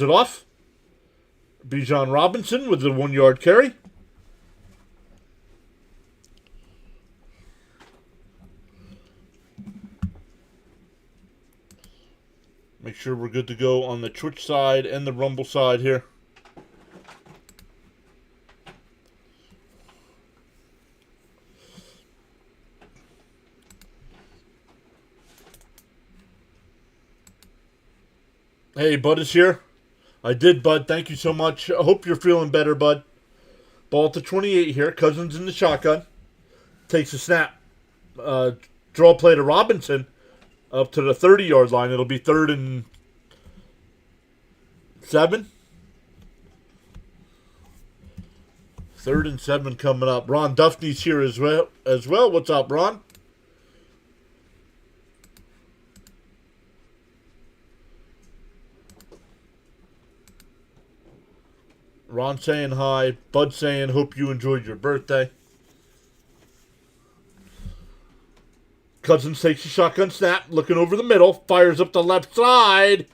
it off. Bijan Robinson with the 1-yard carry. Make sure we're good to go on the Twitch side and the Rumble side here. Hey, Bud is here. I did, Bud. Thank you so much. I hope you're feeling better, Bud. Ball at the 28 here. Cousins in the shotgun. Takes a snap. Draw play to Robinson up to the 30-yard line. It'll be 3rd and 7. 3rd and 7 coming up. Ron Duffney's here as well. What's up, Ron? Ron saying hi. Bud saying, hope you enjoyed your birthday. Cousins takes a shotgun snap, looking over the middle, fires up the left side,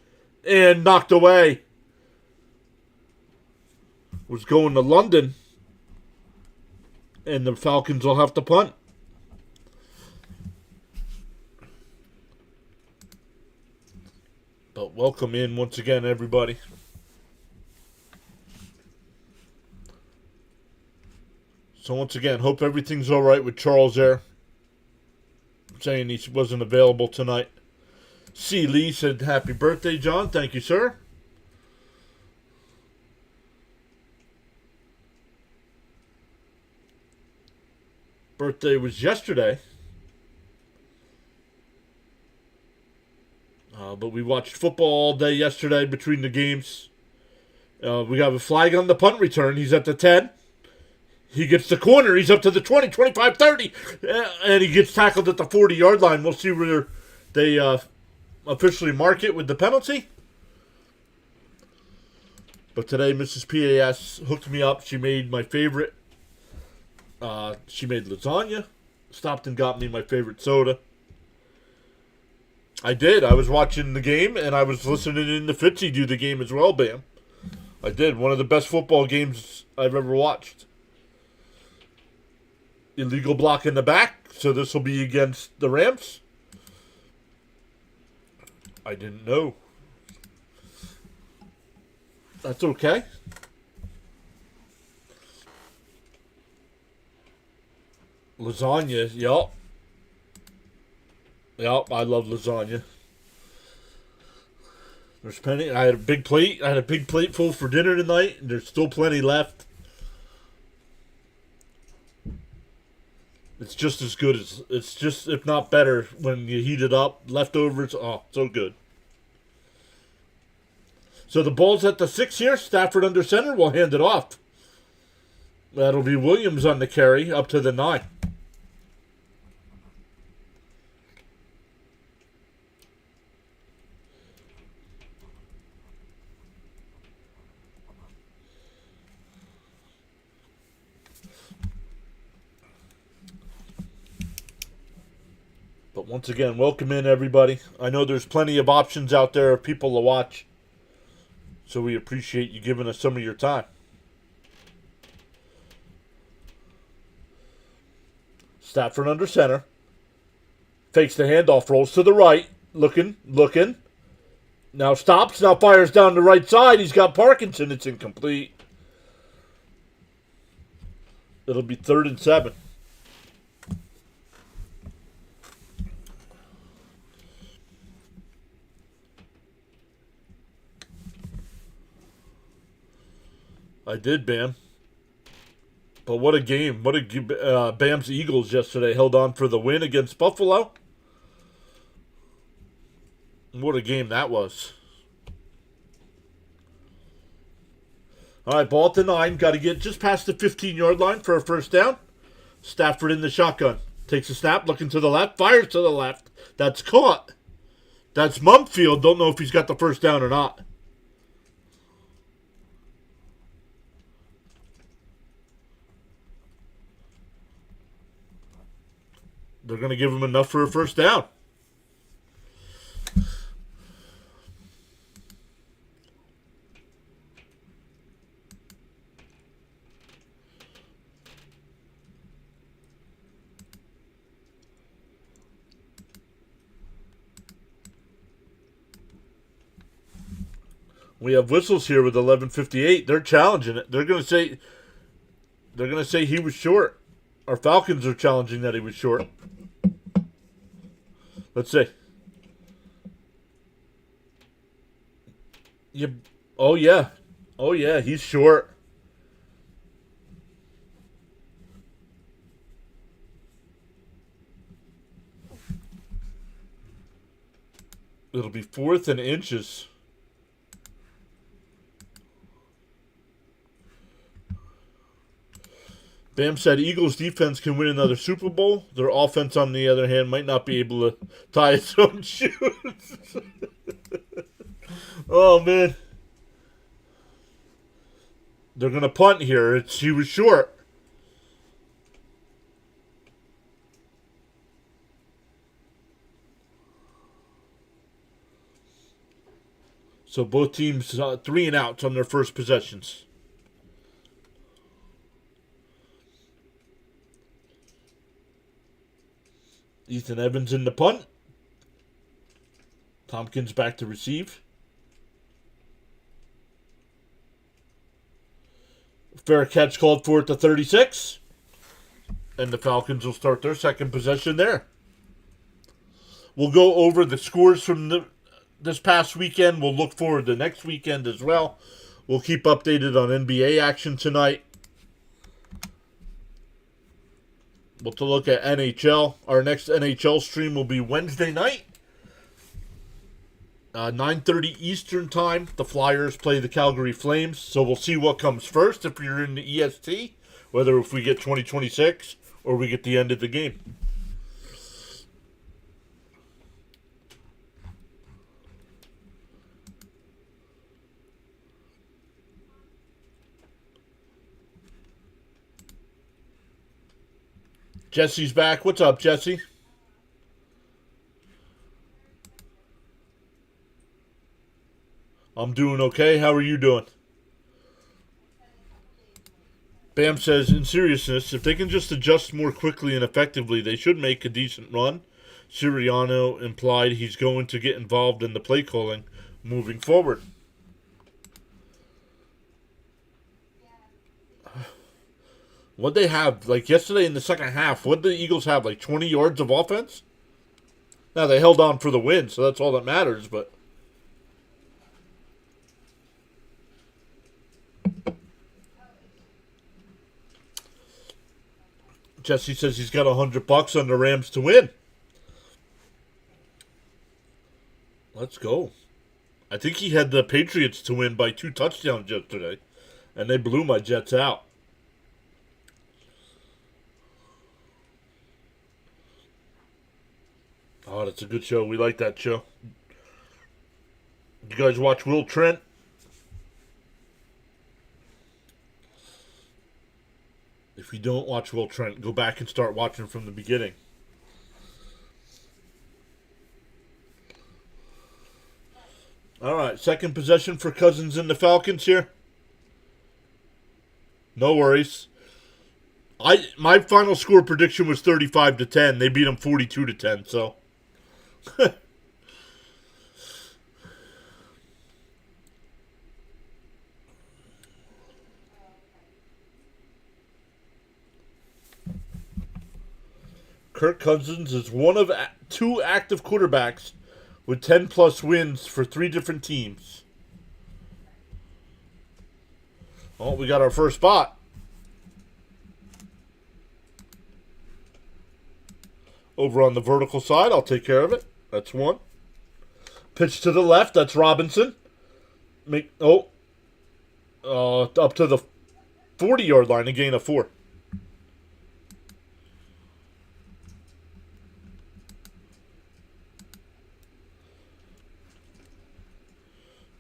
and knocked away. Was going to London, and the Falcons will have to punt. But welcome in once again, everybody. So once again, hope everything's all right with Charles there. Saying he wasn't available tonight. C. Lee said, happy birthday, John. Thank you, sir. Birthday was yesterday. But we watched football all day yesterday between the games. We got a flag on the punt return. He's at the 10. He gets the corner. He's up to the 20, 25, 30. And he gets tackled at the 40-yard line. We'll see where they officially mark it with the penalty. But today, Mrs. PAS hooked me up. She made my favorite. She made lasagna. Stopped and got me my favorite soda. I did. I was watching the game, and I was listening in to Fitzy do the game as well, Bam. I did. One of the best football games I've ever watched. Illegal block in the back, so this will be against the Rams. I didn't know. That's okay. Lasagna, yup. Yup, I love lasagna. There's plenty. I had a big plate. I had a big plate full for dinner tonight, and there's still plenty left. It's just as good as, it's just, if not better, when you heat it up. Leftovers, oh, so good. So the ball's at the 6 here. Stafford under center. We'll hand it off. That'll be Williams on the carry up to the 9. But once again, welcome in, everybody. I know there's plenty of options out there of people to watch. So we appreciate you giving us some of your time. Stafford under center. Fakes the handoff, rolls to the right. Looking. Now stops, now fires down the right side. He's got Parkinson. It's incomplete. It'll be 3rd and 7. I did, Bam. But what a game. What a Bam's Eagles yesterday held on for the win against Buffalo. What a game that was. All right, ball at the 9. Got to get just past the 15-yard line for a first down. Stafford in the shotgun. Takes a snap, looking to the left, fires to the left. That's caught. That's Mumfield. Don't know if he's got the first down or not. They're going to give him enough for a first down. We have whistles here with 11:58. They're challenging it. They're gonna say he was short. Our Falcons are challenging that he was short. Let's see. Oh yeah, he's short. It'll be 4th and inches. Bam said Eagles defense can win another Super Bowl. Their offense, on the other hand, might not be able to tie its own shoes. Oh, man. They're going to punt here. He was short. So both teams 3 and outs on their first possessions. Ethan Evans in the punt. Tompkins back to receive. Fair catch called for at the 36. And the Falcons will start their second possession there. We'll go over the scores from this past weekend. We'll look forward to next weekend as well. We'll keep updated on NBA action tonight. We'll look at NHL. Our next NHL stream will be Wednesday night. 9:30 Eastern Time. The Flyers play the Calgary Flames. So we'll see what comes first if you're in the EST. Whether if we get 2026 or we get the end of the game. Jesse's back. What's up, Jesse? I'm doing okay. How are you doing? Bam says, in seriousness, if they can just adjust more quickly and effectively, they should make a decent run. Sirianni implied he's going to get involved in the play calling moving forward. What'd they have? Like yesterday in the second half, what did the Eagles have? Like 20 yards of offense? Now, they held on for the win, so that's all that matters, but... Jesse says he's got $100 on the Rams to win. Let's go. I think he had the Patriots to win by 2 touchdowns yesterday, and they blew my Jets out. Oh, that's a good show. We like that show. You guys watch Will Trent? If you don't watch Will Trent, go back and start watching from the beginning. All right, second possession for Cousins and the Falcons here. No worries. My final score prediction was 35-10. They beat them 42-10, so... Kirk Cousins is one of 2 active quarterbacks with 10-plus wins for 3 different teams. Oh, we got our first spot. Over on the vertical side, I'll take care of it. That's 1. Pitch to the left, that's Robinson. Up to the 40-yard line, a gain of 4.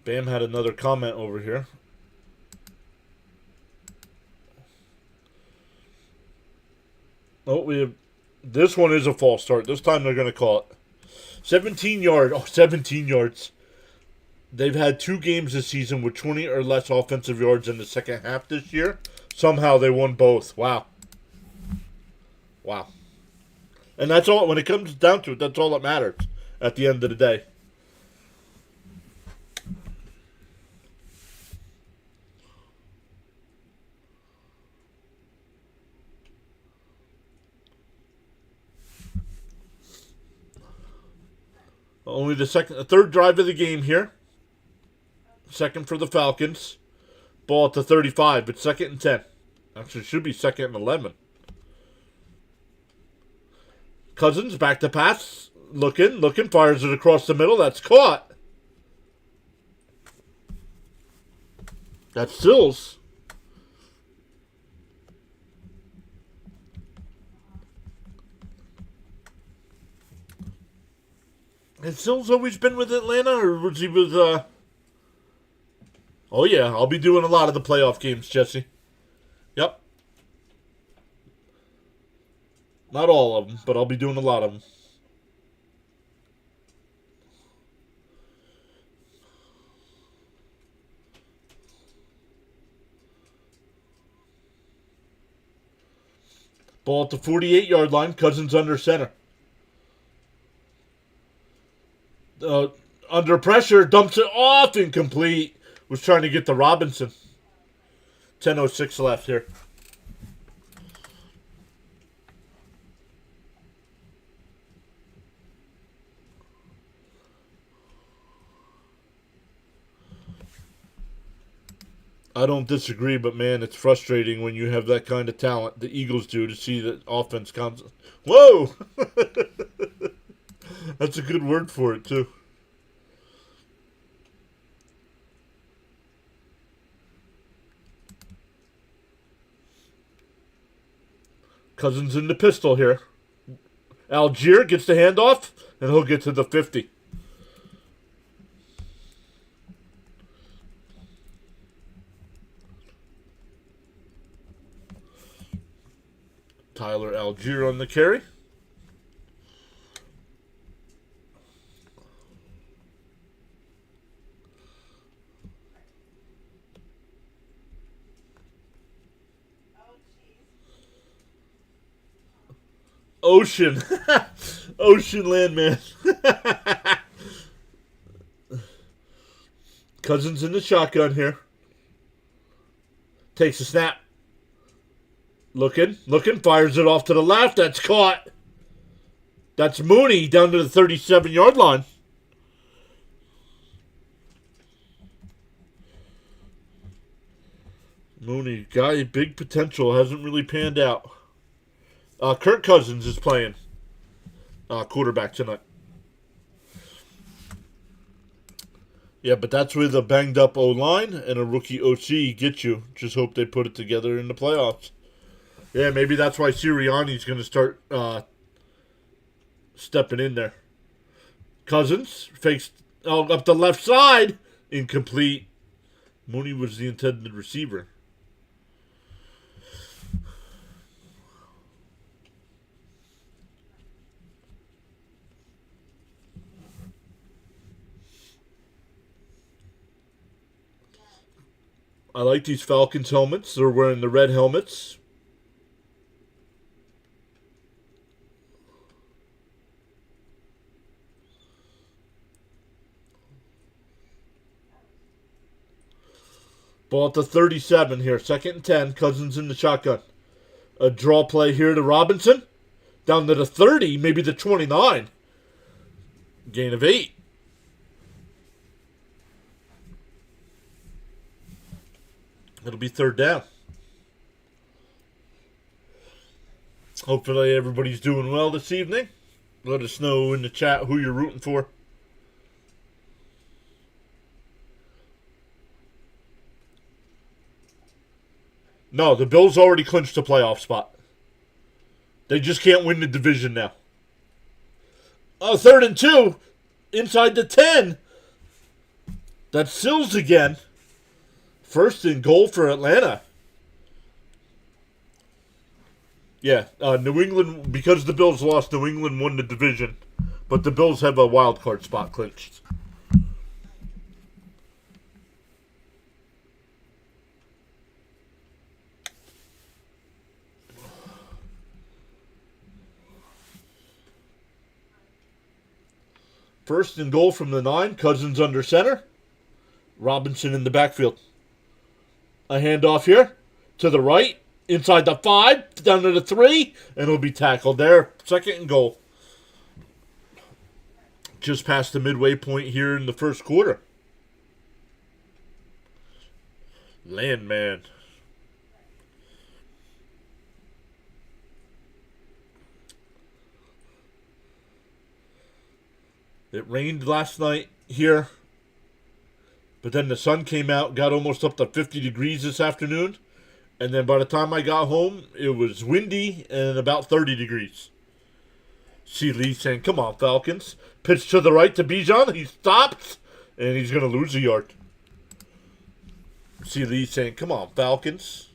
Bam had another comment over here. Oh, this one is a false start. This time they're going to call it. 17 yards. They've had 2 games this season with 20 or less offensive yards in the second half this year. Somehow they won both. Wow. And that's all, when it comes down to it, that's all that matters at the end of the day. Only the third drive of the game here. Second for the Falcons. Ball at the 35, but 2nd and 10. Actually, it should be 2nd and 11. Cousins back to pass. Looking, fires it across the middle. That's caught. That's Sills. Has Sills always been with Atlanta, or was he with, Oh, yeah, I'll be doing a lot of the playoff games, Jesse. Yep. Not all of them, but I'll be doing a lot of them. Ball at the 48-yard line. Cousins under center. Under pressure, dumps it off, incomplete. Was trying to get to Robinson. 10:06 left here. I don't disagree, but man, it's frustrating when you have that kind of talent the Eagles do to see that offense comes. Whoa! That's a good word for it, too. Cousins in the pistol here. Algier gets the handoff, and he'll get to the 50. Tyler Algier on the carry. Ocean. Ocean Landman. Cousins in the shotgun here. Takes a snap. Looking, fires it off to the left. That's caught. That's Mooney down to the 37-yard line. Mooney, guy, big potential. Hasn't really panned out. Kirk Cousins is playing quarterback tonight. Yeah, but that's with a banged-up O-line and a rookie OC get you. Just hope they put it together in the playoffs. Yeah, maybe that's why Sirianni's going to start stepping in there. Cousins fakes up the left side. Incomplete. Mooney was the intended receiver. I like these Falcons helmets. They're wearing the red helmets. Ball at the 37 here. 2nd and 10. Cousins in the shotgun. A draw play here to Robinson. Down to the 30, maybe the 29. Gain of 8. It'll be 3rd down. Hopefully everybody's doing well this evening. Let us know in the chat who you're rooting for. No, the Bills already clinched the playoff spot. They just can't win the division now. 3rd and 2. Inside the 10. That's Sills again. 1st and goal for Atlanta. Yeah, New England, because the Bills lost, New England won the division. But the Bills have a wild card spot clinched. First and goal from the 9. Cousins under center. Robinson in the backfield. A handoff here to the right. Inside the 5. Down to the 3. And it'll be tackled there. 2nd and goal. just past the midway point here in the first quarter. Landman. It rained last night here, but then the sun came out, got almost up to 50 degrees this afternoon, and then by the time I got home, it was windy and about 30 degrees. See Lee saying, come on, Falcons. Pitch to the right to Bijan. He stops, and he's going to lose a yard. See Lee saying, come on, Falcons.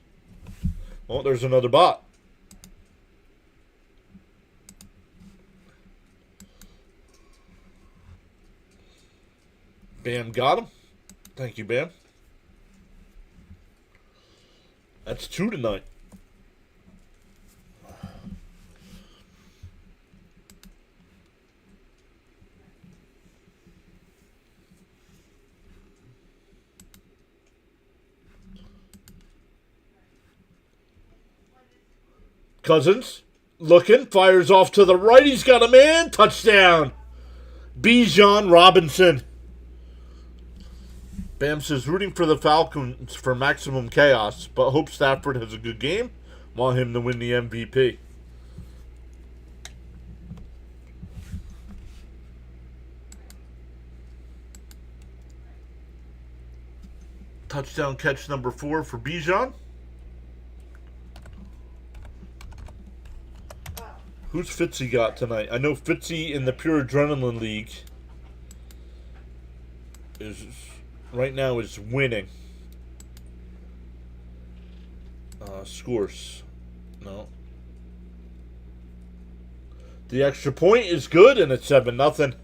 Oh, there's another bot. Bam got him. Thank you, Bam. That's 2 tonight. Cousins looking, fires off to the right. He's got a man. Touchdown. Bijan Robinson. Bam says, rooting for the Falcons for maximum chaos, but hope Stafford has a good game. Want him to win the MVP. Touchdown catch number 4 for Bijan. Who's Fitzy got tonight? I know Fitzy in the Pure Adrenaline League is right now is winning. Scores. No. The extra point is good, and it's 7-0.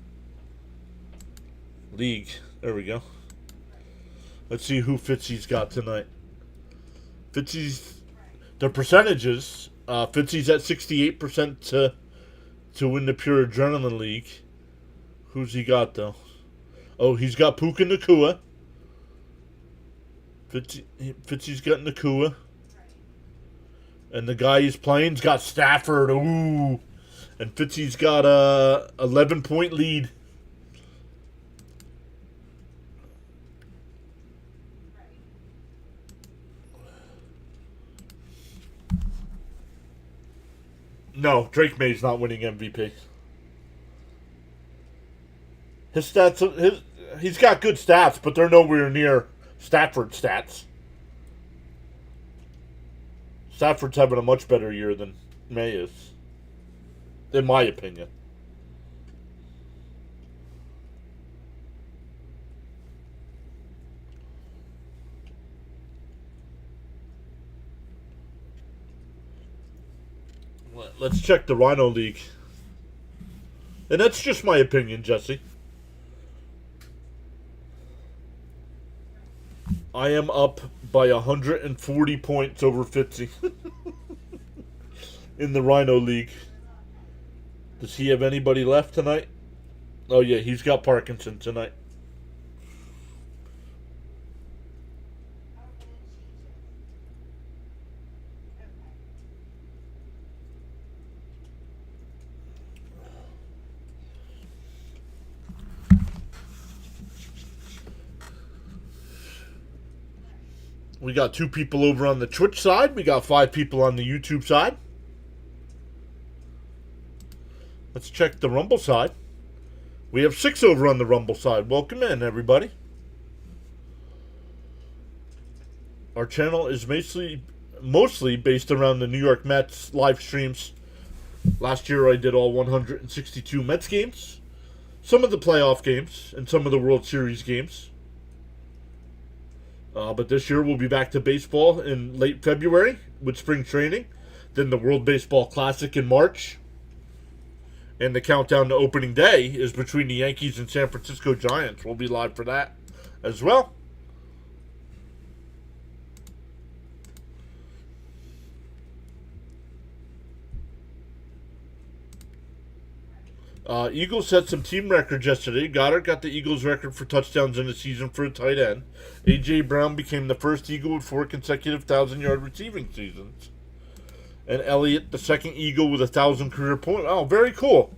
League. There we go. Let's see who Fitzy's got tonight. Fitzy's, the percentages, Fitzy's at 68% to win the Pure Adrenaline League. Who's he got, though? Oh, he's got Puka Nacua. Fitzy's got Nacua. And the guy he's playing's got Stafford. Ooh. And Fitzy's got a 11-point lead. No, Drake May's not winning MVP. His stats, he's got good stats, but they're nowhere near Stafford stats. Stafford's having a much better year than May is, in my opinion. Let's check the Rhino League. And that's just my opinion, Jesse. I am up by 140 points over Fitzy in the Rhino League. Does he have anybody left tonight? Oh, yeah, he's got Parkinson tonight. We got 2 people over on the Twitch side. We got 5 people on the YouTube side. Let's check the Rumble side. We have 6 over on the Rumble side. Welcome in, everybody. Our channel is mostly based around the New York Mets live streams. Last year I did all 162 Mets games, some of the playoff games, and some of the World Series games. But this year we'll be back to baseball in late February with spring training. Then the World Baseball Classic in March. And the countdown to opening day is between the Yankees and San Francisco Giants. We'll be live for that as well. Eagles set some team records yesterday. Goddard got the Eagles record for touchdowns in the season for a tight end. A.J. Brown became the first Eagle with 4 consecutive 1,000-yard receiving seasons. And Elliott, the second Eagle with 1,000 career points. Oh, very cool.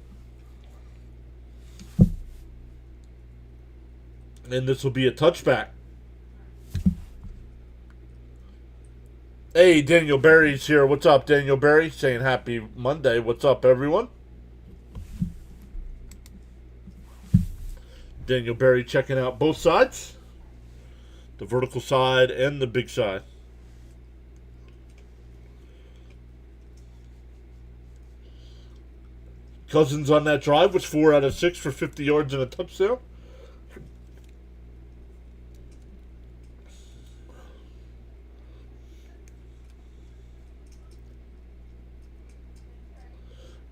And this will be a touchback. Hey, Daniel Barry's here. What's up, Daniel Barry? Saying happy Monday. What's up, everyone? Daniel Barry checking out both sides. The vertical side and the big side. Cousins on that drive was 4 out of 6 for 50 yards and a touchdown.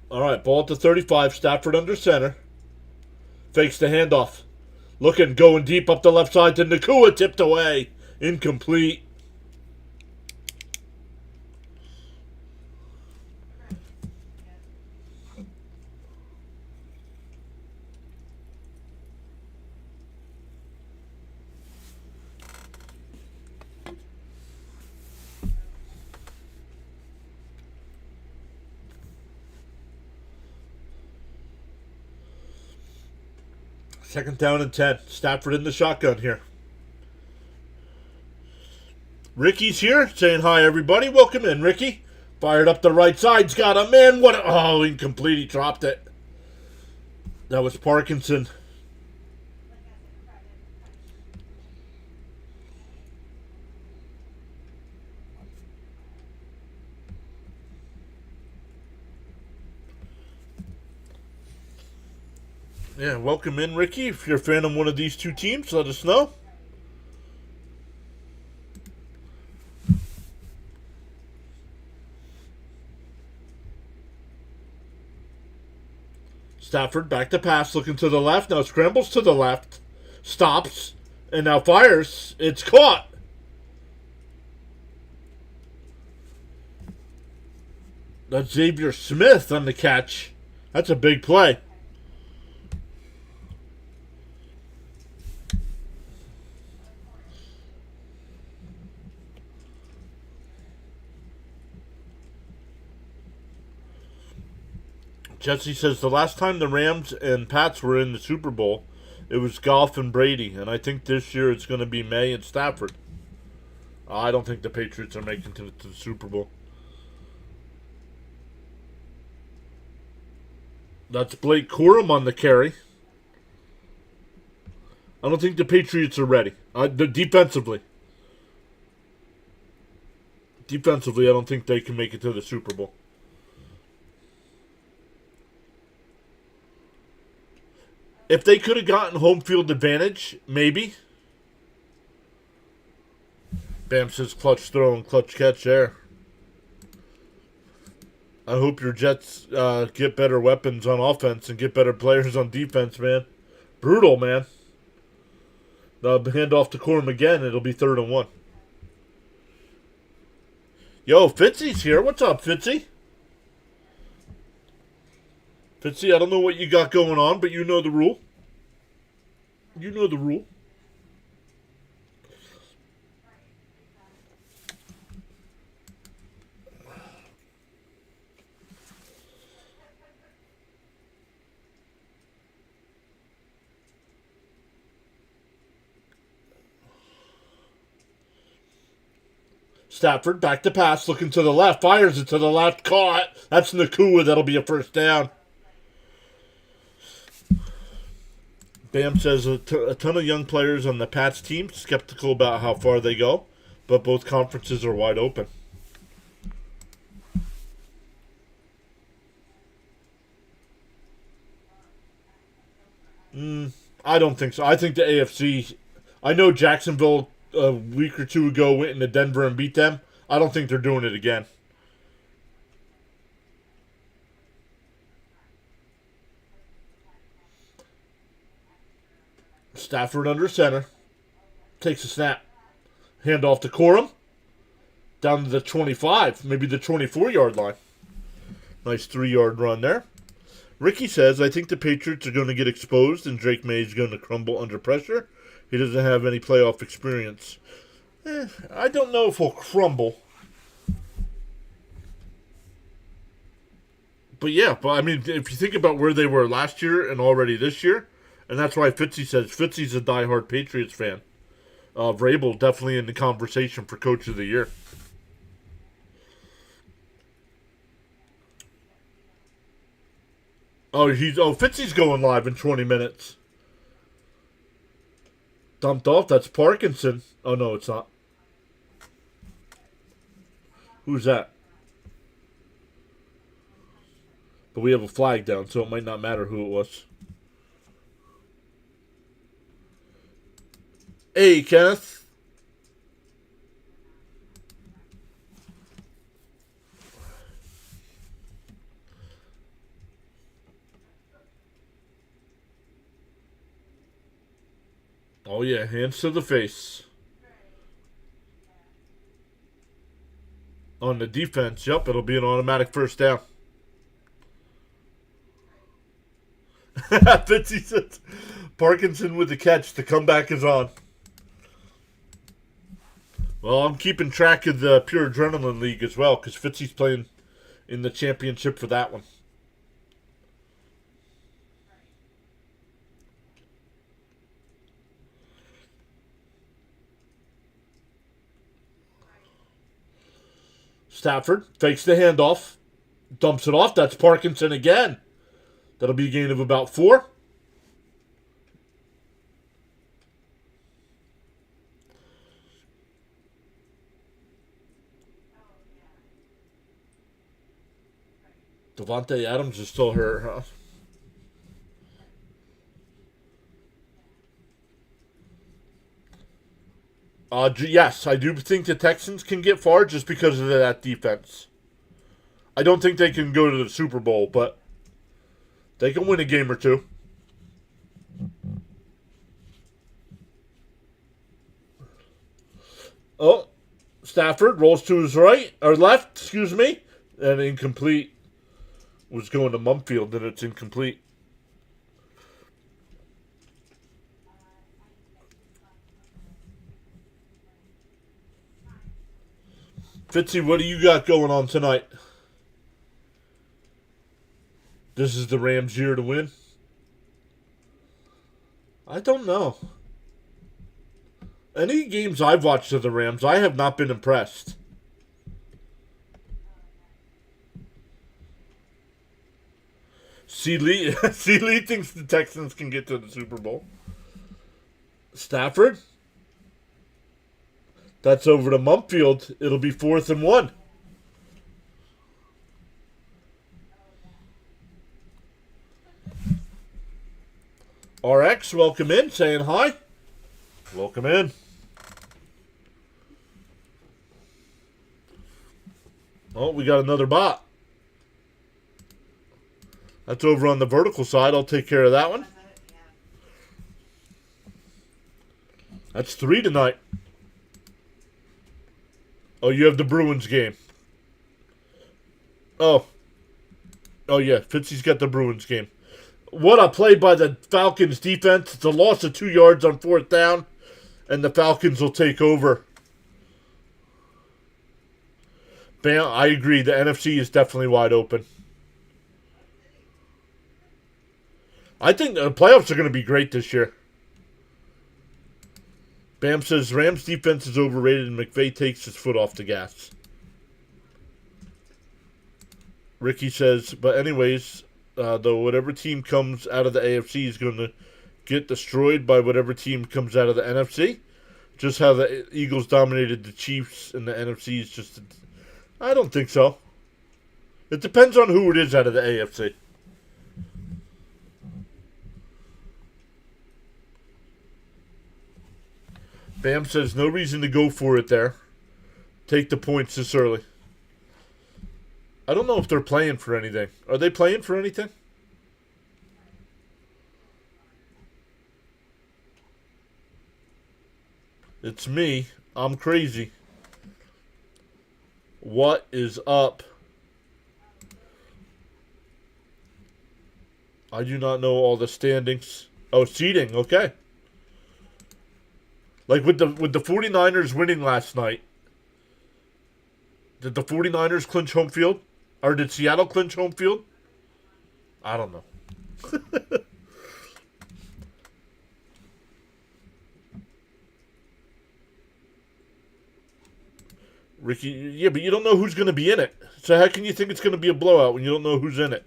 All right, ball at the 35. Stafford under center. Fakes the handoff. Looking, going deep up the left side to Nakua. Tipped away. Incomplete. Second down and 10. Stafford in the shotgun here. Ricky's here saying hi, everybody. Welcome in, Ricky. Fired up the right side. He's got a man. What? Oh, incomplete. He dropped it. That was Parkinson. Yeah, welcome in, Ricky. If you're a fan of one of these two teams, let us know. Stafford back to pass, looking to the left. Now scrambles to the left. Stops. And now fires. It's caught. That's Xavier Smith on the catch. That's a big play. Jesse says the last time the Rams and Pats were in the Super Bowl, it was Goff and Brady, and I think this year it's going to be May and Stafford. I don't think the Patriots are making to the Super Bowl. That's Blake Corum on the carry. I don't think the Patriots are ready. Defensively. Defensively, I don't think they can make it to the Super Bowl. If they could have gotten home field advantage, maybe. Bam says clutch throw and clutch catch there. I hope your Jets get better weapons on offense and get better players on defense, man. Brutal, man. The handoff to Corum again. It'll be 3rd and 1. Yo, Fitzy's here. What's up, Fitzy? Fitzy, I don't know what you got going on, but you know the rule. You know the rule. Stafford back to pass, looking to the left, fires it to the left, caught. That's Nakua. That'll be a 1st down. Bam says a ton of young players on the Pats team, skeptical about how far they go, but both conferences are wide open. I don't think so. I think the AFC, I know Jacksonville a week or two ago went into Denver and beat them. I don't think they're doing it again. Stafford under center. Takes a snap. Handoff to Corum. Down to the 25, maybe the 24-yard line. Nice 3-yard run there. Ricky says, I think the Patriots are going to get exposed and Drake May is going to crumble under pressure. He doesn't have any playoff experience. I don't know if he'll crumble. But yeah, I mean, if you think about where they were last year and already this year, And that's why Fitzy's a diehard Patriots fan. Vrabel definitely in the conversation for Coach of the Year. Fitzy's going live in 20 minutes. Dumped off. That's Parkinson. Oh no, it's not. Who's that? But we have a flag down, so it might not matter who it was. Hey, Kenneth. Oh, yeah, hands to the face. On the defense, yep, it'll be an automatic first down. Fitzy says, Parkinson with the catch. The comeback is on. Well, I'm keeping track of the Pure Adrenaline League as well because Fitzy's playing in the championship for that one. Stafford fakes the handoff, dumps it off. That's Parkinson again. That'll be a gain of about 4. Devontae Adams is still hurt, huh? Yes, I do think the Texans can get far just because of that defense. I don't think they can go to the Super Bowl, but they can win a game or two. Oh, Stafford rolls to his right, or left, excuse me, and incomplete. Was going to Mumfield, and it's incomplete. Fitzy, what do you got going on tonight? This is the Rams' year to win? I don't know. Any games I've watched of the Rams, I have not been impressed. C. Lee thinks the Texans can get to the Super Bowl. Stafford? That's over to Mumfield. It'll be 4th and 1. RX, welcome in. Saying hi. Welcome in. Oh, we got another bot. That's over on the vertical side. I'll take care of that one. That's 3 tonight. Oh, you have the Bruins game. Oh, yeah. Fitzy's got the Bruins game. What a play by the Falcons defense. It's a loss of 2 yards on 4th down, and the Falcons will take over. Bam, I agree. The NFC is definitely wide open. I think the playoffs are going to be great this year. Bam says Rams defense is overrated and McVay takes his foot off the gas. Ricky says, but anyways, though whatever team comes out of the AFC is going to get destroyed by whatever team comes out of the NFC. Just how the Eagles dominated the Chiefs and the NFC is just... I don't think so. It depends on who it is out of the AFC. Bam says no reason to go for it there. Take the points this early. I don't know if they're playing for anything. Are they playing for anything? It's me. I'm crazy. What is up? I do not know all the standings. Oh, seeding. Okay. Like with the 49ers winning last night, did the 49ers clinch home field? Or did Seattle clinch home field? I don't know. Ricky, yeah, but you don't know who's going to be in it. So how can you think it's going to be a blowout when you don't know who's in it?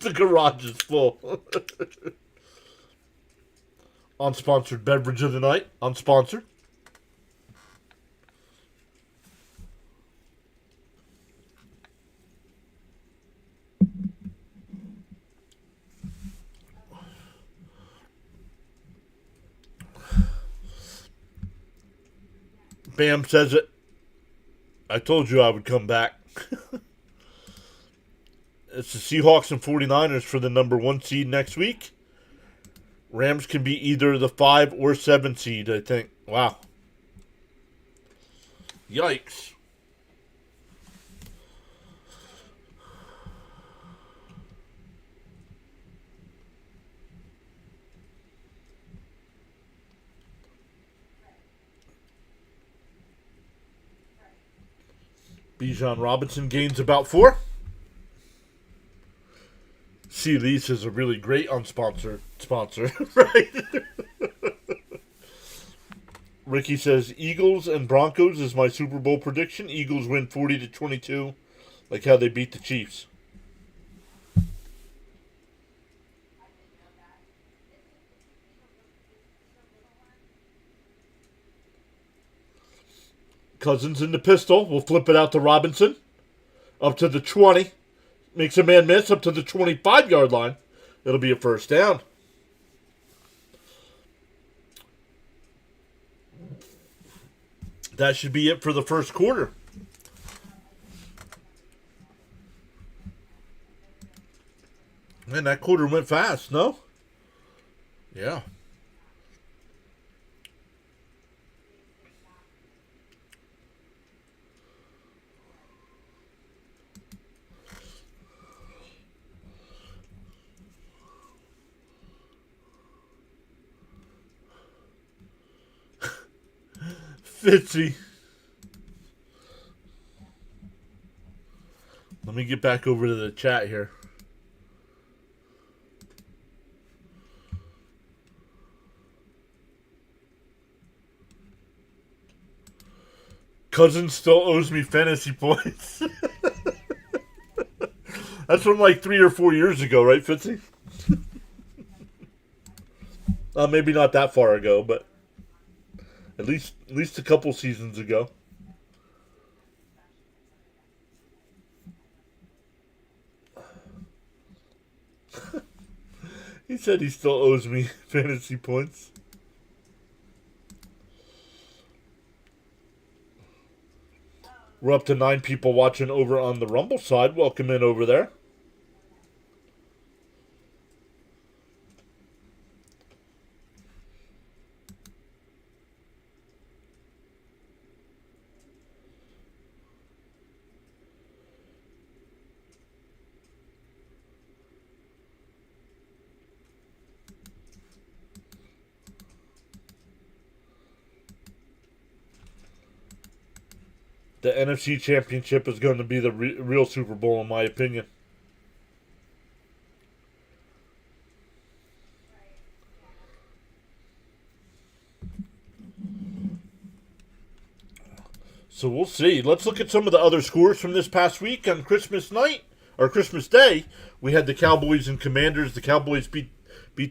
The garage is full. Unsponsored beverage of the night. Unsponsored. Bam says it. I told you I would come back. It's the Seahawks and 49ers for the number 1 seed next week. Rams can be either the 5 or 7 seed, I think. Wow. Yikes. Bijan Robinson gains about 4. C. Lease is a really great unsponsored sponsor, right? Ricky says Eagles and Broncos is my Super Bowl prediction. Eagles win 40-22, like how they beat the Chiefs. Cousins in the pistol. We'll flip it out to Robinson. Up to the 20. Makes a man miss up to the 25-yard line. It'll be a first down. That should be it for the first quarter. Man, that quarter went fast, no? Yeah. Fitzy. Let me get back over to the chat here. Cousins still owes me fantasy points. That's from like 3 or 4 years ago, right, Fitzy? Maybe not that far ago, but at least a couple seasons ago. He said he still owes me fantasy points. We're up to 9 people watching over on the Rumble side. Welcome in over there. The NFC Championship is going to be the real Super Bowl, in my opinion. So we'll see. Let's look at some of the other scores from this past week. On Christmas night, or Christmas Day, we had the Cowboys and Commanders. The Cowboys beat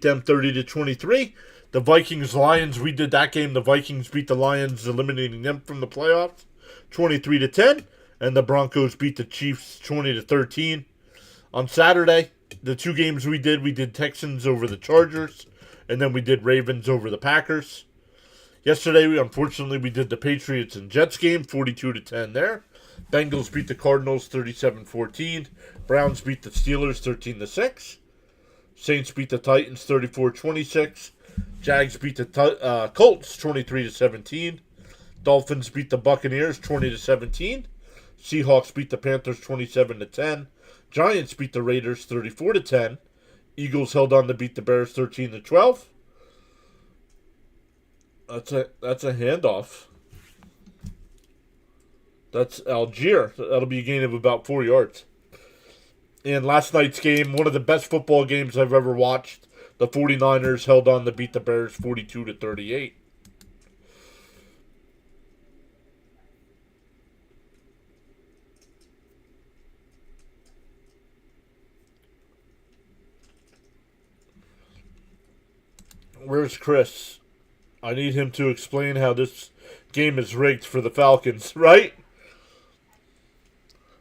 them 30-23. The Vikings-Lions, we did that game. The Vikings beat the Lions, eliminating them from the playoffs. 23-10, and the Broncos beat the Chiefs 20-13. On Saturday, the 2 games we did Texans over the Chargers, and then we did Ravens over the Packers. Yesterday, unfortunately, we did the Patriots and Jets game, 42-10 there. Bengals beat the Cardinals 37-14. Browns beat the Steelers 13-6. Saints beat the Titans 34-26. Jags beat the Colts 23-17. Dolphins beat the Buccaneers 20-17. Seahawks beat the Panthers 27-10. Giants beat the Raiders 34-10. Eagles held on to beat the Bears 13-12. That's a handoff. That's Algier. That'll be a gain of about 4 yards. And last night's game, one of the best football games I've ever watched. The 49ers held on to beat the Bears 42-38. Where's Chris? I need him to explain how this game is rigged for the Falcons, right?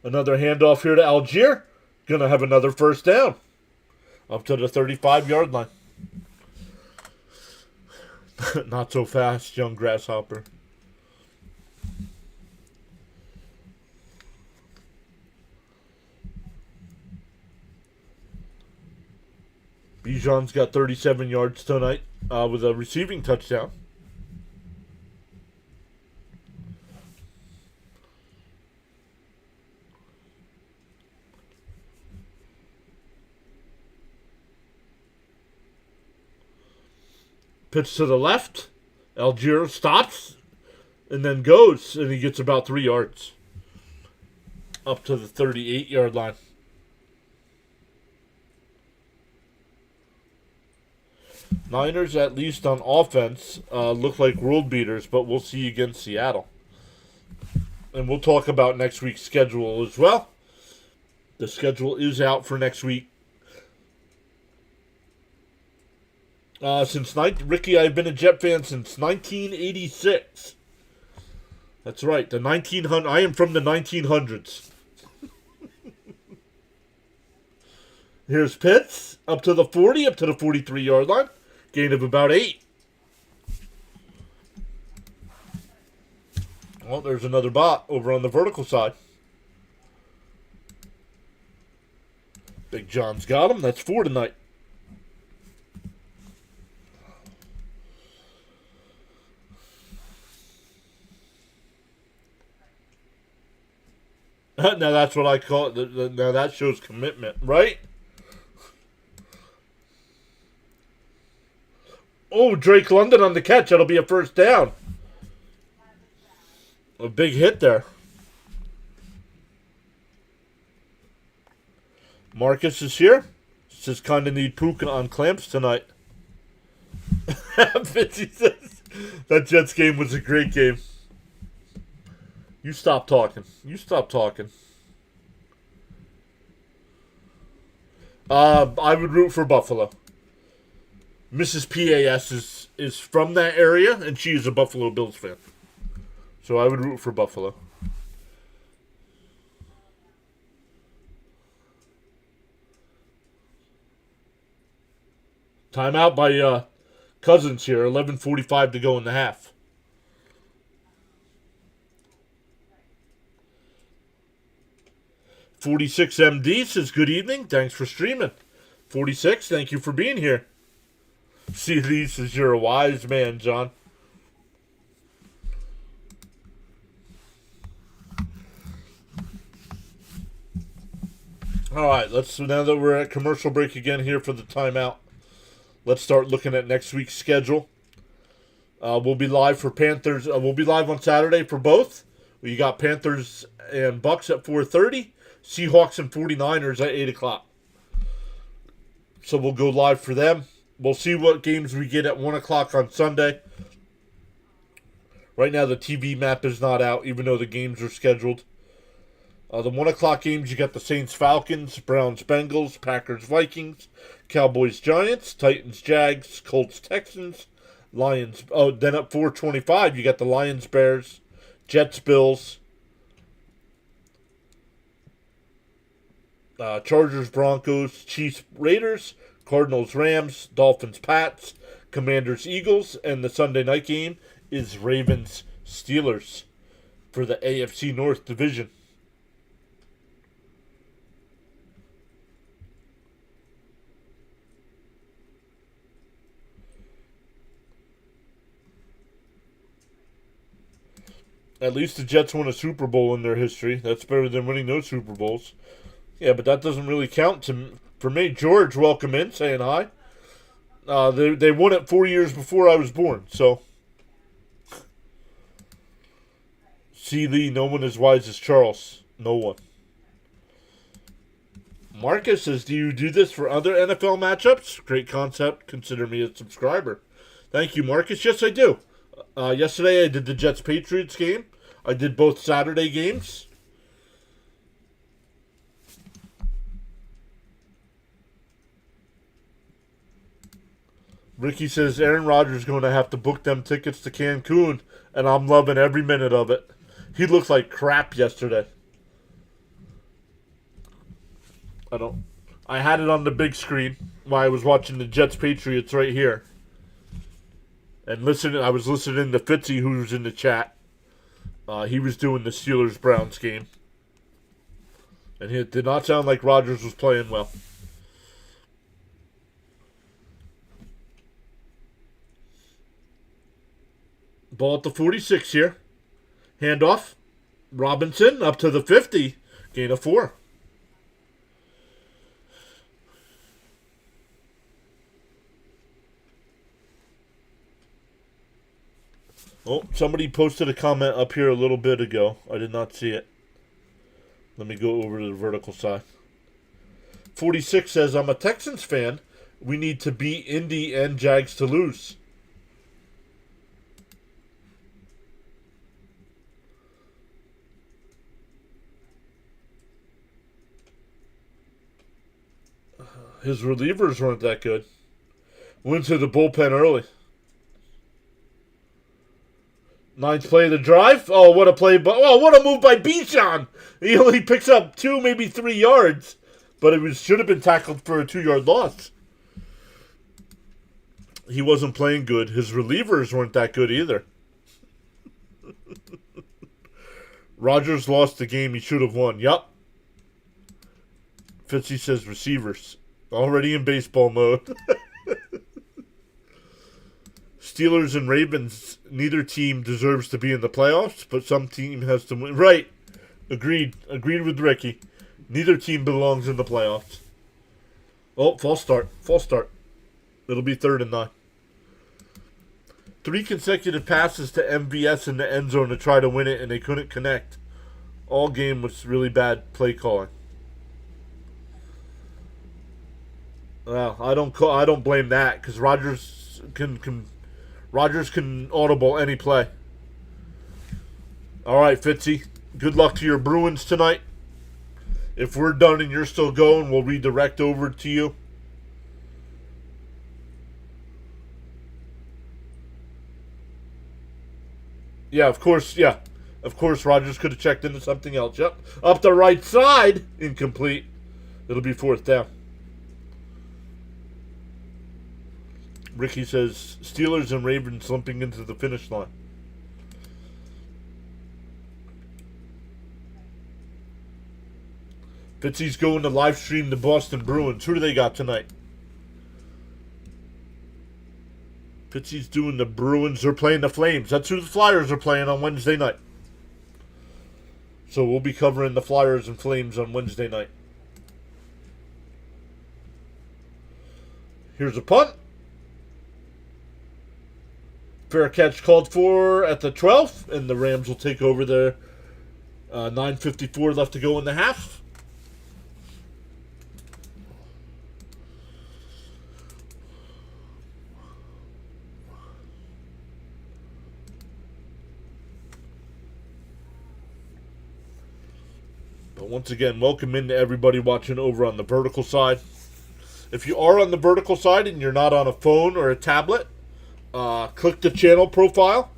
Another handoff here to Algier. Gonna have another first down. Up to the 35-yard line. Not so fast, young grasshopper. Bijan's got 37 yards tonight with a receiving touchdown. Pitch to the left. Algier stops and then goes, and he gets about 3 yards. Up to the 38-yard line. Niners, at least on offense, look like world beaters, but we'll see against Seattle. And we'll talk about next week's schedule as well. The schedule is out for next week. Ricky, I've been a Jet fan since 1986. That's right, the 1900. I am from the 1900s. Here's Pitts, up to the 40, up to the 43-yard line. Gain of about 8. Well, there's another bot over on the vertical side. Big John's got him. That's 4 tonight. Now that's what I call it. Now that shows commitment, right? Oh, Drake London on the catch. That'll be a first down. A big hit there. Marcus is here. Says kind of need Puka on clamps tonight. Fitzy says that Jets game was a great game. You stop talking. You stop talking. I would root for Buffalo. Mrs. PAS is from that area, and she is a Buffalo Bills fan. So I would root for Buffalo. Timeout by Cousins here. 11:45 to go in the half. .46 MD says, good evening. Thanks for streaming. 46, thank you for being here. See, Lee says, you're a wise man, John. All right, now that we're at commercial break again here for the timeout, let's start looking at next week's schedule. We'll be live for Panthers. We'll be live on Saturday for both. We got Panthers and Bucks at 4:30. Seahawks and 49ers at 8 o'clock. So we'll go live for them. We'll see what games we get at 1 o'clock on Sunday. Right now the TV map is not out, even though the games are scheduled. The 1 o'clock games, you got the Saints Falcons, Browns Bengals, Packers Vikings, Cowboys Giants, Titans Jags, Colts Texans, Lions. Oh, then at 4:25 you got the Lions Bears, Jets Bills, Chargers, Broncos, Chiefs, Raiders, Cardinals, Rams, Dolphins, Pats, Commanders, Eagles, and the Sunday night game is Ravens, Steelers for the AFC North Division. At least the Jets won a Super Bowl in their history. That's better than winning no Super Bowls. Yeah, but that doesn't really count for me. George, welcome in, saying hi. They won it 4 years before I was born, so C. Lee, no one as wise as Charles. No one. Marcus says, do you do this for other NFL matchups? Great concept. Consider me a subscriber. Thank you, Marcus. Yes, I do. Yesterday I did the Jets-Patriots game. I did both Saturday games. Ricky says, Aaron Rodgers is going to have to book them tickets to Cancun, and I'm loving every minute of it. He looked like crap yesterday. I had it on the big screen while I was watching the Jets-Patriots right here. And I was listening to Fitzy, who was in the chat. He was doing the Steelers-Browns game. And it did not sound like Rodgers was playing well. Ball at the 46 here. Handoff. Robinson up to the 50. Gain of 4. Oh, somebody posted a comment up here a little bit ago. I did not see it. Let me go over to the vertical side. 46 says, I'm a Texans fan. We need to beat Indy and Jags to lose. His relievers weren't that good. Went to the bullpen early. 9th play of the drive. Oh, what a play! What a move by Bichon! He only picks up 2, maybe 3 yards, but should have been tackled for a 2-yard loss. He wasn't playing good. His relievers weren't that good either. Rodgers lost the game he should have won. Yup. Fitzy says receivers. Already in baseball mode. Steelers and Ravens, neither team deserves to be in the playoffs, but some team has to win. Right. Agreed with Ricky. Neither team belongs in the playoffs. Oh, false start. It'll be 3rd and 9. 3 consecutive passes to MVS in the end zone to try to win it, and they couldn't connect. All game was really bad play calling. Well, I don't blame that, because Rodgers can audible any play. All right, Fitzy. Good luck to your Bruins tonight. If we're done and you're still going, we'll redirect over to you. Yeah, of course. Yeah, of course. Rodgers could have checked into something else. Yep, up the right side, incomplete. It'll be 4th down. Ricky says, Steelers and Ravens slumping into the finish line. Fitzy's going to live stream the Boston Bruins. Who do they got tonight? Fitzy's doing the Bruins. They're playing the Flames. That's who the Flyers are playing on Wednesday night. So we'll be covering the Flyers and Flames on Wednesday night. Here's a punt. Fair catch called for at the 12th, and the Rams will take over there. 9:54 left to go in the half. But once again, welcome into everybody watching over on the vertical side. If you are on the vertical side and you're not on a phone or a tablet, click the channel profile.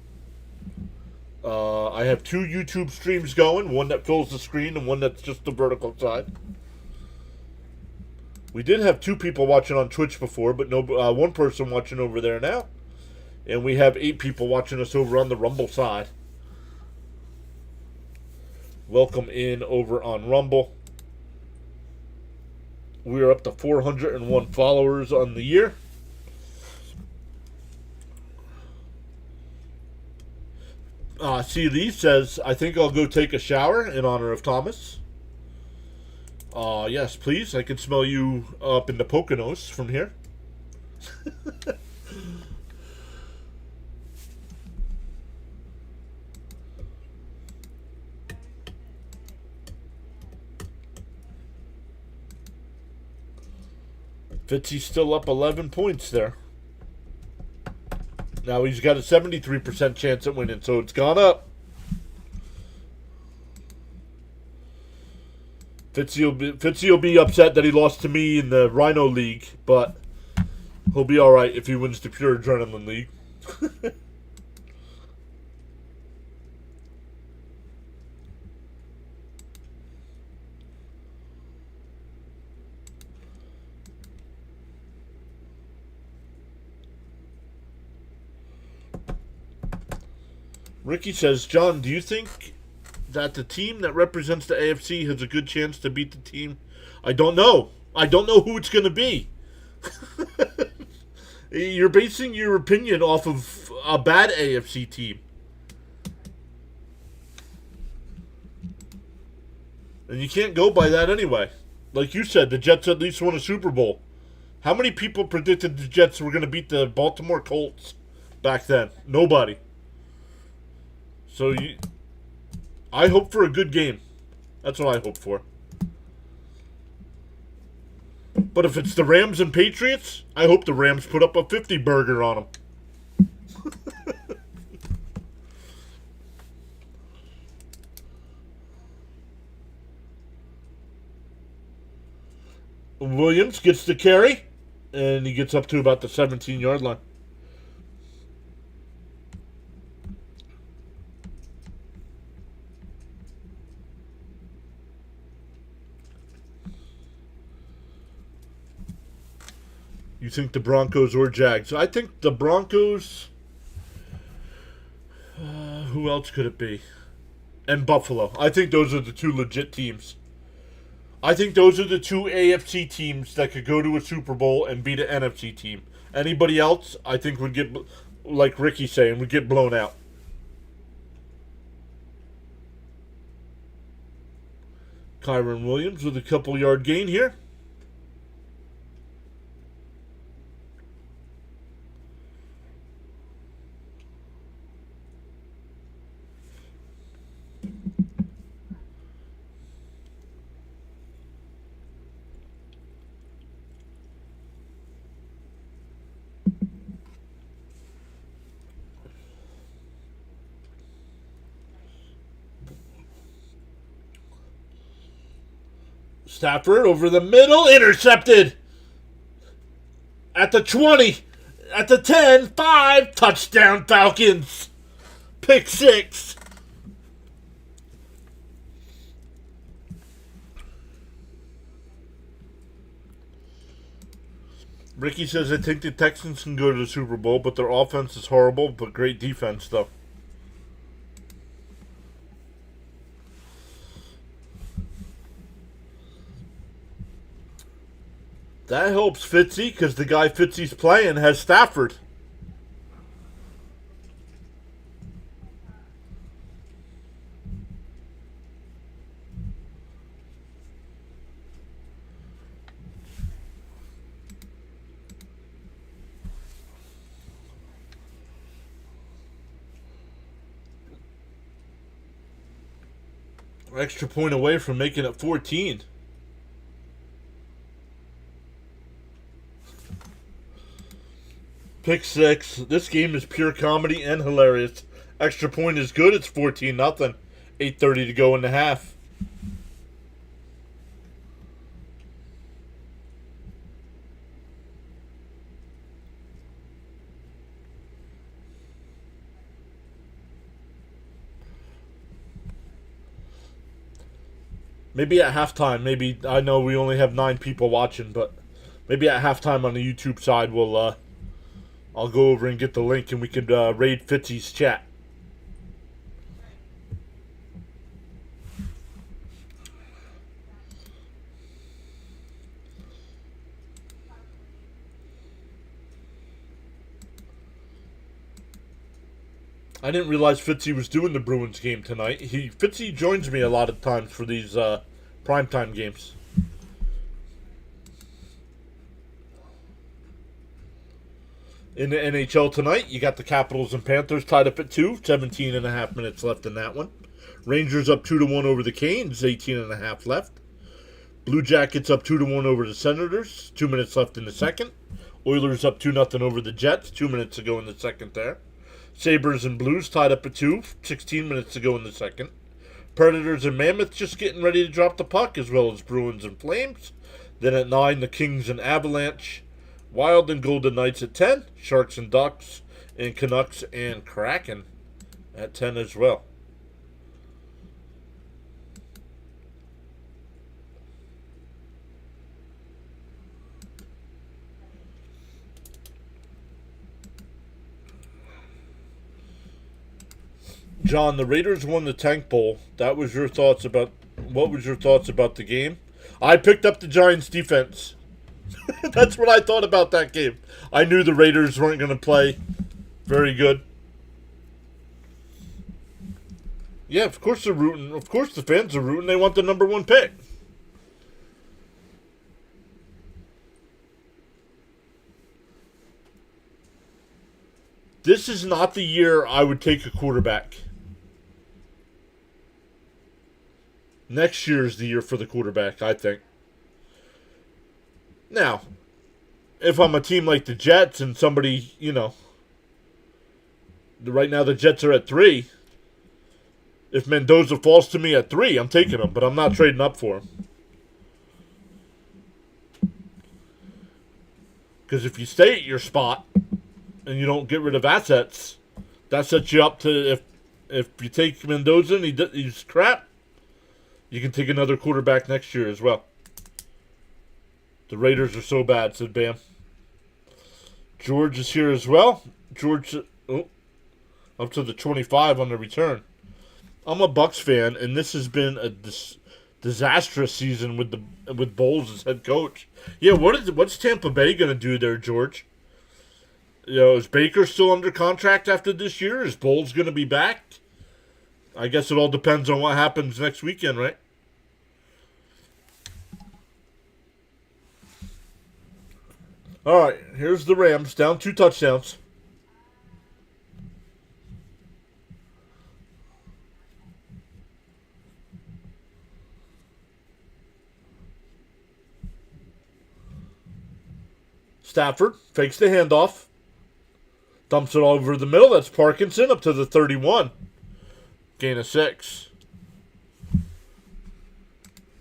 I have 2 YouTube streams going, one that fills the screen and one that's just the vertical side. We did have 2 people watching on Twitch before, but no, 1 person watching over there now. And we have 8 people watching us over on the Rumble side. Welcome in over on Rumble. We're up to 401 followers on the year. C. Lee says, I think I'll go take a shower in honor of Thomas. Yes, please. I can smell you up in the Poconos from here. Fitzy's still up 11 points there. Now he's got a 73% chance at winning, so it's gone up. Fitzy will be upset that he lost to me in the Rhino League, but he'll be alright if he wins the Pure Adrenaline League. Ricky says, John, do you think that the team that represents the AFC has a good chance to beat the team? I don't know. I don't know who it's going to be. You're basing your opinion off of a bad AFC team. And you can't go by that anyway. Like you said, the Jets at least won a Super Bowl. How many people predicted the Jets were going to beat the Baltimore Colts back then? Nobody. So I hope for a good game. That's what I hope for. But if it's the Rams and Patriots, I hope the Rams put up a 50 burger on them. Williams gets the carry, and he gets up to about the 17-yard line. You think the Broncos or Jags? I think the Broncos. Who else could it be? And Buffalo. I think those are the two legit teams. I think those are the two AFC teams that could go to a Super Bowl and beat an NFC team. Anybody else, I think, would get, like Ricky's saying, would get blown out. Kyron Williams with a couple-yard gain here. Stafford over the middle, intercepted. At the 20, at the 10, 5, touchdown Falcons. Pick 6. Ricky says, I think the Texans can go to the Super Bowl, but their offense is horrible, but great defense, though. That helps Fitzy, because the guy Fitzy's playing has Stafford. Extra point away from making it 14. Pick 6. This game is pure comedy and hilarious. Extra point is good. It's 14-0. 8:30 to go in the half. Maybe at halftime, maybe, I know we only have 9 people watching, but maybe at halftime on the YouTube side, I'll go over and get the link and we could raid Fitzy's chat. I didn't realize Fitzy was doing the Bruins game tonight. Fitzy joins me a lot of times for these primetime games. In the NHL tonight, you got the Capitals and Panthers tied up at 2. 17.5 minutes left in that one. Rangers up 2-1 over the Canes. 18.5 left. Blue Jackets up 2-1 over the Senators. 2 minutes left in the second. Oilers up 2-0 over the Jets. 2 minutes to go in the second there. Sabres and Blues tied up at 2. 16 minutes to go in the second. Predators and Mammoth just getting ready to drop the puck, as well as Bruins and Flames. Then at 9, the Kings and Avalanche. Wild and Golden Knights at 10. Sharks and Ducks. And Canucks and Kraken at 10 as well. John, the Raiders won the Tank Bowl. What was your thoughts about the game? I picked up the Giants defense. That's what I thought about that game. I knew the Raiders weren't going to play very good. Yeah, of course they're rooting. Of course the fans are rooting. They want the number 1 pick. This is not the year I would take a quarterback. Next year is the year for the quarterback, I think. Now, if I'm a team like the Jets and somebody, right now the Jets are at 3. If Mendoza falls to me at 3, I'm taking him, but I'm not trading up for him. Because if you stay at your spot and you don't get rid of assets, that sets you up to, if you take Mendoza and he's crap, you can take another quarterback next year as well. The Raiders are so bad, said Bam. George is here as well. George, up to the 25 on the return. I'm a Bucs fan, and this has been a disastrous season with Bowles as head coach. Yeah, what's Tampa Bay going to do there, George? Is Baker still under contract after this year? Is Bowles going to be back? I guess it all depends on what happens next weekend, right? All right, here's the Rams, down 2 touchdowns. Stafford fakes the handoff. Dumps it all over the middle. That's Parkinson up to the 31. Gain of 6.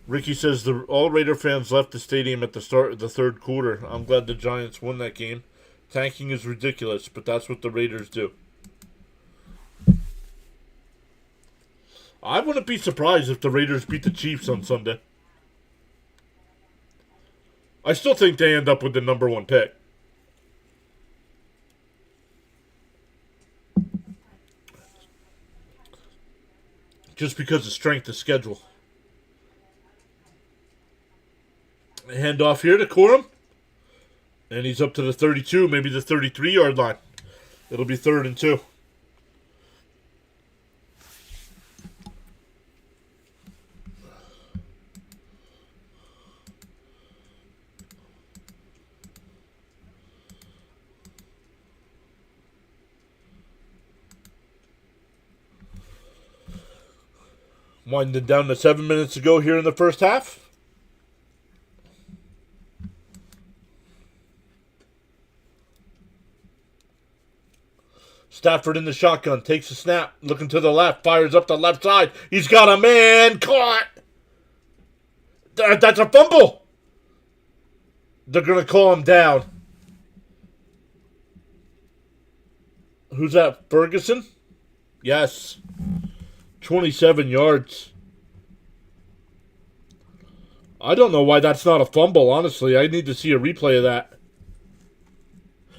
Ricky says all Raider fans left the stadium at the start of the third quarter. I'm glad the Giants won that game. Tanking is ridiculous, but that's what the Raiders do. I wouldn't be surprised if the Raiders beat the Chiefs on Sunday. I still think they end up with the number 1 pick. Just because of strength of schedule. Hand off here to Corum. And he's up to the 32, maybe the 33-yard line. It'll be 3rd and 2. Winding down to 7 minutes to go here in the first half. Stafford in the shotgun, takes a snap, looking to the left, fires up the left side. He's got a man caught. That's a fumble. They're going to call him down. Who's that, Ferguson? Yes. 27 yards. I don't know why that's not a fumble, honestly. I need to see a replay of that.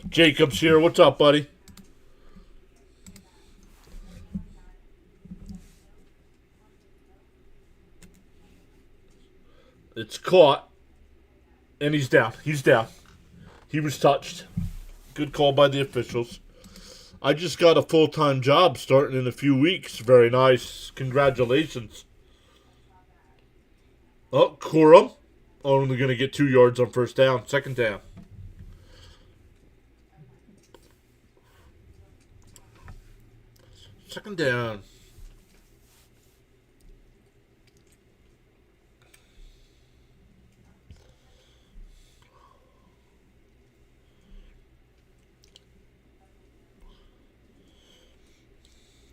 Jacobs here. What's up, buddy? It's caught. And he's down. He's down. He was touched. Good call by the officials. I just got a full-time job starting in a few weeks. Very nice. Congratulations. Oh, Corum. Only going to get 2 yards on first down. Second down. Second down.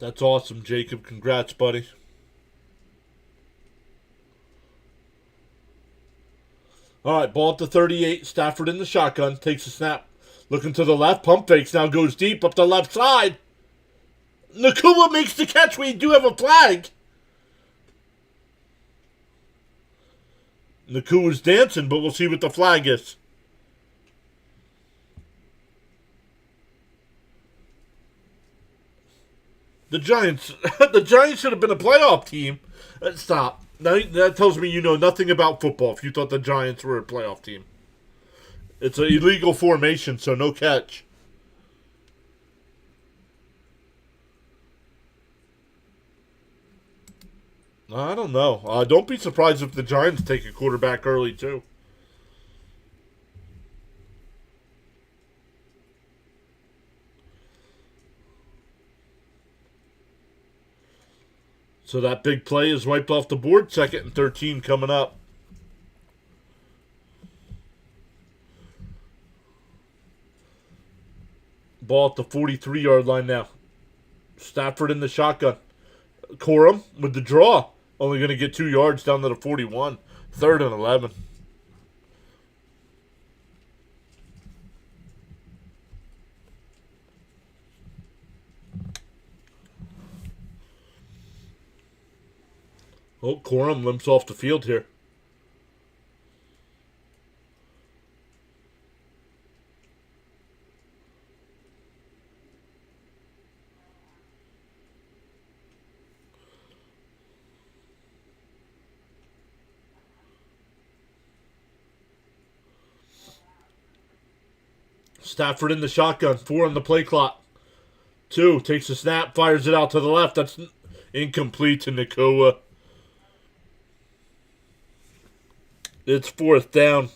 That's awesome, Jacob. Congrats, buddy. All right, ball at the 38. Stafford in the shotgun. Takes a snap. Looking to the left. Pump fakes. Now goes deep up the left side. Nakua makes the catch. We do have a flag. Nakua's dancing, but we'll see what the flag is. The Giants should have been a playoff team. Stop. Now, that tells me you know nothing about football if you thought the Giants were a playoff team. It's an illegal formation, so no catch. I don't know. Don't be surprised if the Giants take a quarterback early, too. So that big play is wiped off the board. 2nd and 13 coming up. Ball at the 43-yard line now. Stafford in the shotgun. Corum with the draw. Only going to get 2 yards down to the 41. 3rd and 11. Oh, Corum limps off the field here. Stafford in the shotgun. 4 on the play clock. 2 takes a snap, fires it out to the left. That's incomplete to Nakua. It's 4th down.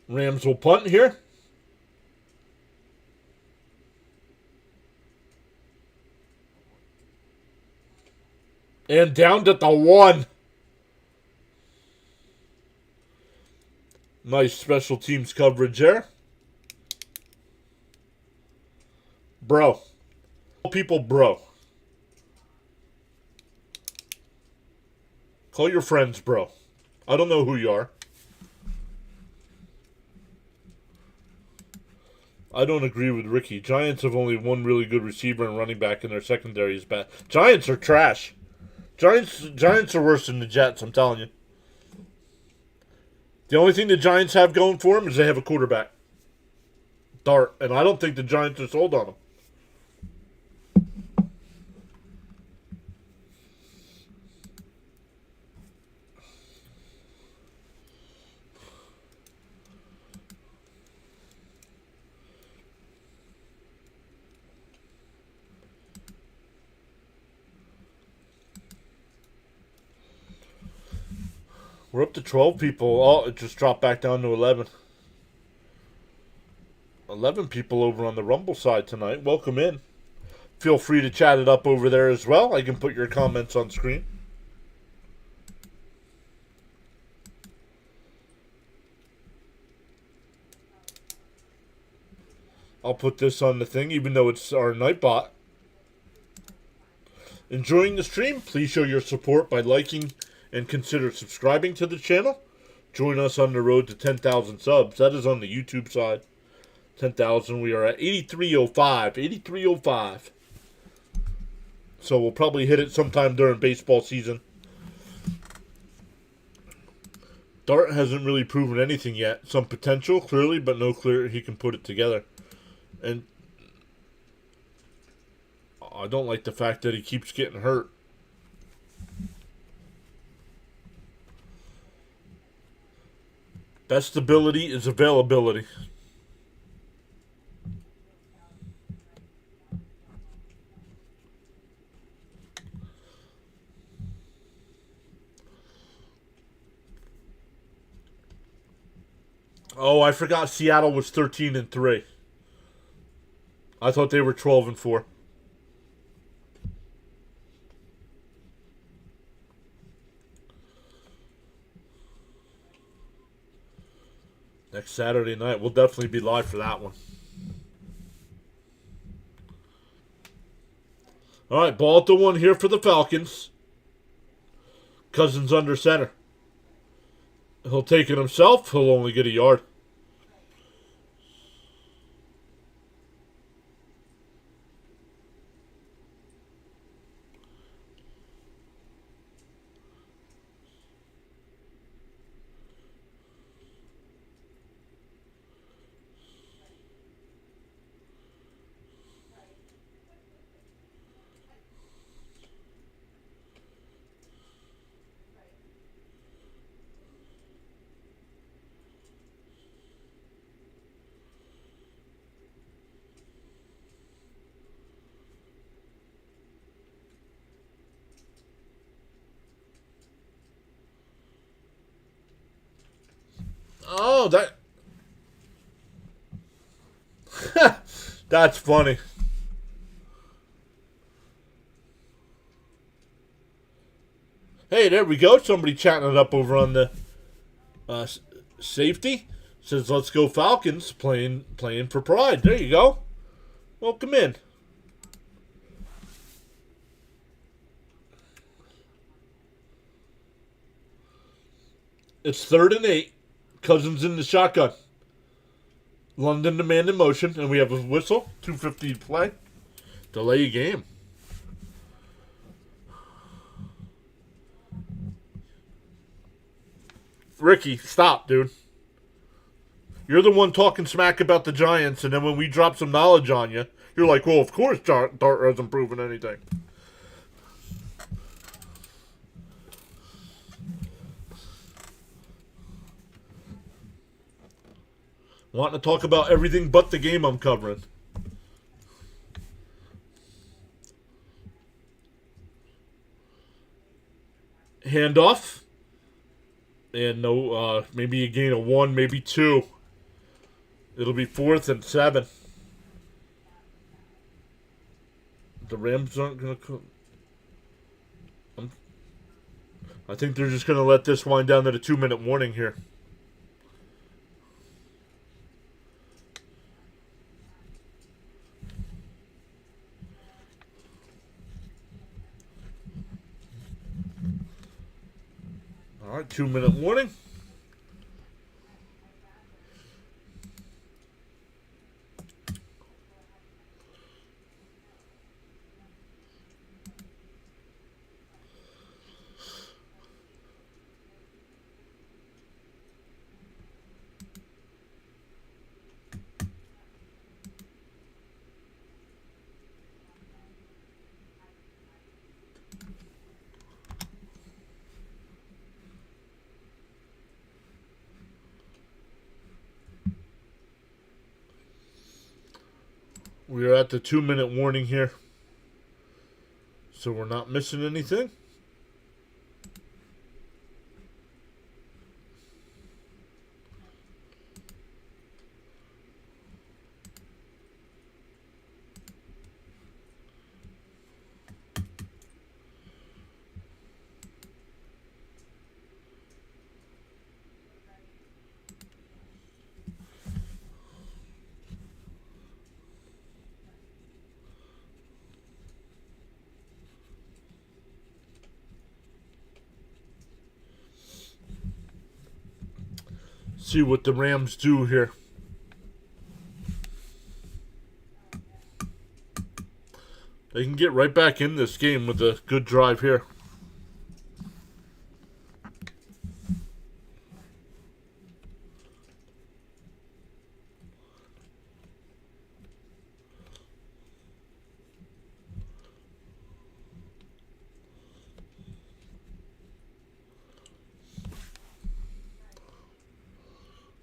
Rams will punt here. And down at the 1. Nice special teams coverage there. Bro. People, bro. Call your friends, bro. I don't know who you are. I don't agree with Ricky. Giants have only one really good receiver and running back, and their secondary is bad. Giants are trash. Giants are worse than the Jets, I'm telling you. The only thing the Giants have going for them is they have a quarterback. Dart. And I don't think the Giants are sold on him. We're up to 12 people. Oh, it just dropped back down to 11. 11 people over on the Rumble side tonight. Welcome in. Feel free to chat it up over there as well. I can put your comments on screen. I'll put this on the thing, even though it's our Nightbot. Enjoying the stream? Please show your support by liking and consider subscribing to the channel. Join us on the road to 10,000 subs. That is on the YouTube side. 10,000. We are at 8305. 8305. So we'll probably hit it sometime during baseball season. Dart hasn't really proven anything yet. Some potential, clearly, but no clear he can put it together. And I don't like the fact that he keeps getting hurt. Best ability is availability. Oh, I forgot Seattle was 13-3. I thought they were 12-4. Next Saturday night, we'll definitely be live for that one. All right, ball at the 1 here for the Falcons. Cousins under center. He'll take it himself. He'll only get a yard. Oh, that's funny. Hey, there we go. Somebody chatting it up over on the safety. Says, let's go Falcons, playing for pride. There you go. Welcome in. It's 3rd and 8. Cousins in the shotgun. London demand in motion, and we have a whistle. 2:50 to play. Delay game. Ricky, stop, dude. You're the one talking smack about the Giants, and then when we drop some knowledge on you, you're like, well, of course Dart hasn't proven anything. Wanting to talk about everything but the game I'm covering. Handoff. And no, maybe a gain of 1, maybe 2. It'll be 4th and 7. The Rams aren't going to come. I think they're just going to let this wind down to the 2-minute warning here. All right, 2-minute warning. We are at the 2-minute warning here. So we're not missing anything. See what the Rams do here. They can get right back in this game with a good drive here.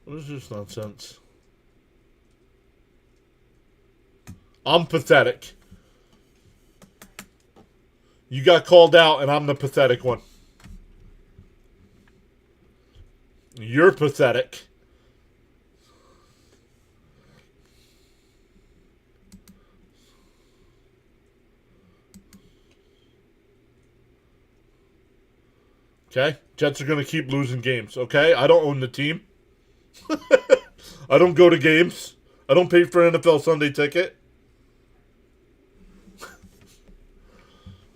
What is this nonsense? I'm pathetic. You got called out, and I'm the pathetic one. You're pathetic. Okay? Jets are going to keep losing games. Okay? I don't own the team. I don't go to games. I don't pay for NFL Sunday ticket.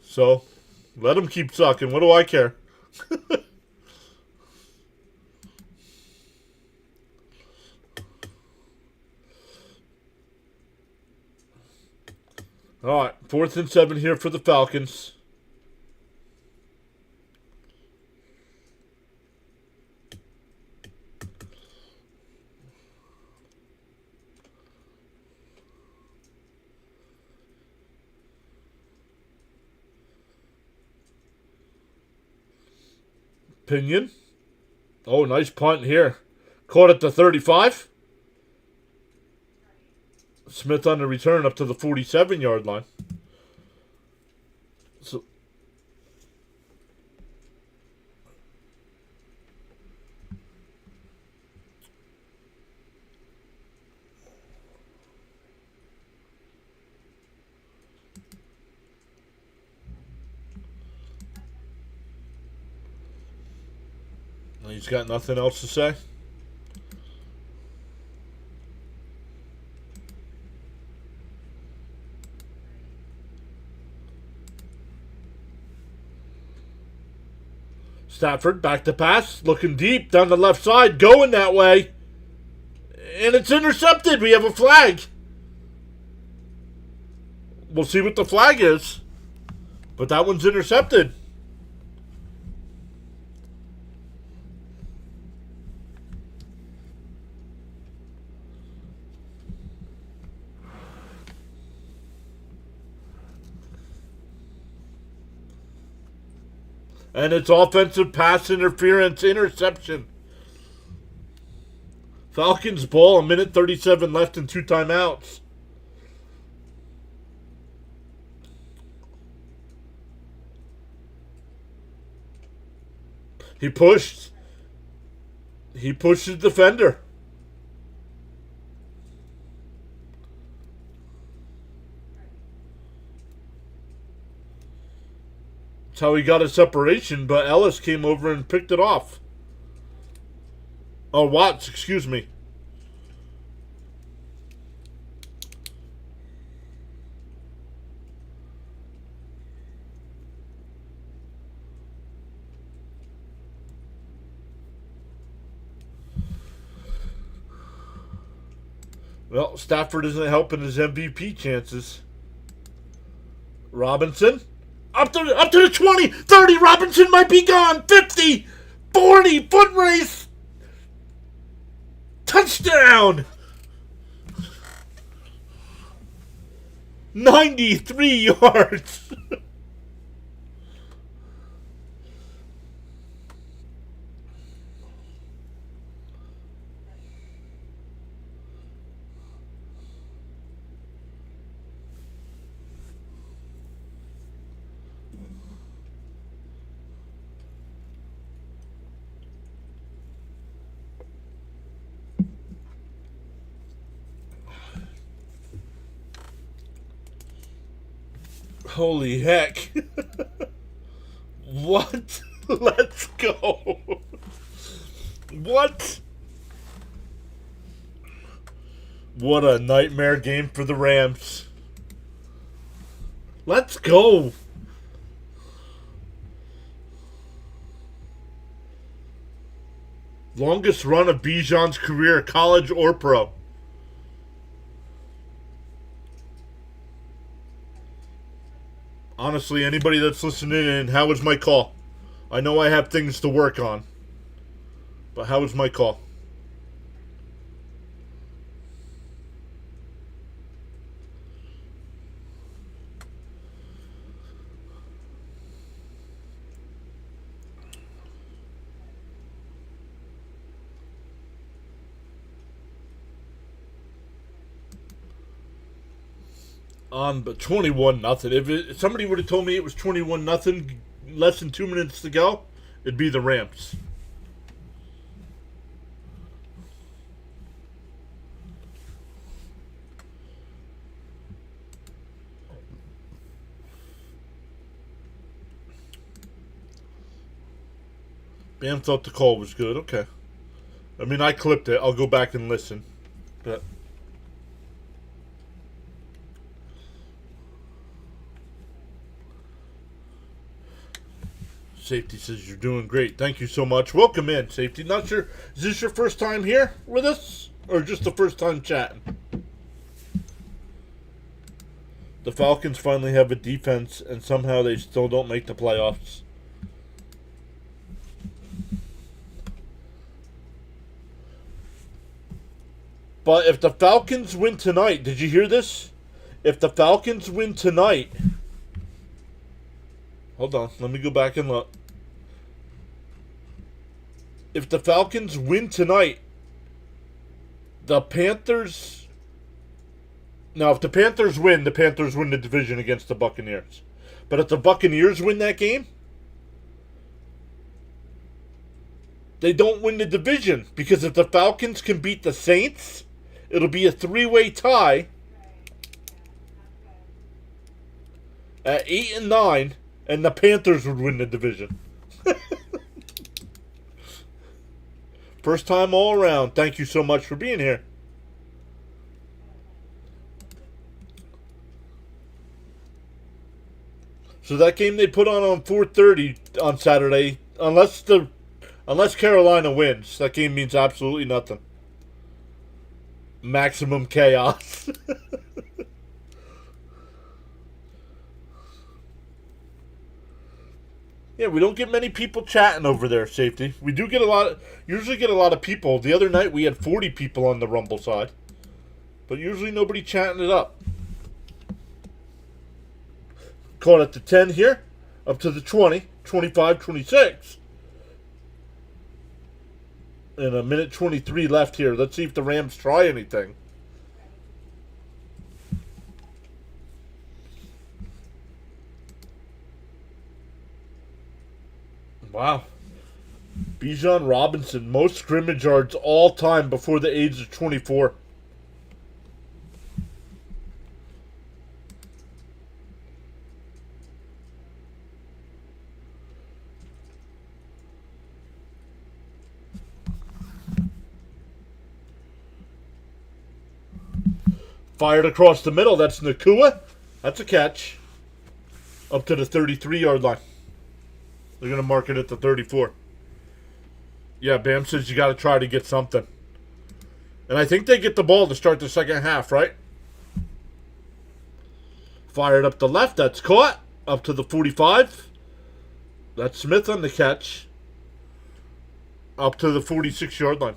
So, let them keep sucking. What do I care? All right, 4th and 7 here for the Falcons. Pinion. Oh, nice punt here. Caught at the 35. Smith on the return up to the 47-yard line. So, he's got nothing else to say. Stafford back to pass, looking deep down the left side, going that way. And it's intercepted. We have a flag. We'll see what the flag is. But that one's intercepted. And it's offensive pass interference interception. Falcons ball, 1:37 left and 2 timeouts. He pushed. He pushed the defender. That's how he got a separation, but Ellis came over and picked it off. Oh, Watts, excuse me. Well, Stafford isn't helping his MVP chances. Robinson. Up to the 20, 30, Robinson might be gone. 50, 40, foot race. Touchdown. 93 yards. Holy heck. What? Let's go. What? What a nightmare game for the Rams. Let's go. Longest run of Bijan's career, college or pro. Honestly, anybody that's listening in, how was my call? I know I have things to work on, but how was my call? On but 21-0. If somebody would have told me it was 21-0, less than 2 minutes to go, it'd be the Rams. Bam thought the call was good. Okay. I mean, I clipped it. I'll go back and listen. But Safety says you're doing great. Thank you so much. Welcome in, Safety. Not sure, is this your first time here with us? Or just the first time chatting? The Falcons finally have a defense, and somehow they still don't make the playoffs. But if the Falcons win tonight, did you hear this? If the Falcons win tonight... Hold on, let me go back and look. If the Falcons win tonight, the Panthers... Now, if the Panthers win the division against the Buccaneers. But if the Buccaneers win that game, they don't win the division. Because if the Falcons can beat the Saints, it'll be a three-way tie at 8 and 9, and the Panthers would win the division. First time all around. Thank you so much for being here. So that game they put on 4:30 on Saturday, unless Carolina wins, that game means absolutely nothing. Maximum chaos. Yeah, we don't get many people chatting over there, Safety. We do get usually get a lot of people. The other night we had 40 people on the Rumble side. But usually nobody chatting it up. Caught at the 10 here, up to the 20, 25, 26. And a minute 23 left here. Let's see if the Rams try anything. Wow. Bijan Robinson, most scrimmage yards all time before the age of 24. Fired across the middle. That's Nakua. That's a catch. Up to the 33-yard line. They're going to mark it at the 34. Yeah, Bam says you got to try to get something. And I think they get the ball to start the second half, right? Fired up the left. That's caught. Up to the 45. That's Smith on the catch. Up to the 46-yard line.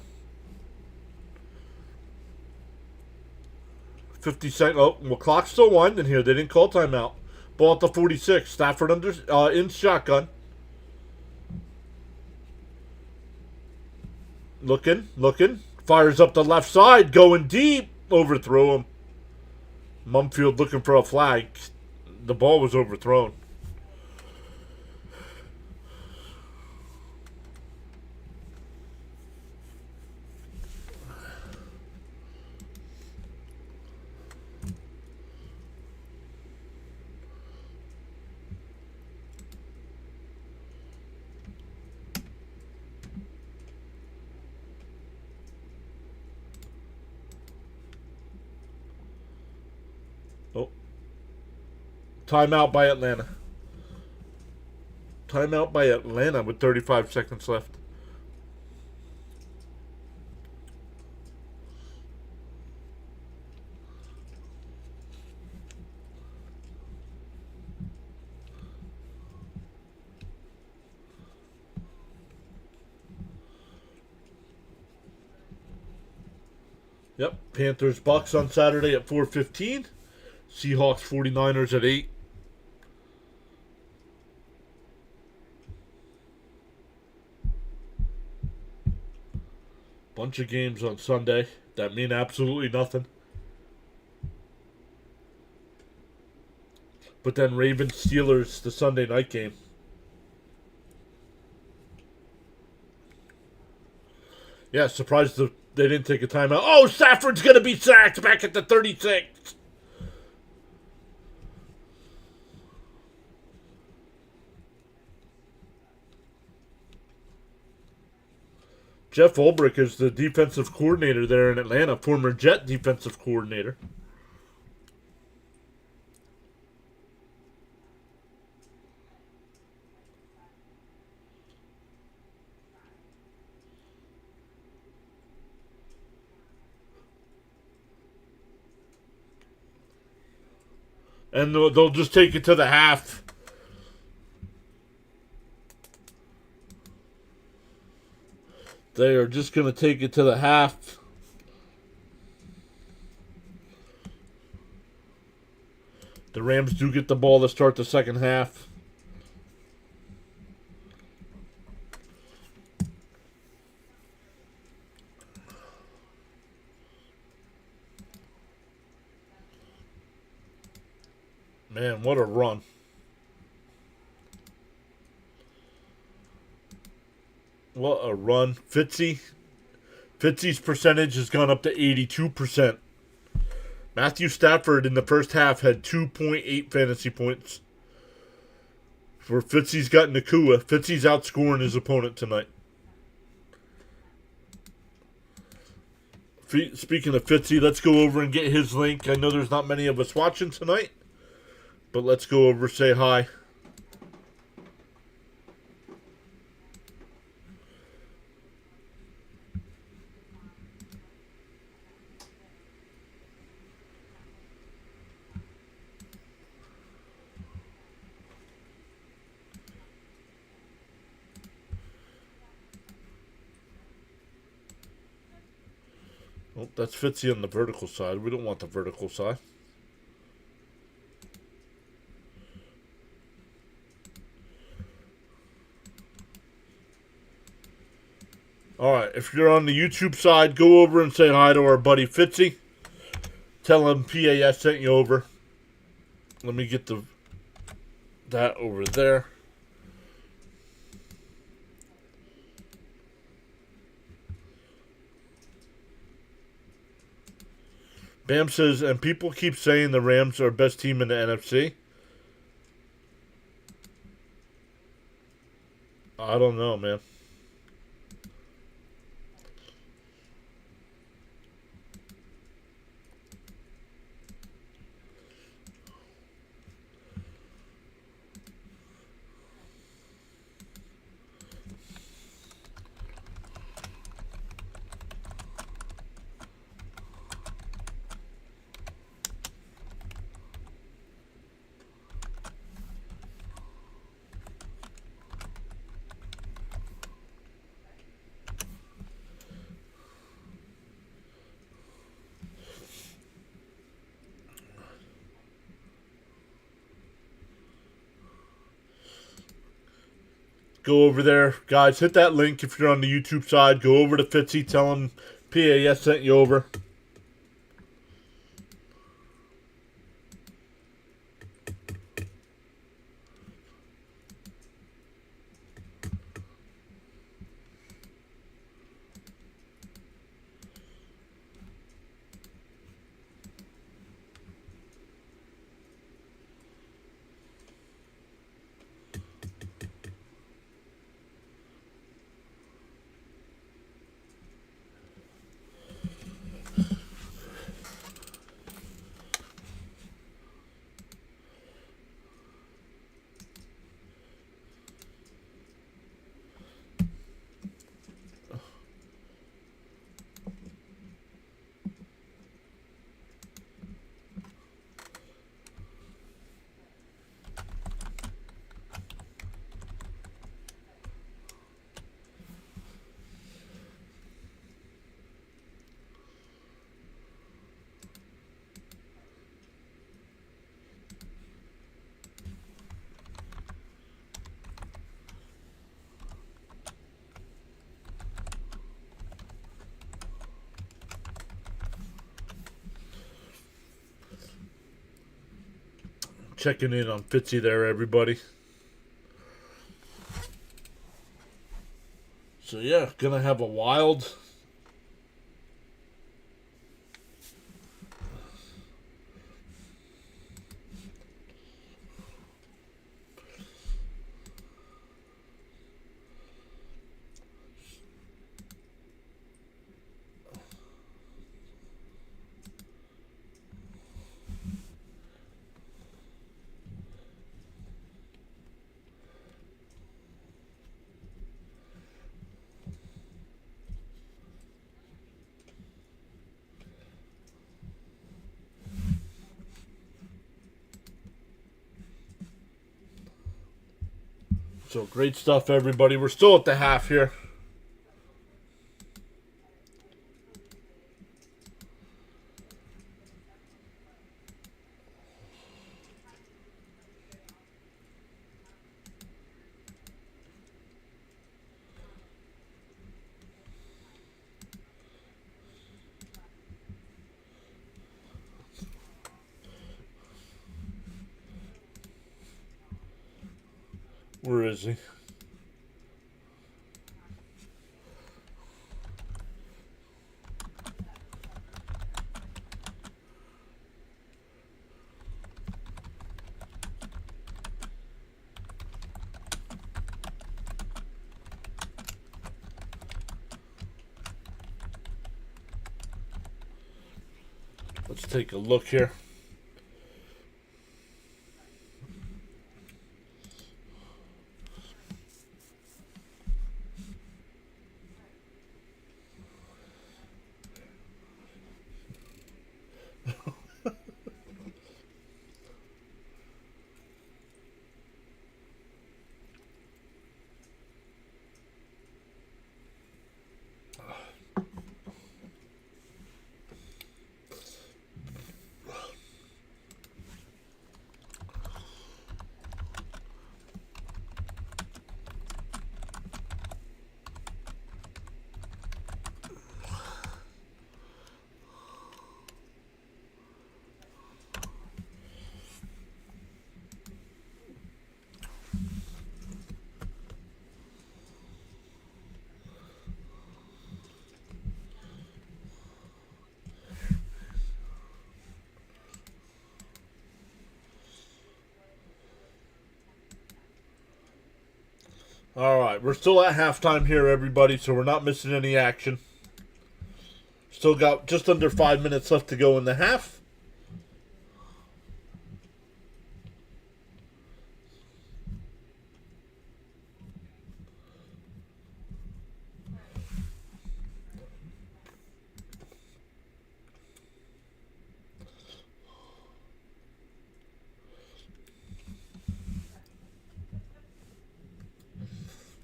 50 seconds. Oh, well, clock's still winding here. They didn't call timeout. Ball at the 46. Stafford in shotgun. Looking. Fires up the left side. Going deep. Overthrow him. Mumfield looking for a flag. The ball was overthrown. Timeout by Atlanta. Timeout by Atlanta with 35 seconds left. Yep, Panthers Bucks on Saturday at 4:15. Seahawks 49ers at 8. Bunch of games on Sunday that mean absolutely nothing. But then Ravens Steelers, the Sunday night game. Yeah, surprised they didn't take a timeout. Oh, Stafford's going to be sacked back at the 36. Jeff Ulbrich is the defensive coordinator there in Atlanta, former Jet defensive coordinator. And they'll just take it to the half. They are just going to take it to the half. The Rams do get the ball to start the second half. Man, what a run. What a run. Fitzy's percentage has gone up to 82%. Matthew Stafford in the first half had 2.8 fantasy points. For Fitzy's got Nakua. Fitzy's outscoring his opponent tonight. Speaking of Fitzy, let's go over and get his link. I know there's not many of us watching tonight, but let's go over, say hi. Oh, that's Fitzy on the vertical side. We don't want the vertical side. Alright, if you're on the YouTube side, go over and say hi to our buddy Fitzy. Tell him PAS sent you over. Let me get that over there. Bam says, and people keep saying the Rams are best team in the NFC. I don't know, man. Go over there. Guys, hit that link if you're on the YouTube side. Go over to Fitzy. Tell him PAS sent you over. Checking in on Fitzy there, everybody. So, yeah, gonna have a wild So great stuff, everybody. We're still at the half here. Where is he? Let's take a look here. All right, we're still at halftime here, everybody, so we're not missing any action. Still got just under 5 minutes left to go in the half.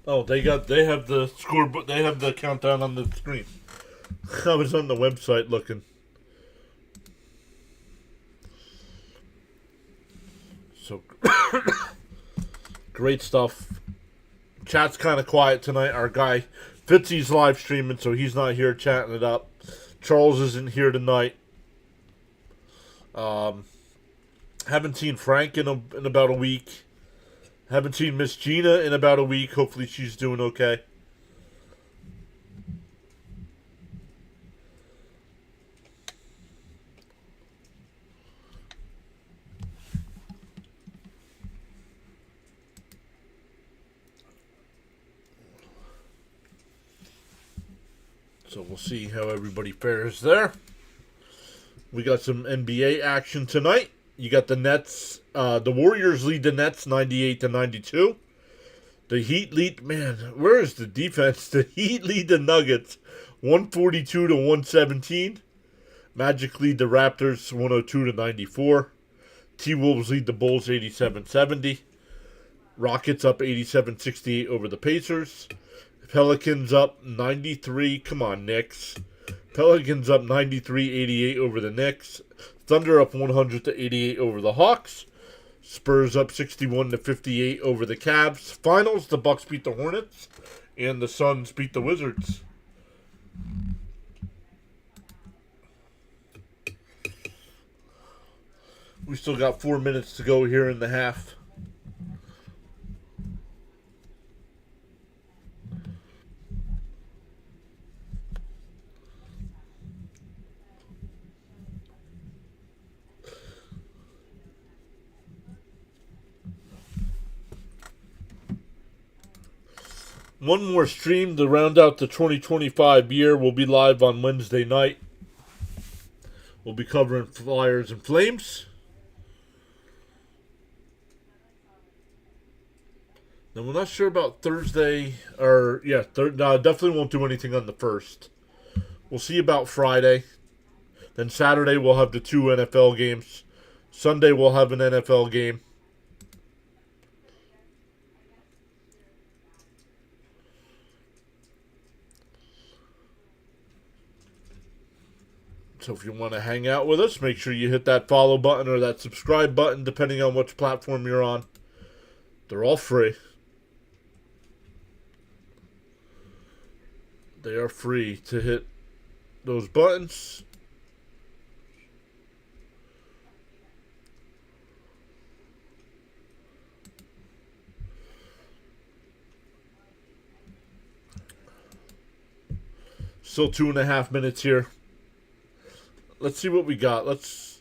Oh, they have the scoreboard. They have the countdown on the screen. I was on the website looking. So great stuff. Chat's kind of quiet tonight. Our guy Fitzy's live streaming, so he's not here chatting it up. Charles isn't here tonight. Haven't seen Frank in about a week. Haven't seen Miss Gina in about a week. Hopefully she's doing okay. So we'll see how everybody fares there. We got some NBA action tonight. You got the Nets. The Warriors lead the Nets 98-92. The Heat lead, man, where is the defense? The Heat lead the Nuggets 142-117. Magic lead the Raptors 102-94. T-Wolves lead the Bulls 87-70. Rockets up 87-68 over the Pacers. Pelicans up 93. Come on, Knicks. Pelicans up 93-88 over the Knicks. Thunder up 100-88 over the Hawks. Spurs up 61-58 over the Cavs. Finals, the Bucks beat the Hornets, and the Suns beat the Wizards. We still got 4 minutes to go here in the half. One more stream to round out the 2025 year. We'll be live on Wednesday night. We'll be covering Flyers and Flames. Then we're not sure about Thursday. Definitely won't do anything on the 1st. We'll see about Friday. Then Saturday we'll have the 2 NFL games. Sunday we'll have an NFL game. So if you want to hang out with us, make sure you hit that follow button or that subscribe button, depending on which platform you're on. They're all free. They are free to hit those buttons. Still 2.5 minutes here. Let's see what we got. Let's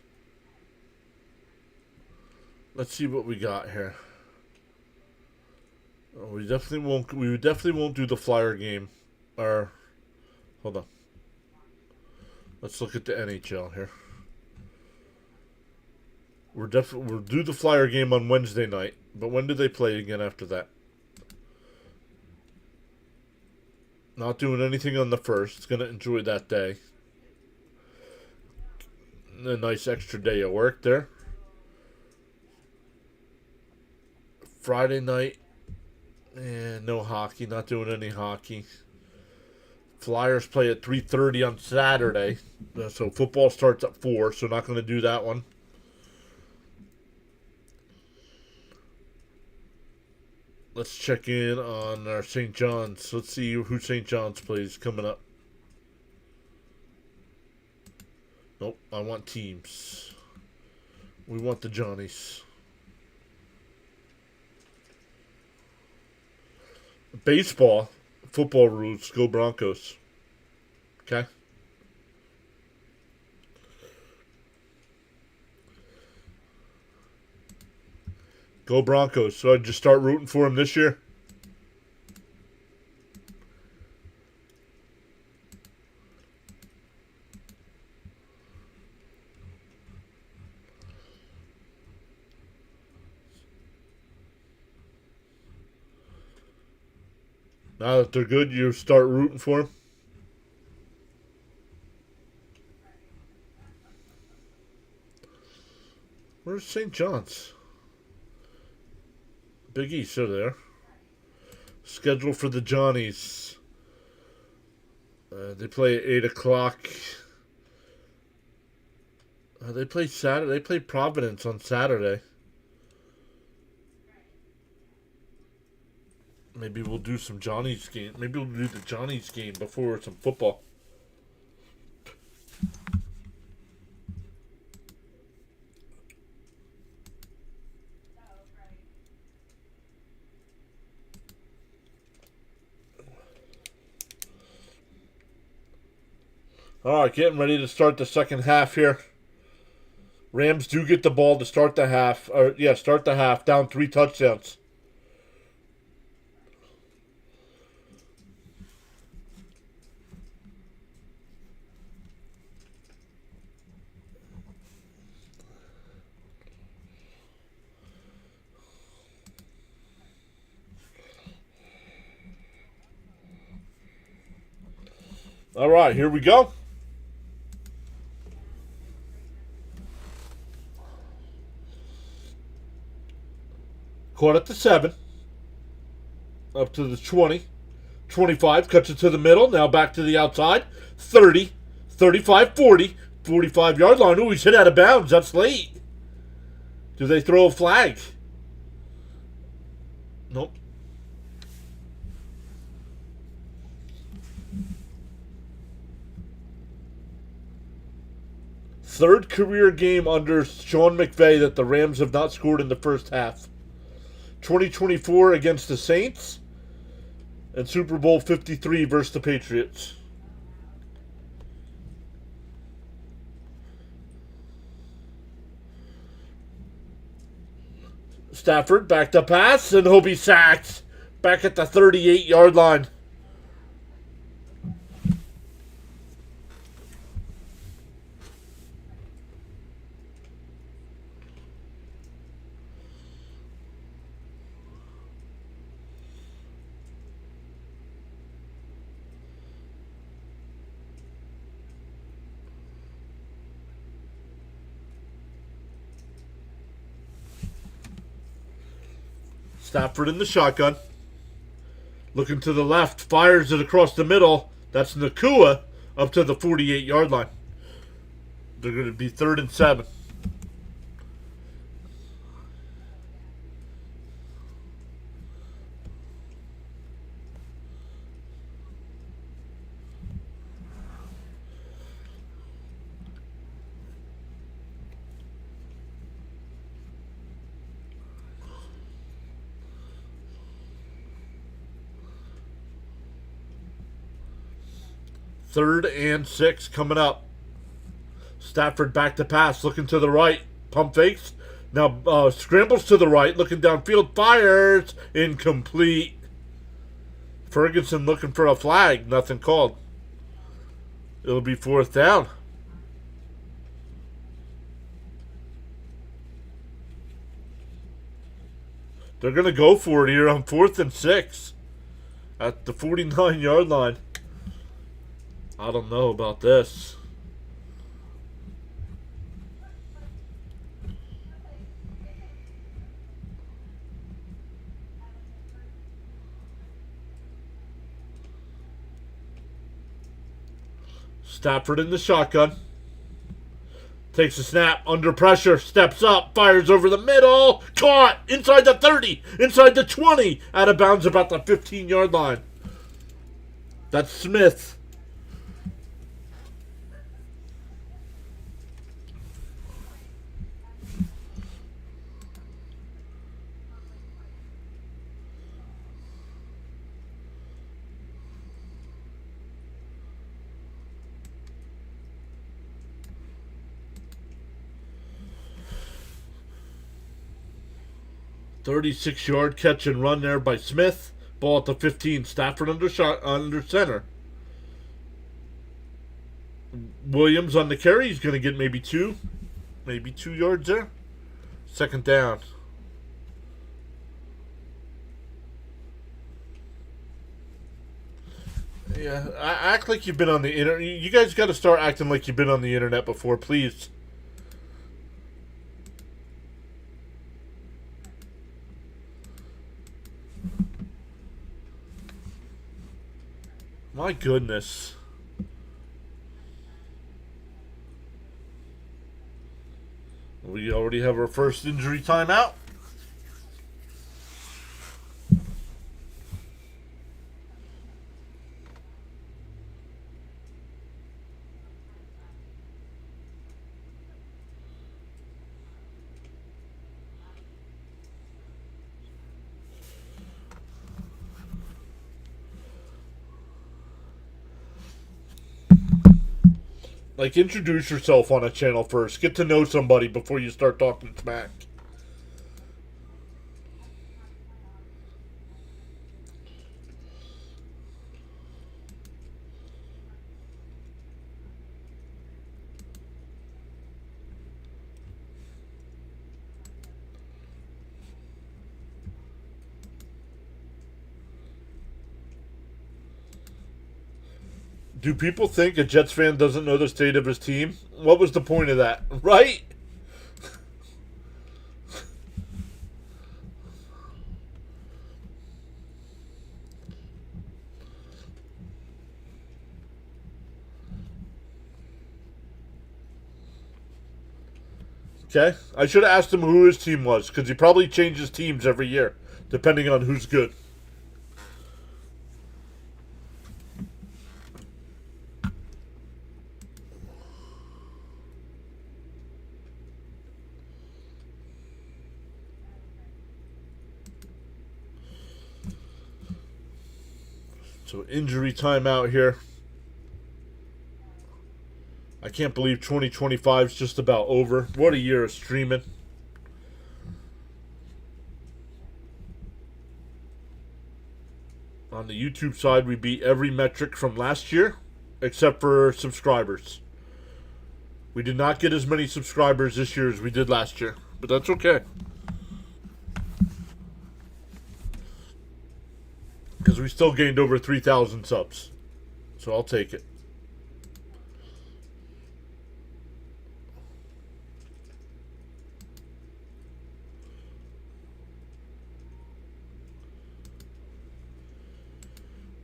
see what we got here. Oh, we definitely won't do the Flyer game. Or hold on. Let's look at the NHL here. We'll do the Flyer game on Wednesday night. But when do they play again after that? Not doing anything on the 1st. Gonna enjoy that day. A nice extra day of work there. Friday night. No hockey. Not doing any hockey. Flyers play at 3:30 on Saturday. So football starts at 4. So not going to do that one. Let's check in on our St. John's. Let's see who St. John's plays coming up. Nope, I want teams. We want the Johnnies. Baseball, football rules, go Broncos. Okay? Go Broncos. So I just start rooting for them this year? Now that they're good, you start rooting for them? Where's St. John's? Big East are there. Schedule for the Johnnies. They play at 8 o'clock. They play Saturday. They play Providence on Saturday. Maybe we'll do some Johnny's game. Maybe we'll do the Johnny's game before some football. All right, getting ready to start the second half here. Rams do get the ball to start the half. Start the half. Down 3 touchdowns. All right, here we go. Caught at the 7. Up to the 20. 25. Cuts it to the middle. Now back to the outside. 30. 35. 40. 45-yard line. Ooh, he's hit out of bounds. That's late. Do they throw a flag? Nope. Third career game under Sean McVay that the Rams have not scored in the first half. 2024 against the Saints. And Super Bowl 53 versus the Patriots. Stafford back to pass, and he'll be sacked. Back at the 38-yard line. Stafford in the shotgun. Looking to the left. Fires it across the middle. That's Nakua up to the 48-yard line. They're going to be 3rd and 7. Third and 6 coming up. Stafford back to pass, looking to the right. Pump fakes. Now scrambles to the right, looking downfield. Fires. Incomplete. Ferguson looking for a flag. Nothing called. It'll be 4th down. They're going to go for it here on 4th and 6 at the 49-yard line. I don't know about this. Stafford in the shotgun. Takes a snap, under pressure, steps up, fires over the middle. Caught! Inside the 30, inside the 20. Out of bounds about the 15-yard line. That's Smith. "36-yard catch and run there by Smith. Ball at the 15. Stafford under center. Williams on the carry. He's going to get maybe 2 yards there. 2nd down. Yeah, act like you've been on the internet. You guys got to start acting like you've been on the internet before, please. My goodness. We already have our first injury timeout. Like, introduce yourself on a channel first. Get to know somebody before you start talking smack. Do people think a Jets fan doesn't know the state of his team? What was the point of that? Right? Okay. I should have asked him who his team was, because he probably changes teams every year, depending on who's good. So injury timeout here. I can't believe 2025 is just about over. What a year of streaming. On the YouTube side, we beat every metric from last year, except for subscribers. We did not get as many subscribers this year as we did last year, but that's okay. Because we still gained over 3,000 subs. So I'll take it.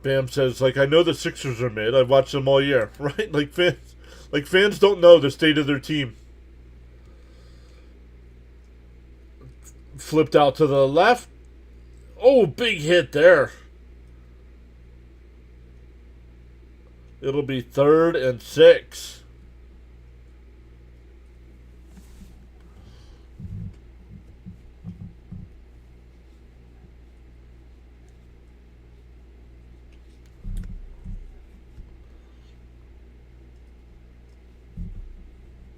Bam says, like, I know the Sixers are mid. I've watched them all year. Right? Like, fans Like, fans don't know the state of their team. Flipped out to the left. Oh, big hit there. It'll be 3rd and 6.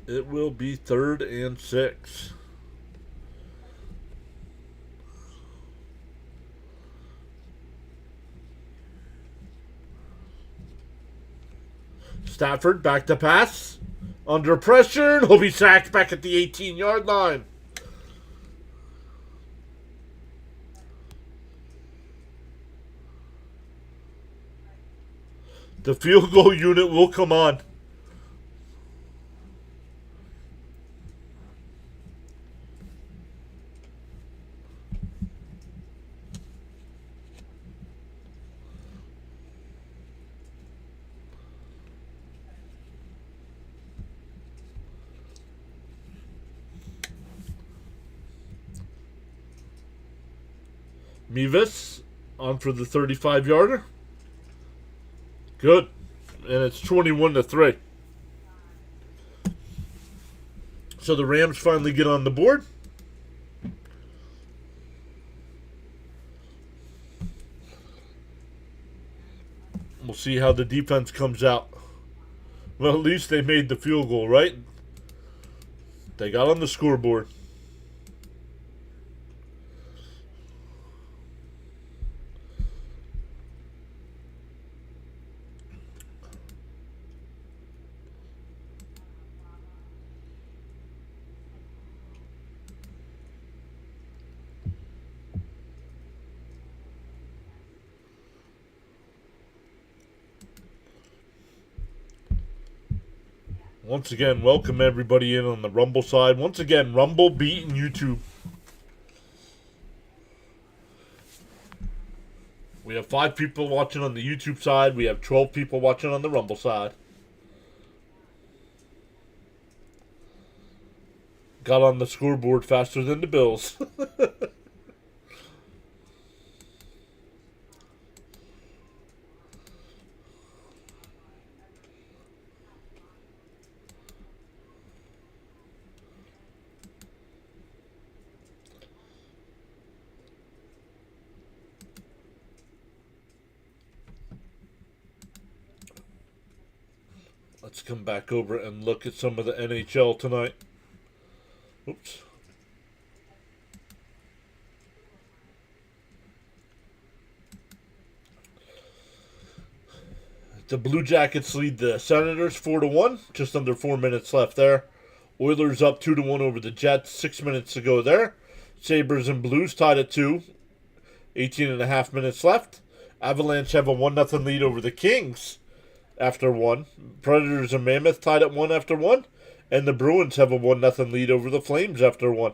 It will be 3rd and 6. Stafford back to pass. Under pressure, and he'll be sacked back at the 18-yard line. The field goal unit will come on. Mevis on for the 35-yarder. Good. And it's 21-3. So the Rams finally get on the board. We'll see how the defense comes out. Well, at least they made the field goal, right? They got on the scoreboard. Once again, welcome everybody in on the Rumble side. Once again, Rumble beating YouTube. We have 5 people watching on the YouTube side. We have 12 people watching on the Rumble side. Got on the scoreboard faster than the Bills. Let's come back over and look at some of the NHL tonight. Oops. The Blue Jackets lead the Senators 4-1. Just under 4 minutes left there. Oilers up 2-1 over the Jets. 6 minutes to go there. Sabres and Blues tied at 2. 18.5 minutes left. Avalanche have a 1-0 lead over the Kings after 1. Predators and Mammoth tied at 1 after 1. And the Bruins have a 1-0 lead over the Flames after 1.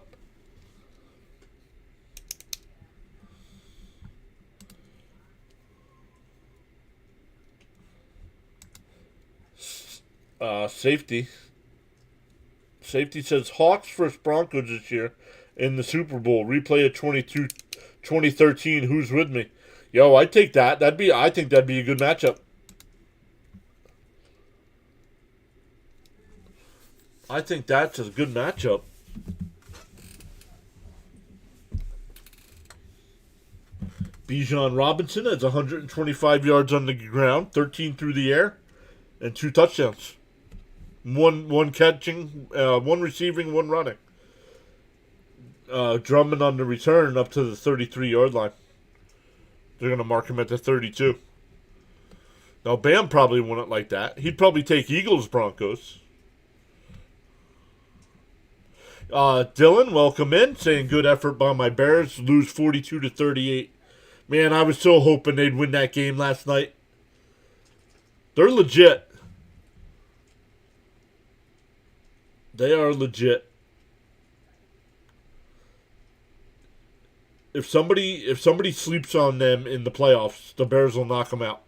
Safety. Safety says Hawks versus Broncos this year in the Super Bowl. Replay of 2013. Who's with me? Yo, I'd take that. I think that'd be a good matchup. I think that's a good matchup. Bijan Robinson has 125 yards on the ground, 13 through the air, and 2 touchdowns. One catching, 1 receiving, 1 running. Drummond on the return up to the 33-yard line. They're going to mark him at the 32. Now, Bam probably wouldn't like that. He'd probably take Eagles Broncos. Dylan, welcome in. Saying good effort by my Bears. Lose 42-38. Man, I was so hoping they'd win that game last night. They're legit. They are legit. If somebody sleeps on them in the playoffs, the Bears will knock them out.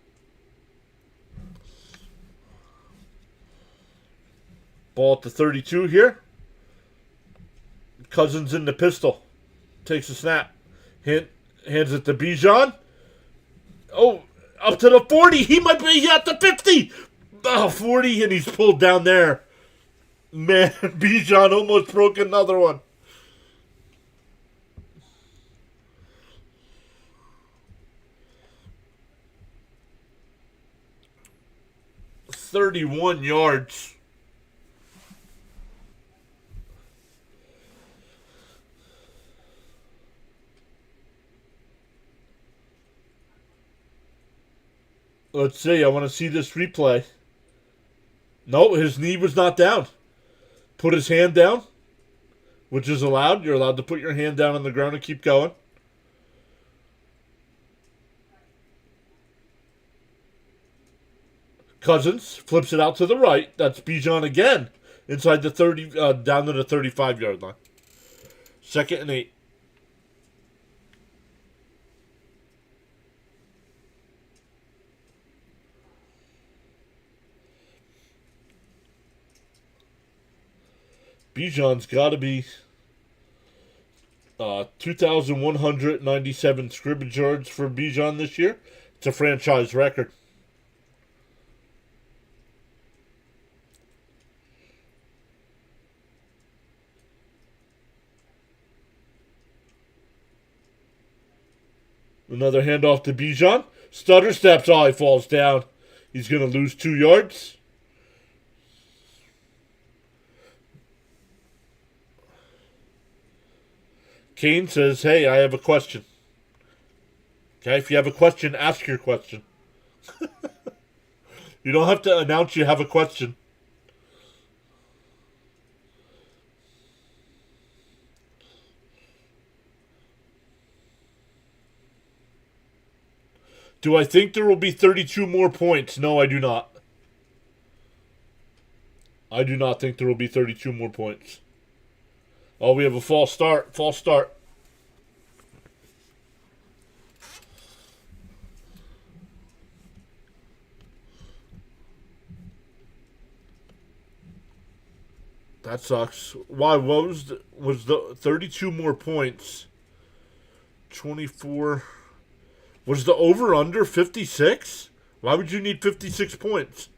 Ball at the 32 here. Cousins in the pistol. Takes a snap. Hands it to Bijan. Oh, up to the 40. He might be at the 50. Oh, 40, and he's pulled down there. Man, Bijan almost broke another one. "31 yards. Let's see. I want to see this replay. No, his knee was not down. Put his hand down, which is allowed. You're allowed to put your hand down on the ground and keep going. Cousins flips it out to the right. That's Bijan again. Inside the 30, down to the 35-yard line. 2nd and 8. Bijan's got to be 2,197 scrimmage yards for Bijan this year. It's a franchise record. Another handoff to Bijan. Stutter steps. Oh, he falls down. He's going to lose 2 yards. Kane says, "Hey, I have a question." Okay, if you have a question, ask your question. You don't have to announce you have a question. Do I think there will be 32 more points? No, I do not. I do not think there will be 32 more points. Oh, we have a false start. False start. That sucks. Why? What was the 32 more points? 24. Was the over under 56? Why would you need 56 points?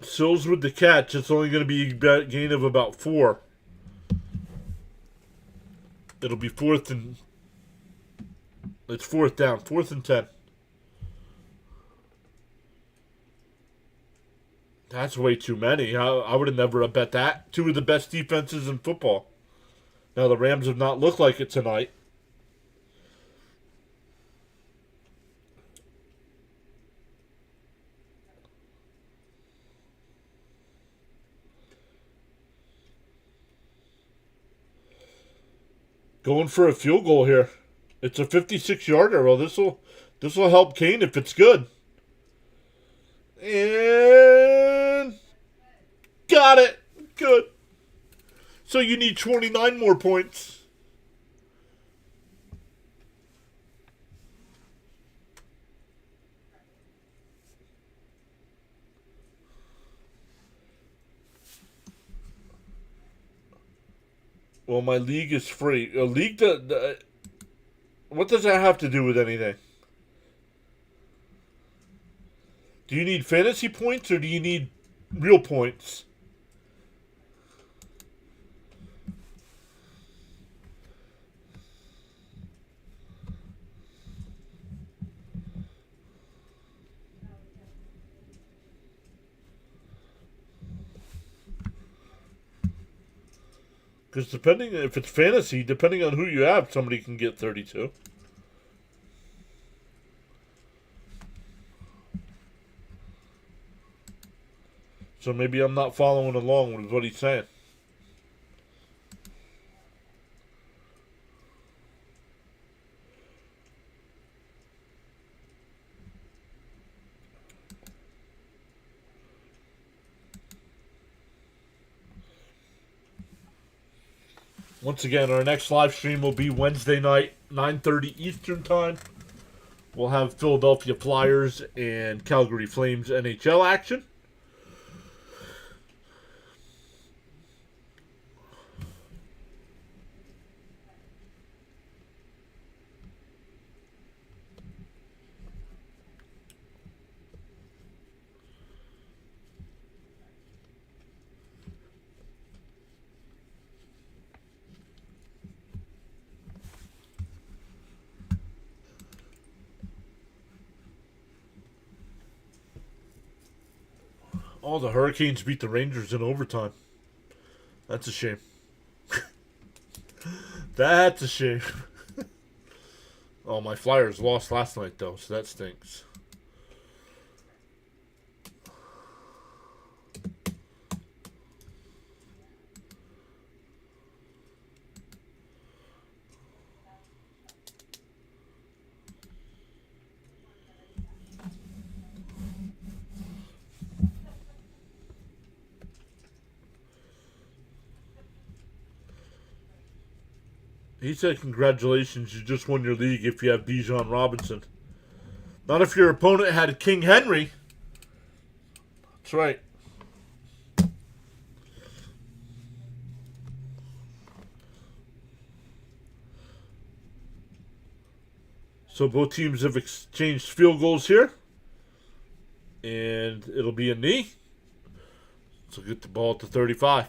Sills with the catch. It's only going to be a gain of about 4. It'll be 4th and... It's 4th down. 4th and 10. That's way too many. I would have never bet that. 2 of the best defenses in football. Now, the Rams have not looked like it tonight. Going for a field goal here. It's a 56-yarder. Well, this will help Kane if it's good. And got it. Good. So you need 29 more points. Well, my league is free. A league what does that have to do with anything? Do you need fantasy points or do you need real points? Because if it's fantasy, depending on who you have, somebody can get 32. So maybe I'm not following along with what he's saying. Once again, our next live stream will be Wednesday night, 9:30 Eastern Time. We'll have Philadelphia Flyers and Calgary Flames NHL action. Oh, the Hurricanes beat the Rangers in overtime. That's a shame. That's a shame. Oh, my Flyers lost last night, though, so that stinks. He said, congratulations, you just won your league if you have Bijan Robinson. Not if your opponent had King Henry. That's right. So both teams have exchanged field goals here. And it'll be a knee. So get the ball to 35.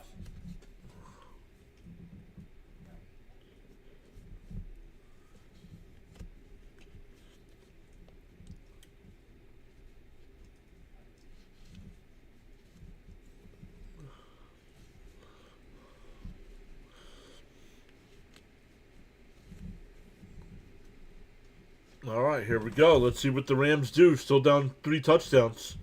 All right, here we go. Let's see what the Rams do. Still down 3 touchdowns.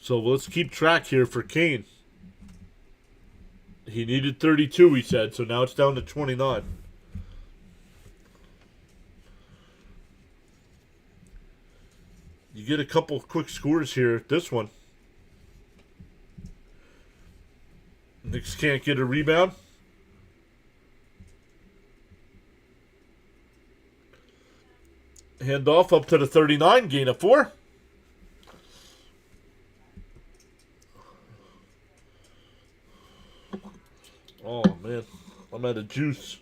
So let's keep track here for Kane. He needed 32, he said, so now it's down to 29. You get a couple quick scores here. This one. Knicks can't get a rebound. Handoff up to the 39, gain of 4. Oh, man. I'm out of juice.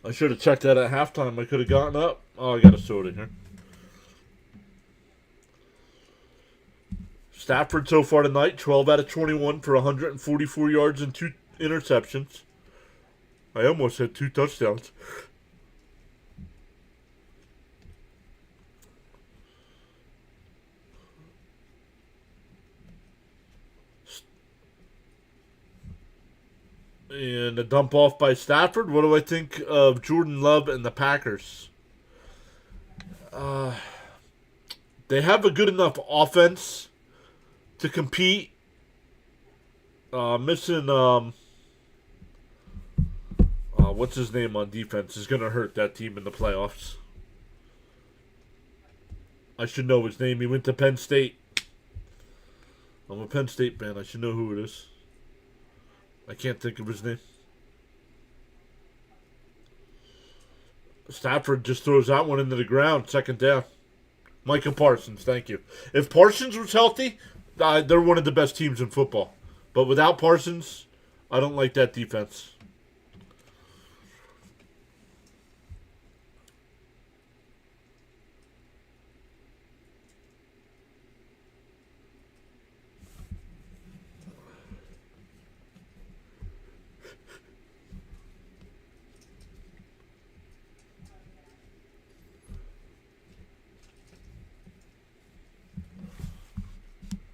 I should have checked that at halftime. I could have gotten up. Oh, I got a soda here. Stafford so far tonight, 12 out of 21 for 144 yards and 2 interceptions. I almost had 2 touchdowns. And a dump off by Stafford. What do I think of Jordan Love and the Packers? They have a good enough offense to compete. Missing what's his name on defense is going to hurt that team in the playoffs. I should know his name. He went to Penn State. I'm a Penn State fan. I should know who it is. I can't think of his name. Stafford just throws that one into the ground. Second down. Micah Parsons, thank you. If Parsons was healthy, they're one of the best teams in football. But without Parsons, I don't like that defense.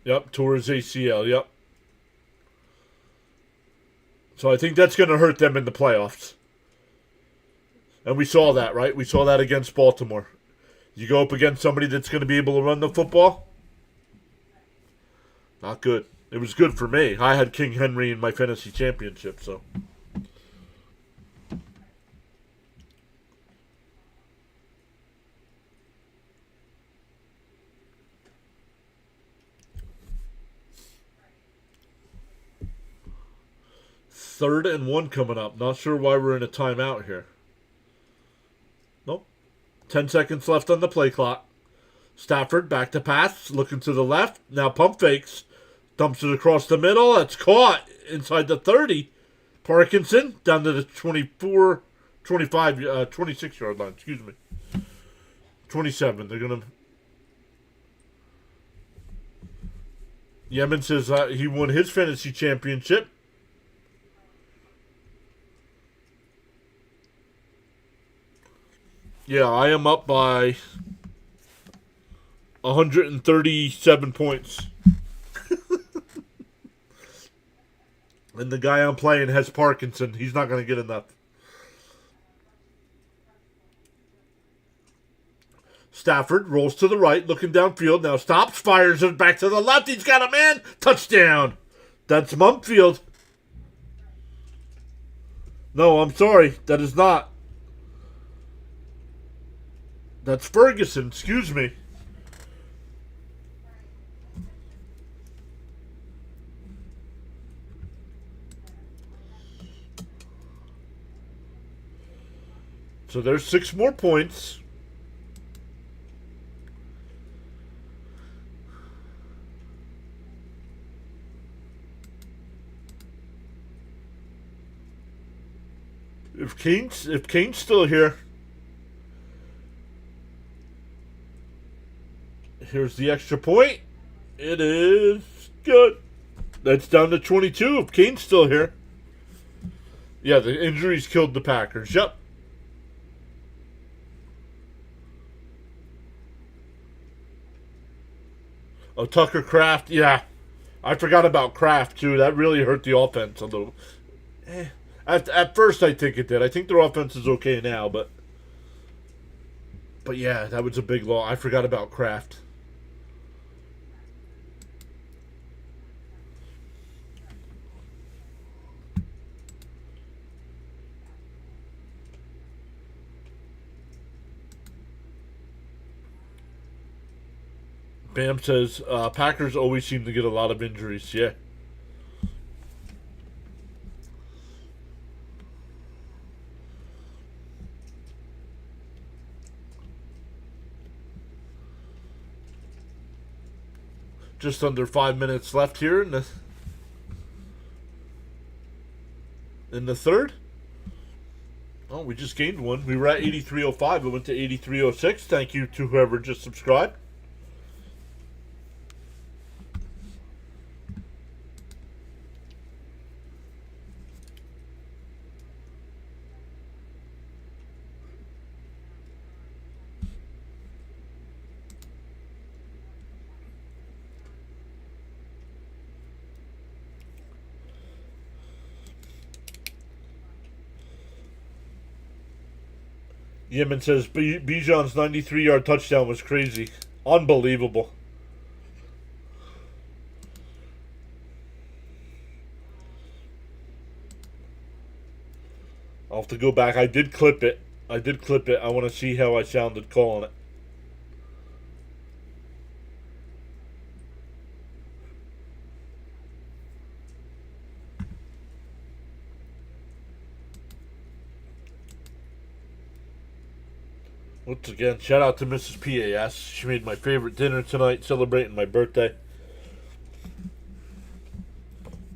Yep, tore his ACL, yep. So I think that's going to hurt them in the playoffs. And we saw that, right? We saw that against Baltimore. You go up against somebody that's going to be able to run the football? Not good. It was good for me. I had King Henry in my fantasy championship, so. 3rd and 1 coming up. Not sure why we're in a timeout here. Nope. 10 seconds left on the play clock. Stafford back to pass, looking to the left. Now pump fakes. Dumps it across the middle. It's caught inside the 30. Parkinson down to the 24, 25, 26-yard line. Excuse me. 27. They're going to... Yemen says he won his fantasy championship. Yeah, I am up by 137 points. And the guy I'm playing has Parkinson. He's not going to get enough. Stafford rolls to the right, looking downfield. Now stops, fires it back to the left. He's got a man. Touchdown. That's Mumfield. No, I'm sorry. That is not. That's Ferguson. Excuse me. So there's 6 more points. If Kane's still here, here's the extra point. It is good. That's down to 22 if Kane's still here. Yeah, the injuries killed the Packers. Yep. Oh, Tucker Kraft. Yeah. I forgot about Kraft, too. That really hurt the offense a little. At first, I think it did. I think their offense is okay now, but yeah, that was a big loss. I forgot about Kraft. Bam says, Packers always seem to get a lot of injuries. Yeah. Just under 5 minutes left here in the third. Oh, we just gained one. We were at 83.05. It went to 83.06. Thank you to whoever just subscribed. Yemen says Bijan's 93-yard touchdown was crazy. Unbelievable. I'll have to go back. I did clip it. I want to see how I sounded calling it. Once again, shout out to Mrs. PAS. She made my favorite dinner tonight, celebrating my birthday.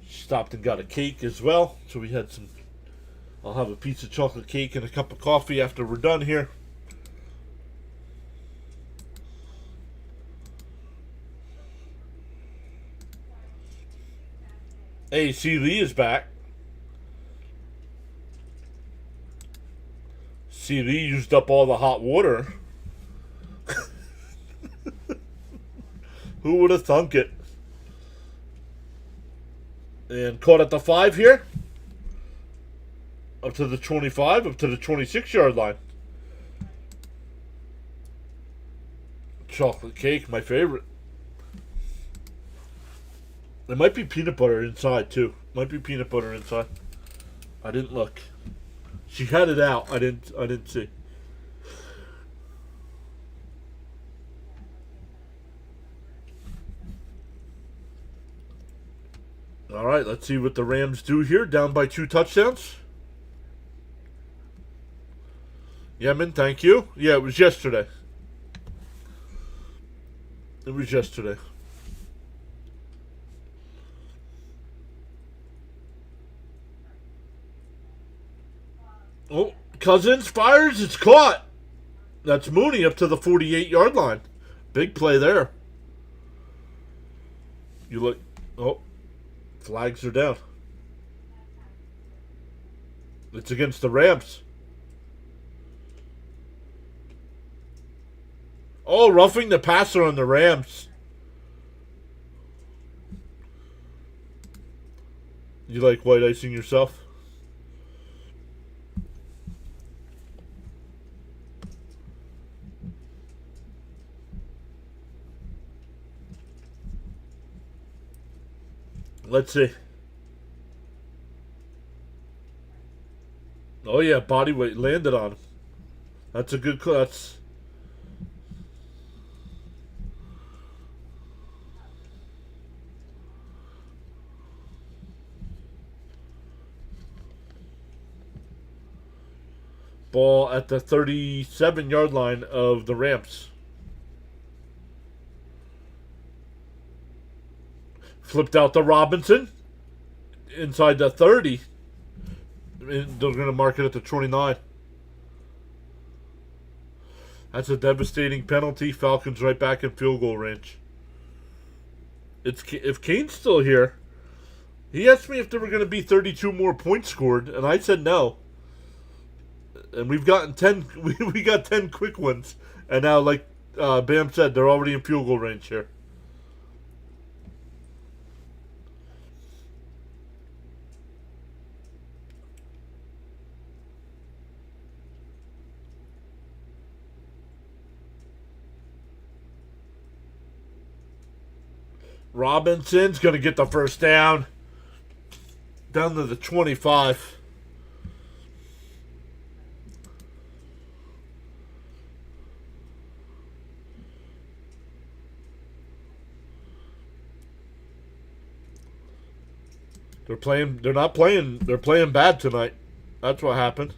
She stopped and got a cake as well. So we had some... I'll have a piece of chocolate cake and a cup of coffee after we're done here. Hey, C. Lee is back. C. Lee used up all the hot water. Who would have thunk it? And caught at the 5 here. Up to the 25, up to the 26-yard line. Chocolate cake, my favorite. There might be peanut butter inside, too. Might be peanut butter inside. I didn't look. She had it out. I didn't see. All right, let's see what the Rams do here. Down by 2 touchdowns. Yemen, thank you. Yeah, it was yesterday. It was yesterday. Oh, Cousins fires. It's caught. That's Mooney up to the 48-yard line. Big play there. You look. Oh, flags are down. It's against the Rams. Oh, roughing the passer on the Rams. You like white icing yourself? Let's see. Oh yeah, body weight landed on him. That's a good call. That's ball at the 37-yard line of the Rams. Flipped out to Robinson inside the 30. They're going to mark it at the 29. That's a devastating penalty. Falcons right back in field goal range. If Kane's still here, he asked me if there were going to be 32 more points scored, and I said no. And we've gotten 10. We got 10 quick ones, and now, like Bam said, they're already in field goal range here. Robinson's going to get the first down. Down to the 25. They're not playing, they're playing bad tonight. That's what happened.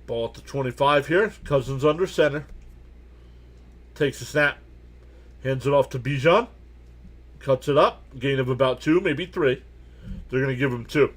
Ball at the 25 here. Cousins under center. Takes a snap. Hands it off to Bijan. Cuts it up. Gain of about 2, maybe 3. They're going to give him 2.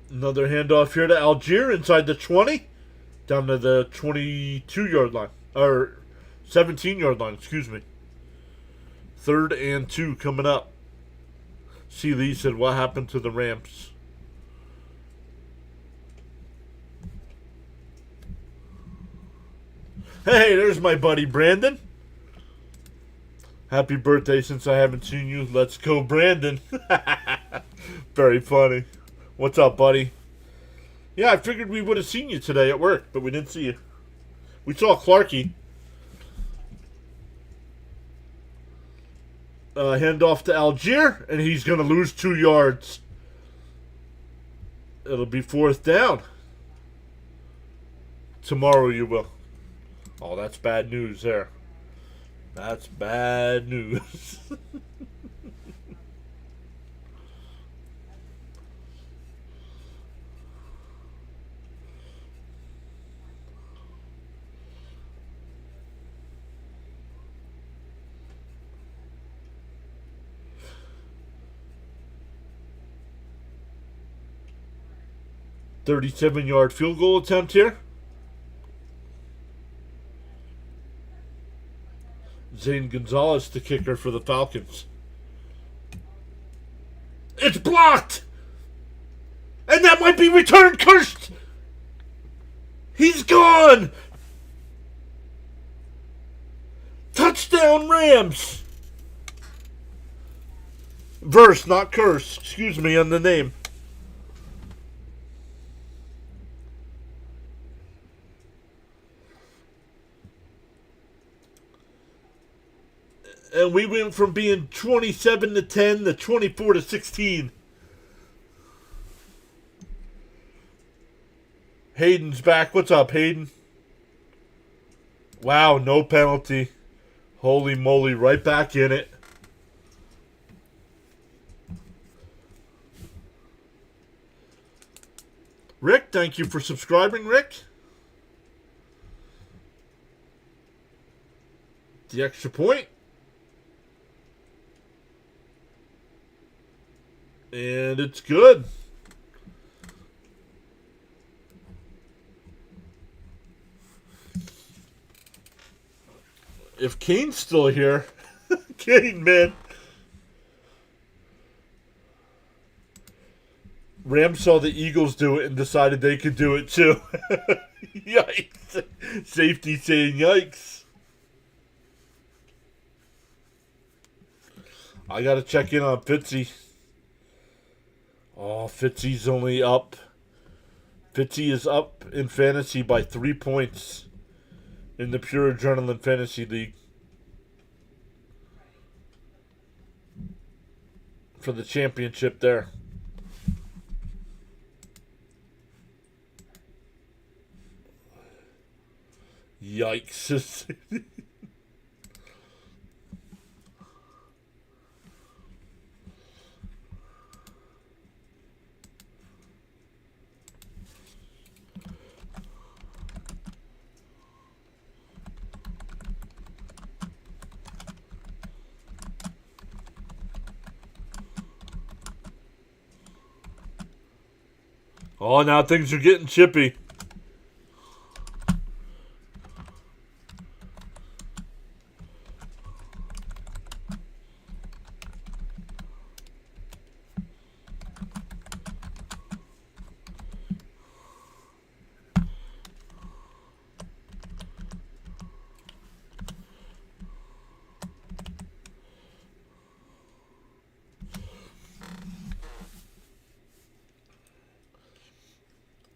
Another handoff here to Algier inside the 20. Down to the 22-yard line. Or 17-yard line, excuse me. 3rd and 2 coming up. C. Lee said, what happened to the Rams? Hey, there's my buddy Brandon. Happy birthday since I haven't seen you. Let's go, Brandon. Very funny. What's up, buddy? Yeah, I figured we would have seen you today at work, but we didn't see you. We saw Clarky. Handoff to Algier, and he's going to lose 2 yards. It'll be 4th down. Tomorrow you will. Oh, that's bad news there. That's bad news. 37-yard field goal attempt here. Zane Gonzalez, the kicker for the Falcons. It's blocked! And that might be returned, cursed! He's gone! Touchdown, Rams! Verse, not curse. Excuse me on the name. And we went from being 27-10 to 24-16. Hayden's back. What's up, Hayden? Wow, no penalty. Holy moly, right back in it. Rick, thank you for subscribing, Rick. The extra point. And it's good. If Kane's still here, Kane, man. Rams saw the Eagles do it and decided they could do it too. Yikes. Safety saying yikes. I got to check in on Fitzy. Oh, Fitzy's only up. Fitzy is up in fantasy by 3 points in the Pure Adrenaline Fantasy League for the championship there. Yikes. Oh, now things are getting chippy.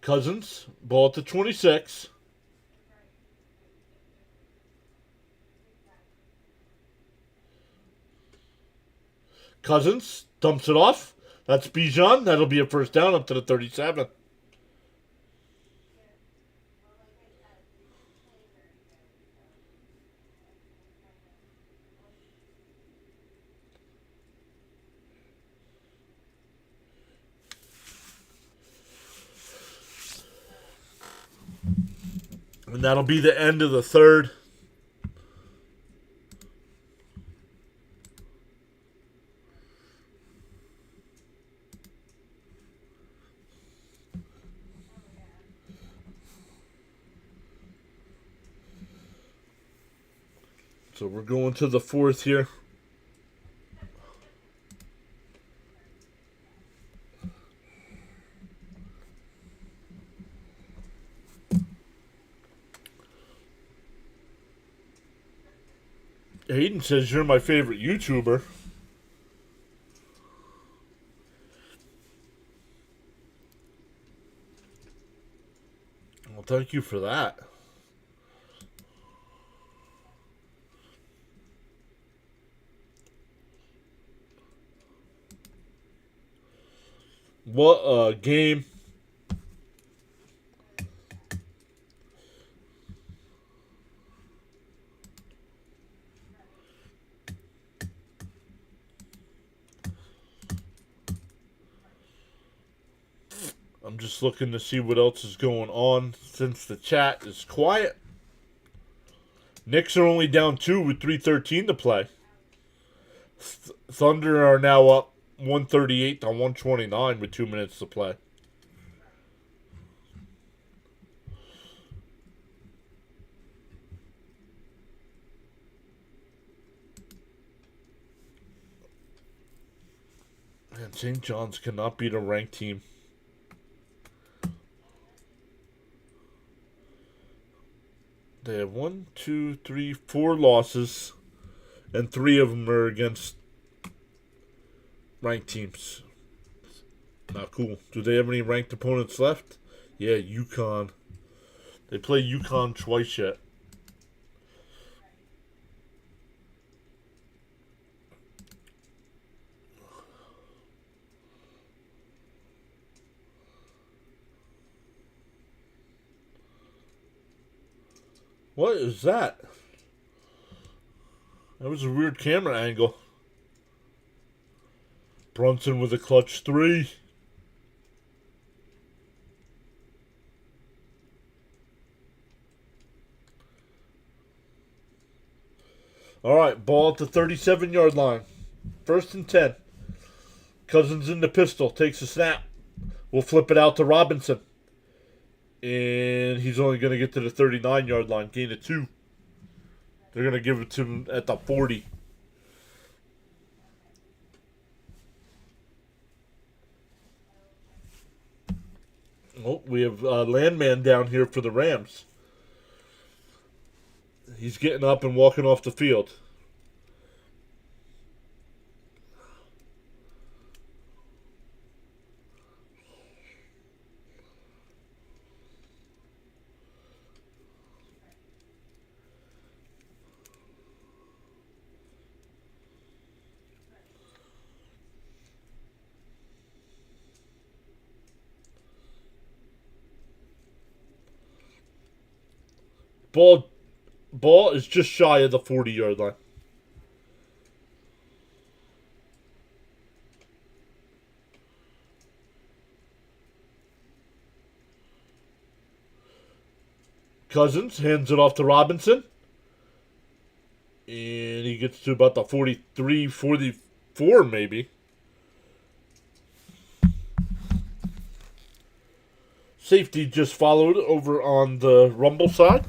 Cousins, ball at the 26. Cousins dumps it off. That's Bijan. That'll be a first down up to the 37. And that'll be the end of the third. So we're going to the fourth here. Hayden says you're my favorite YouTuber. Well, thank you for that. What a game. I'm just looking to see what else is going on since the chat is quiet. Knicks are only down 2 with 3:13 to play. Thunder are now up 138 to 129 with 2 minutes to play. Man, St. John's cannot beat a ranked team. They have 1, 2, 3, 4 losses, and 3 of them are against ranked teams. Not cool. Do they have any ranked opponents left? Yeah, UConn. They play UConn twice yet. What is that? That was a weird camera angle. Brunson with a clutch 3. All right, ball at the 37-yard line. 1st and 10. Cousins in the pistol. Takes a snap. We'll flip it out to Robinson. And he's only going to get to the 39-yard line. Gain of 2. They're going to give it to him at the 40. Oh, we have Landman down here for the Rams. He's getting up and walking off the field. Ball is just shy of the 40-yard line. Cousins hands it off to Robinson. And he gets to about the 43, 44 maybe. Safety just followed over on the Rumble side.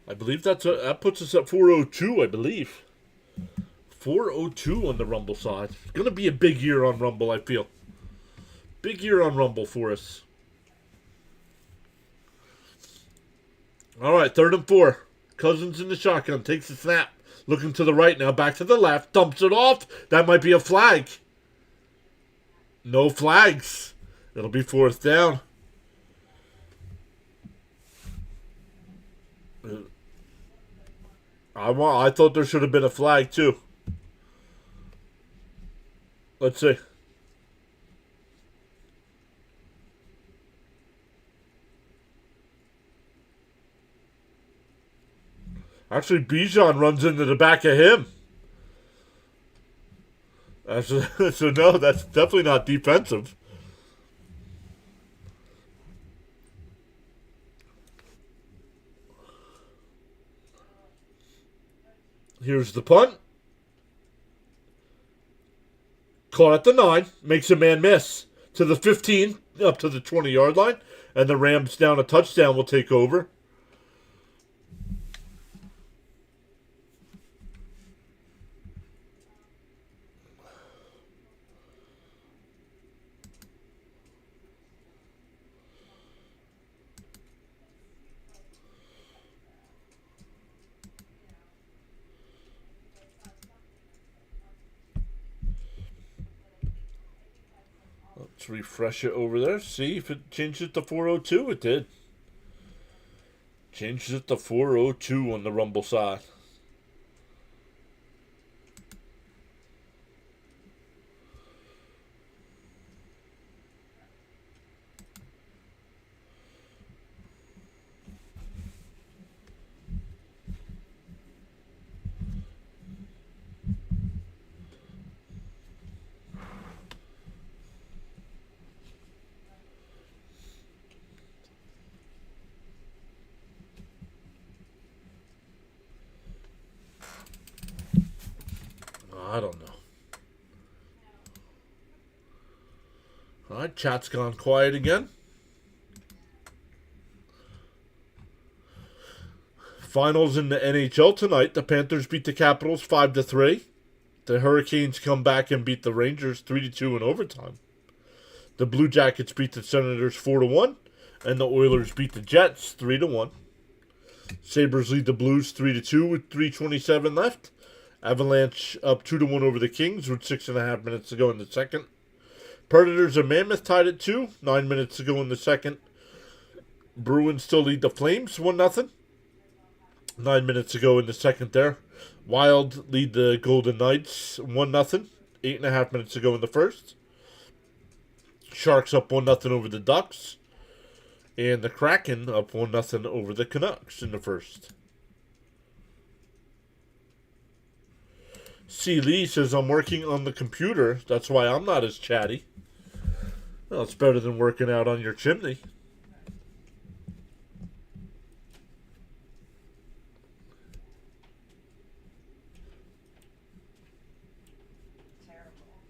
I believe that puts us at 402, I believe. 402 on the Rumble side. It's going to be a big year on Rumble, I feel. Big year on Rumble for us. All right, 3rd and 4. Cousins in the shotgun. Takes the snap. Looking to the right now. Back to the left. Dumps it off. That might be a flag. No flags. It'll be 4th down. I thought there should have been a flag, too. Let's see. Actually, Bijan runs into the back of him. So no, that's definitely not defensive. Here's the punt. Caught at the 9. Makes a man miss. To the 15, up to the 20-yard line. And the Rams down a touchdown will take over. Let's refresh it over there. See if it changes it to 402. It did. Changes it to 402 on the Rumble side. I don't know. All right, chat's gone quiet again. Finals in the NHL tonight. The Panthers beat the Capitals 5-3. The Hurricanes come back and beat the Rangers 3-2 in overtime. The Blue Jackets beat the Senators 4-1, and the Oilers beat the Jets 3-1. Sabres lead the Blues 3-2 with 3:27 left. Avalanche up 2-1 over the Kings with 6.5 minutes to go in the second. Predators and Mammoth tied at 2, 9 minutes to go in the second. Bruins still lead the Flames 1-0. 9 minutes to go in the second there. Wild lead the Golden Knights 1-0. 8.5 minutes to go in the first. Sharks up 1-0 over the Ducks. And the Kraken up 1-0 over the Canucks in the first. C. Lee says, I'm working on the computer. That's why I'm not as chatty. Well, it's better than working out on your chimney. Terrible.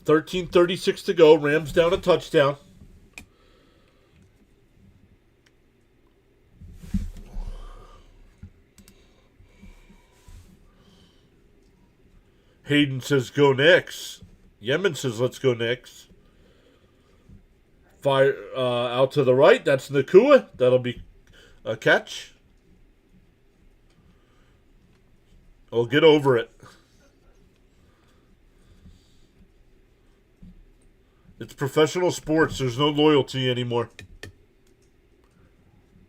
13:36 to go. Rams down a touchdown. Hayden says, go Knicks. Yemen says, let's go Knicks. Fire out to the right. That's Nakua. That'll be a catch. Oh, get over it. It's professional sports. There's no loyalty anymore.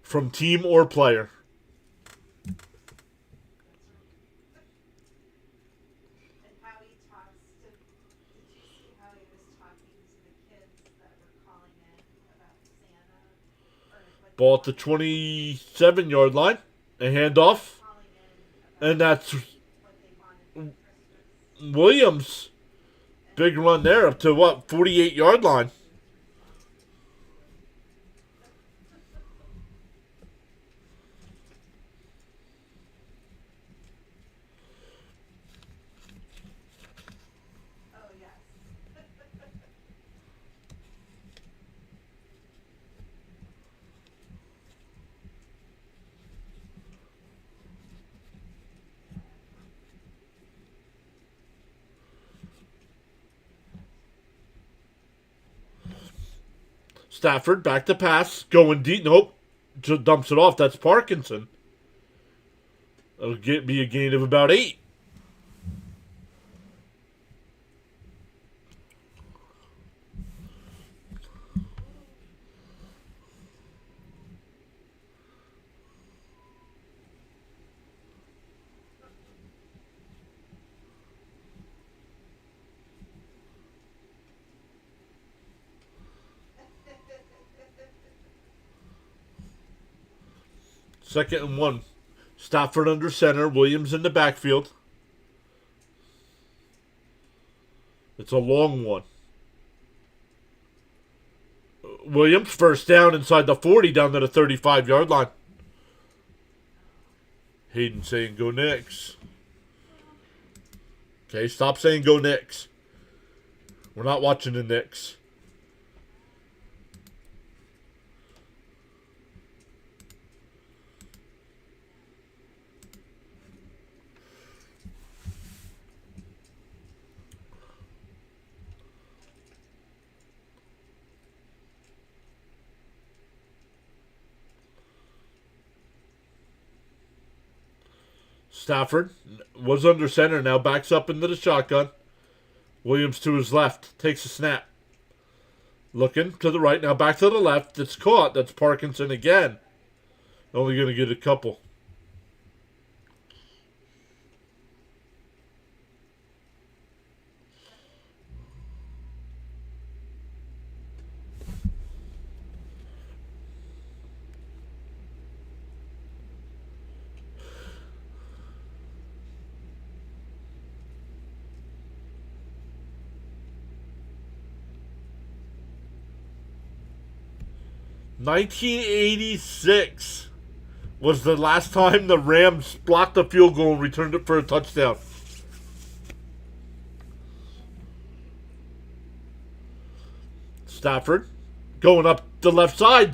From team or player. Ball at the 27-yard line. A handoff. And that's Williams. Big run there up to what? 48-yard line. Stafford back to pass. Going deep. Nope. Just dumps it off. That's Parkinson. That'll be a gain of about 8. Second and 1. Stafford under center. Williams in the backfield. It's a long one. Williams first down inside the 40 down to the 35-yard line. Hayden saying go Knicks. Okay, stop saying go Knicks. We're not watching the Knicks. Stafford was under center, now backs up into the shotgun. Williams to his left, takes a snap. Looking to the right, now back to the left. It's caught. That's Parkinson again. Only going to get a couple. (1986) was the last time the Rams blocked a field goal and returned it for a touchdown. Stafford going up the left side.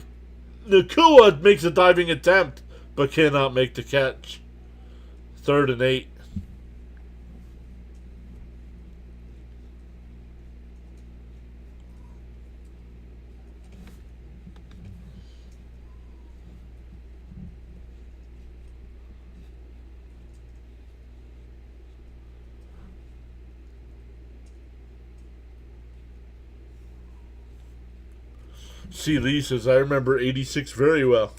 Nakua makes a diving attempt. but cannot make the catch. 3rd and 8. C. Lee says, I remember 86 very well.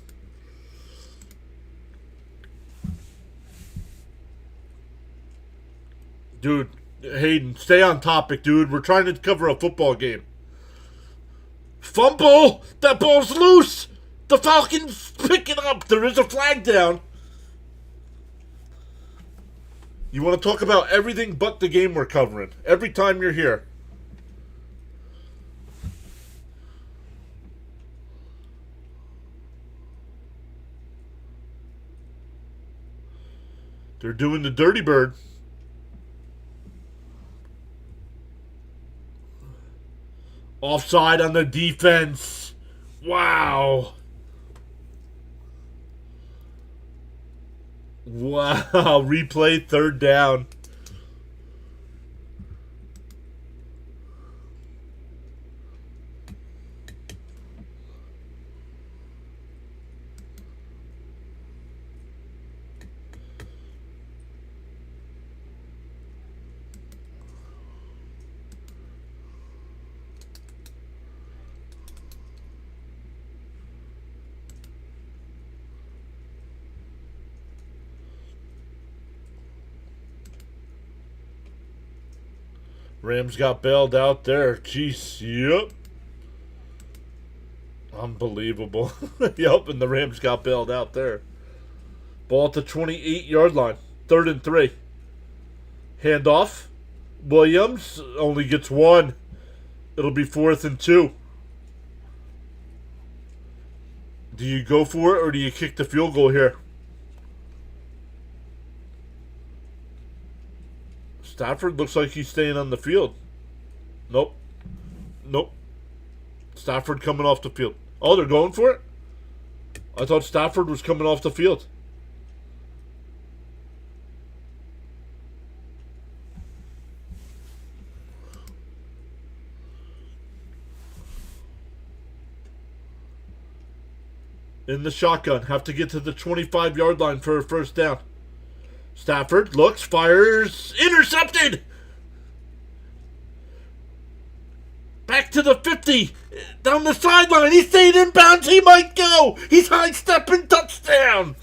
Dude, Hayden, stay on topic, dude. We're trying to cover a football game. Fumble! That ball's loose! The Falcons pick it up. There is a flag down. You want to talk about everything but the game we're covering. Every time you're here. They're doing the dirty bird. Offside on the defense. Wow. Wow. Replay 3rd down. Rams got bailed out there. Jeez, yep. Unbelievable. Yep, and the Rams got bailed out there. Ball at the 28-yard line. 3rd and 3. Handoff. Williams only gets 1. It'll be 4th and 2. Do you go for it or do you kick the field goal here? Stafford looks like he's staying on the field. Nope. Nope. Stafford coming off the field. Oh, they're going for it? I thought Stafford was coming off the field. In the shotgun. Have to get to the 25-yard line for a 1st down. Stafford looks, fires, intercepted! Back to the 50, down the sideline, he stayed in bounds, he might go! He's high-stepping, touchdown!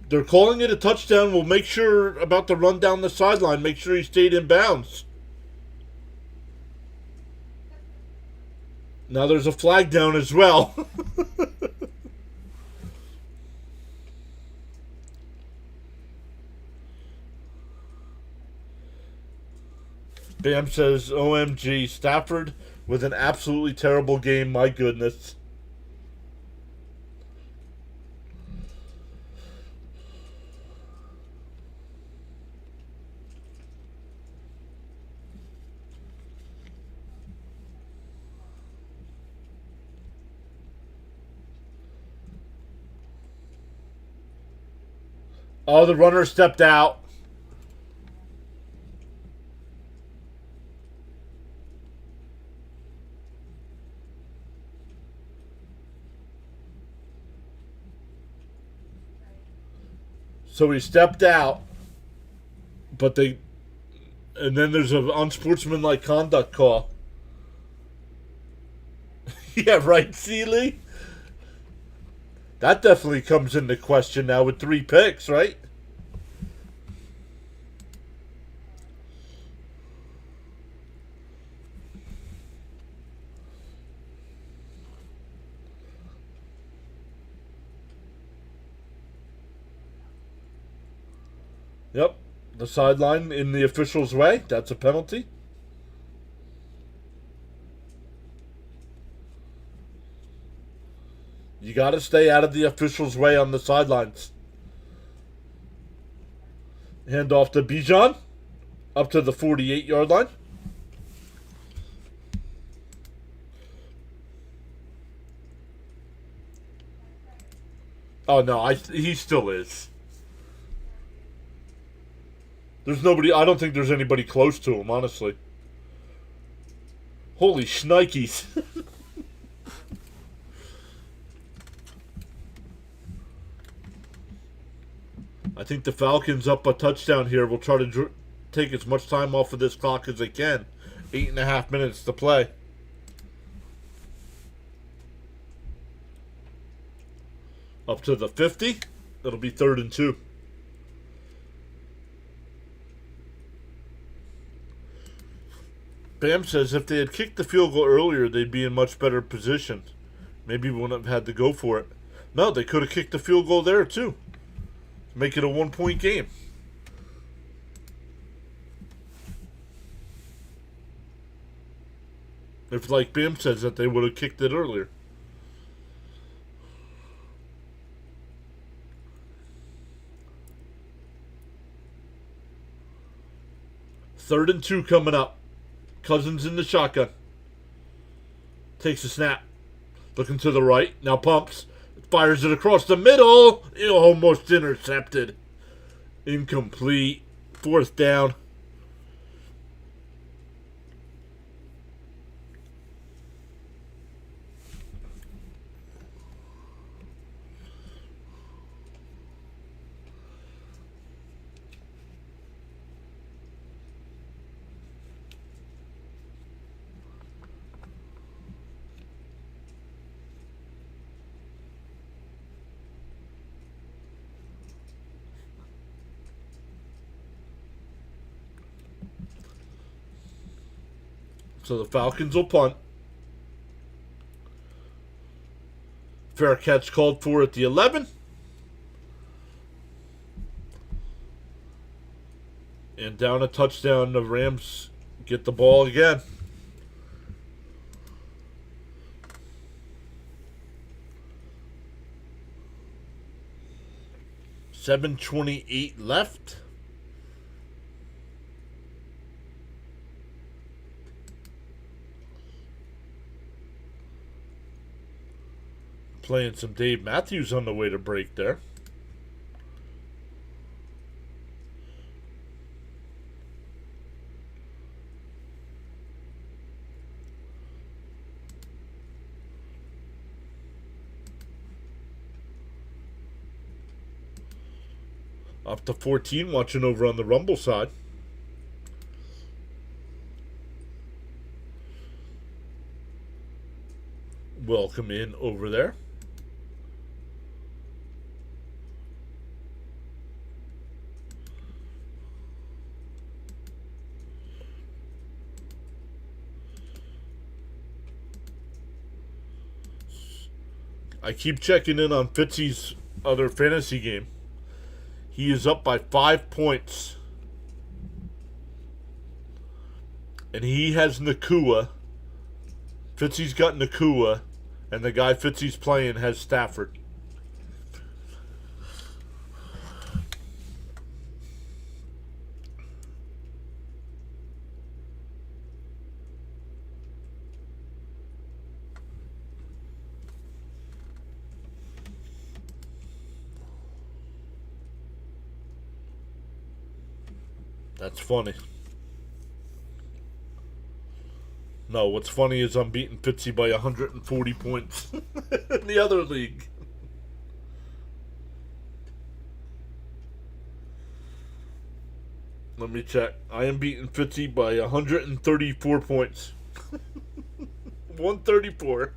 They're calling it a touchdown. We'll make sure about the run down the sideline. Make sure he stayed in bounds. Now there's a flag down as well. Bam says, OMG, Stafford with an absolutely terrible game. My goodness. Oh, the runner stepped out. So he stepped out, but and then there's an unsportsmanlike conduct call. Yeah, right, Seeley? That definitely comes into question now with 3 picks, right? Yep, the sideline in the official's way. That's a penalty. You got to stay out of the official's way on the sidelines. Hand off to Bijan. Up to the 48-yard line. Oh, no, he still is. There's nobody, I don't think there's anybody close to him, honestly. Holy shnikes. I think the Falcons up a touchdown here will try to take as much time off of this clock as they can. 8.5 minutes to play. Up to the 50. It'll be 3rd and 2. Bam says if they had kicked the field goal earlier, they'd be in much better position. Maybe we wouldn't have had to go for it. No, they could have kicked the field goal there too. Make it a 1-point game. If, like Bam says, that they would have kicked it earlier. Third and 2 coming up. Cousins in the shotgun. Takes a snap. Looking to the right. Now pumps. Fires it across the middle. It almost intercepted. Incomplete. 4th down. So the Falcons will punt. Fair catch called for at the 11. And down a touchdown. The Rams get the ball again. $7:28 left. Playing some Dave Matthews on the way to break there. Up to 14, watching over on the Rumble side. Welcome in over there. I keep checking in on Fitzy's other fantasy game. He is up by 5 points. And he has Nakua. Fitzy's got Nakua. And the guy Fitzy's playing has Stafford. That's funny. No, what's funny is I'm beating Fitzy by 140 points in the other league. Let me check. I am beating Fitzy by 134 points. 134.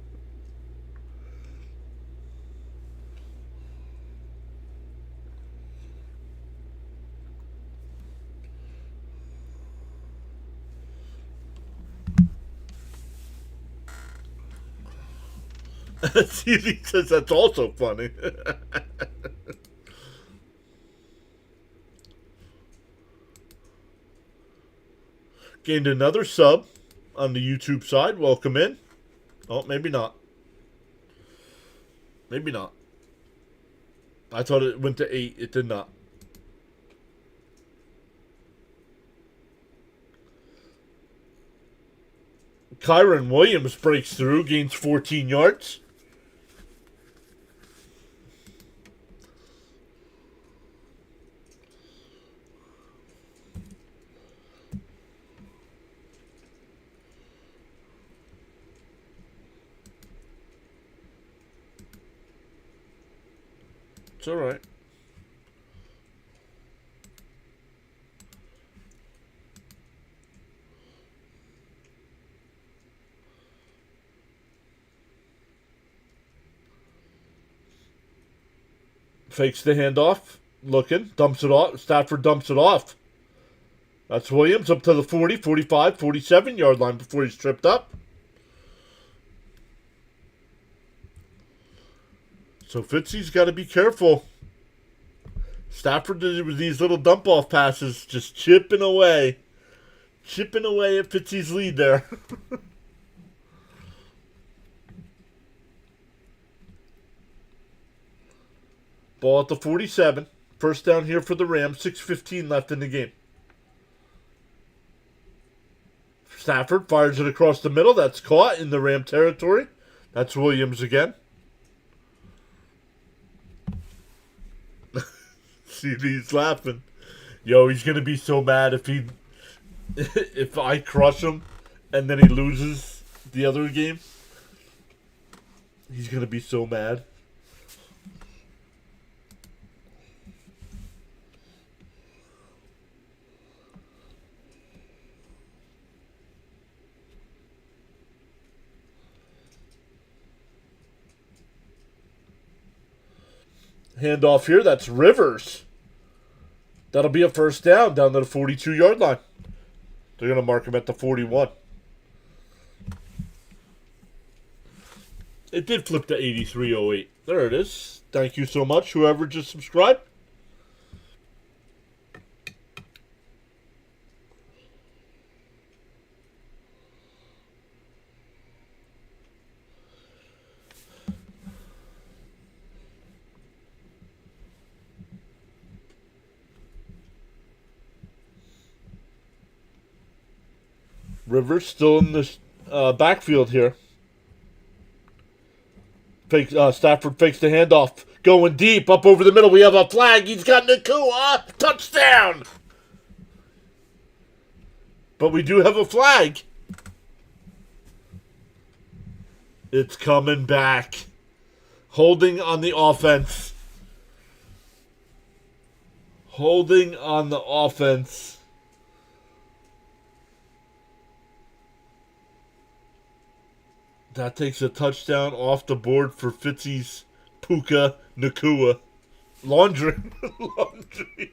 He says that's also funny. Gained another sub on the YouTube side. Welcome in. Oh, maybe not. Maybe not. I thought it went to 8. It did not. Kyron Williams breaks through, gains 14 yards. It's all right. Fakes the handoff, looking, dumps it off. Stafford dumps it off. That's Williams up to the 40, 45, 47-yard line before he's tripped up. So Fitzy's got to be careful. Stafford with these little dump-off passes, just chipping away. Chipping away at Fitzy's lead there. Ball at the 47. First down here for the Rams. 6:15 left in the game. Stafford fires it across the middle. That's caught in the Ram territory. That's Williams again. See, he's laughing. Yo, he's going to be so mad if I crush him and then he loses the other game. He's going to be so mad. Handoff here. That's Rivers. That'll be a first down to the 42-yard line. They're going to mark him at the 41. It did flip to 8308. There it is. Thank you so much, whoever just subscribed. Rivers still in the backfield here. Stafford fakes the handoff. Going deep, up over the middle. We have a flag. He's got Nakua. Touchdown! But we do have a flag. It's coming back. Holding on the offense. Holding on the offense. That takes a touchdown off the board for Fitzy's Puka Nakua. Laundry. Laundry.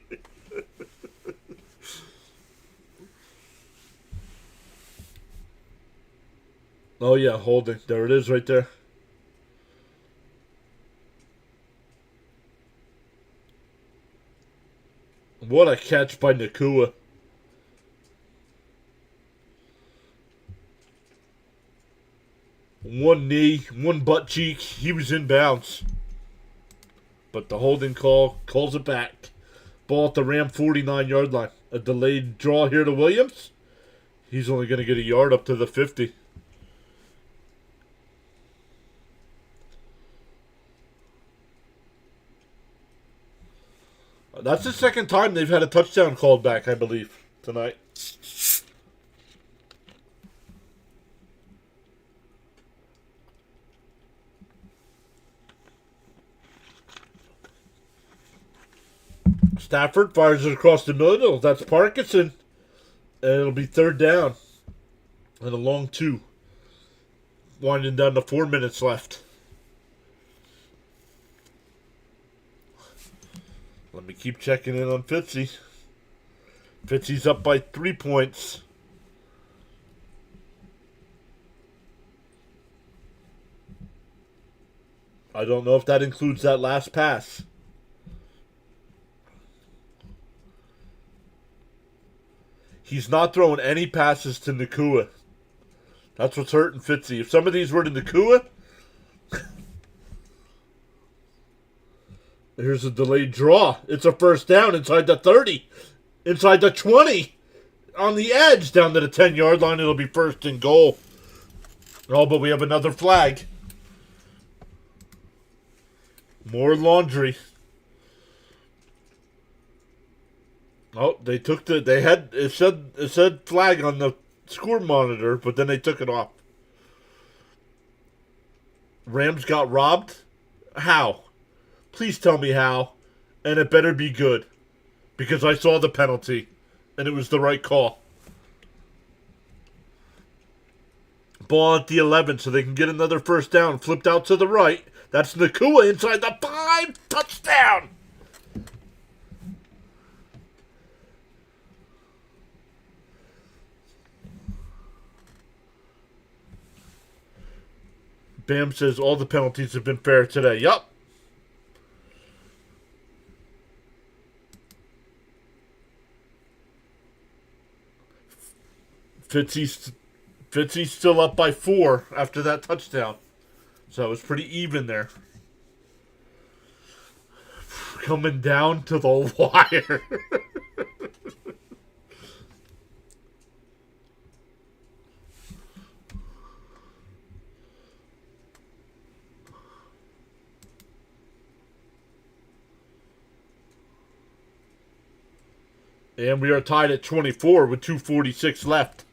Oh, yeah, holding. There it is right there. What a catch by Nakua. One knee, one butt cheek. He was in bounds. But the holding call calls it back. Ball at the Ram 49-yard line. A delayed draw here to Williams. He's only going to get a yard up to the 50. That's the second time they've had a touchdown called back, I believe, tonight. Stafford fires it across the middle. That's Parkinson. And it'll be third down. And a long two. Winding down to 4 minutes left. Let me keep checking in on Fitzy. Fitzy's up by 3 points. I don't know if that includes that last pass. He's not throwing any passes to Nakua. That's what's hurting Fitzy. If some of these were to Nakua, here's a delayed draw. It's a first down inside the 30. Inside the 20. On the edge down to the 10-yard line. It'll be first and goal Oh, but we have another flag. More laundry. Oh, they took it said flag on the score monitor, but then they took it off. Rams got robbed? How? Please tell me how. And it better be good. Because I saw the penalty. And it was the right call. Ball at the 11 so they can get another first down. Flipped out to the right. That's Nakua inside the 5. Touchdown! Bam says all the penalties have been fair today. Yup. Fitzy's still up by 4 after that touchdown. So it was pretty even there. Coming down to the wire. And we are tied at 24 with 2:46 left.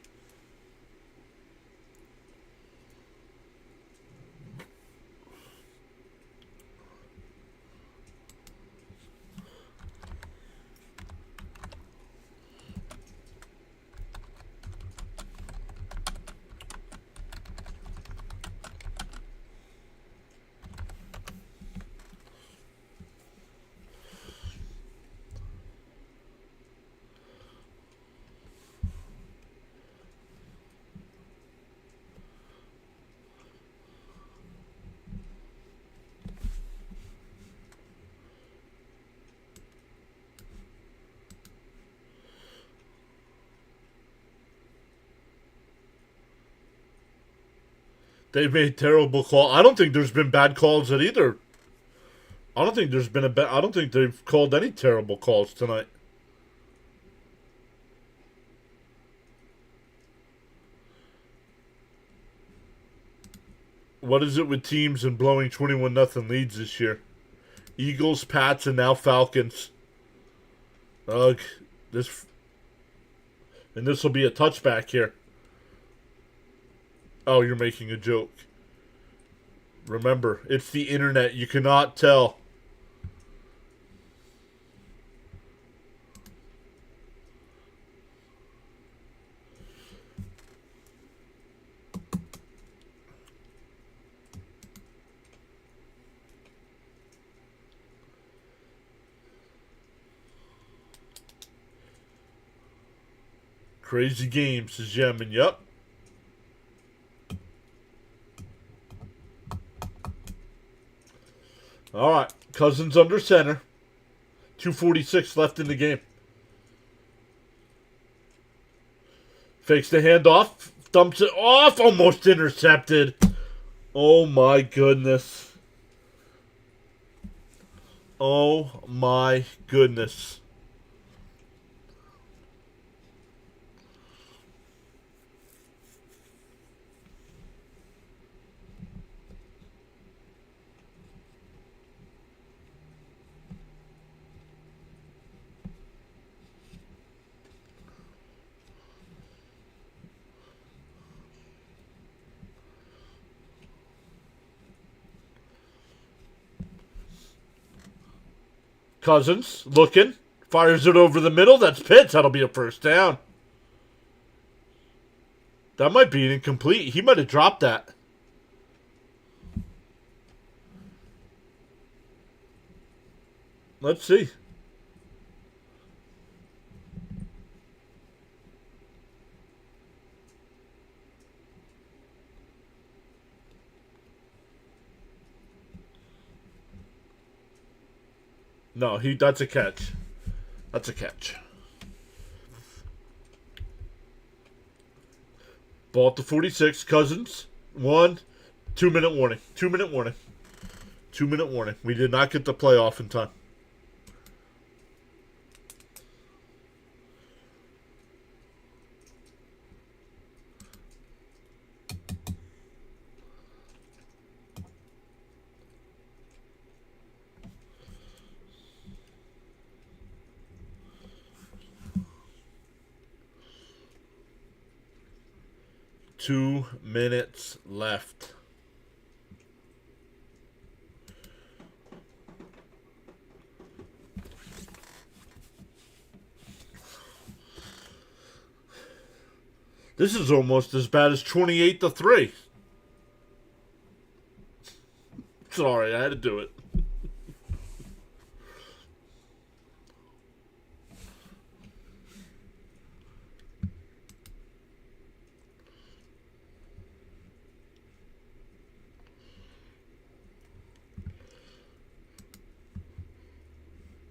They've made terrible calls. I don't think there's been bad calls at either. I don't think there's been I don't think they've called any terrible calls tonight. What is it with teams and blowing 21-0 leads this year? Eagles, Pats, and now Falcons. Ugh. This will be a touchback here. Oh, you're making a joke. Remember, it's the internet. You cannot tell. Crazy game, says Yemen. Yup. All right. Cousins under center. 2:46 left in the game. Fakes the handoff. Dumps it off. Almost intercepted. Oh, my goodness. Oh, my goodness. Cousins looking. Fires it over the middle. That's Pitts. That'll be a first down. That might be an incomplete. He might have dropped that. Let's see. No, that's a catch. That's a catch. Ball at the 46. Cousins. 2-minute warning. 2-minute warning. 2-minute warning. We did not get the playoff in time. 2 minutes left. This is almost as bad as 28-3. Sorry, I had to do it.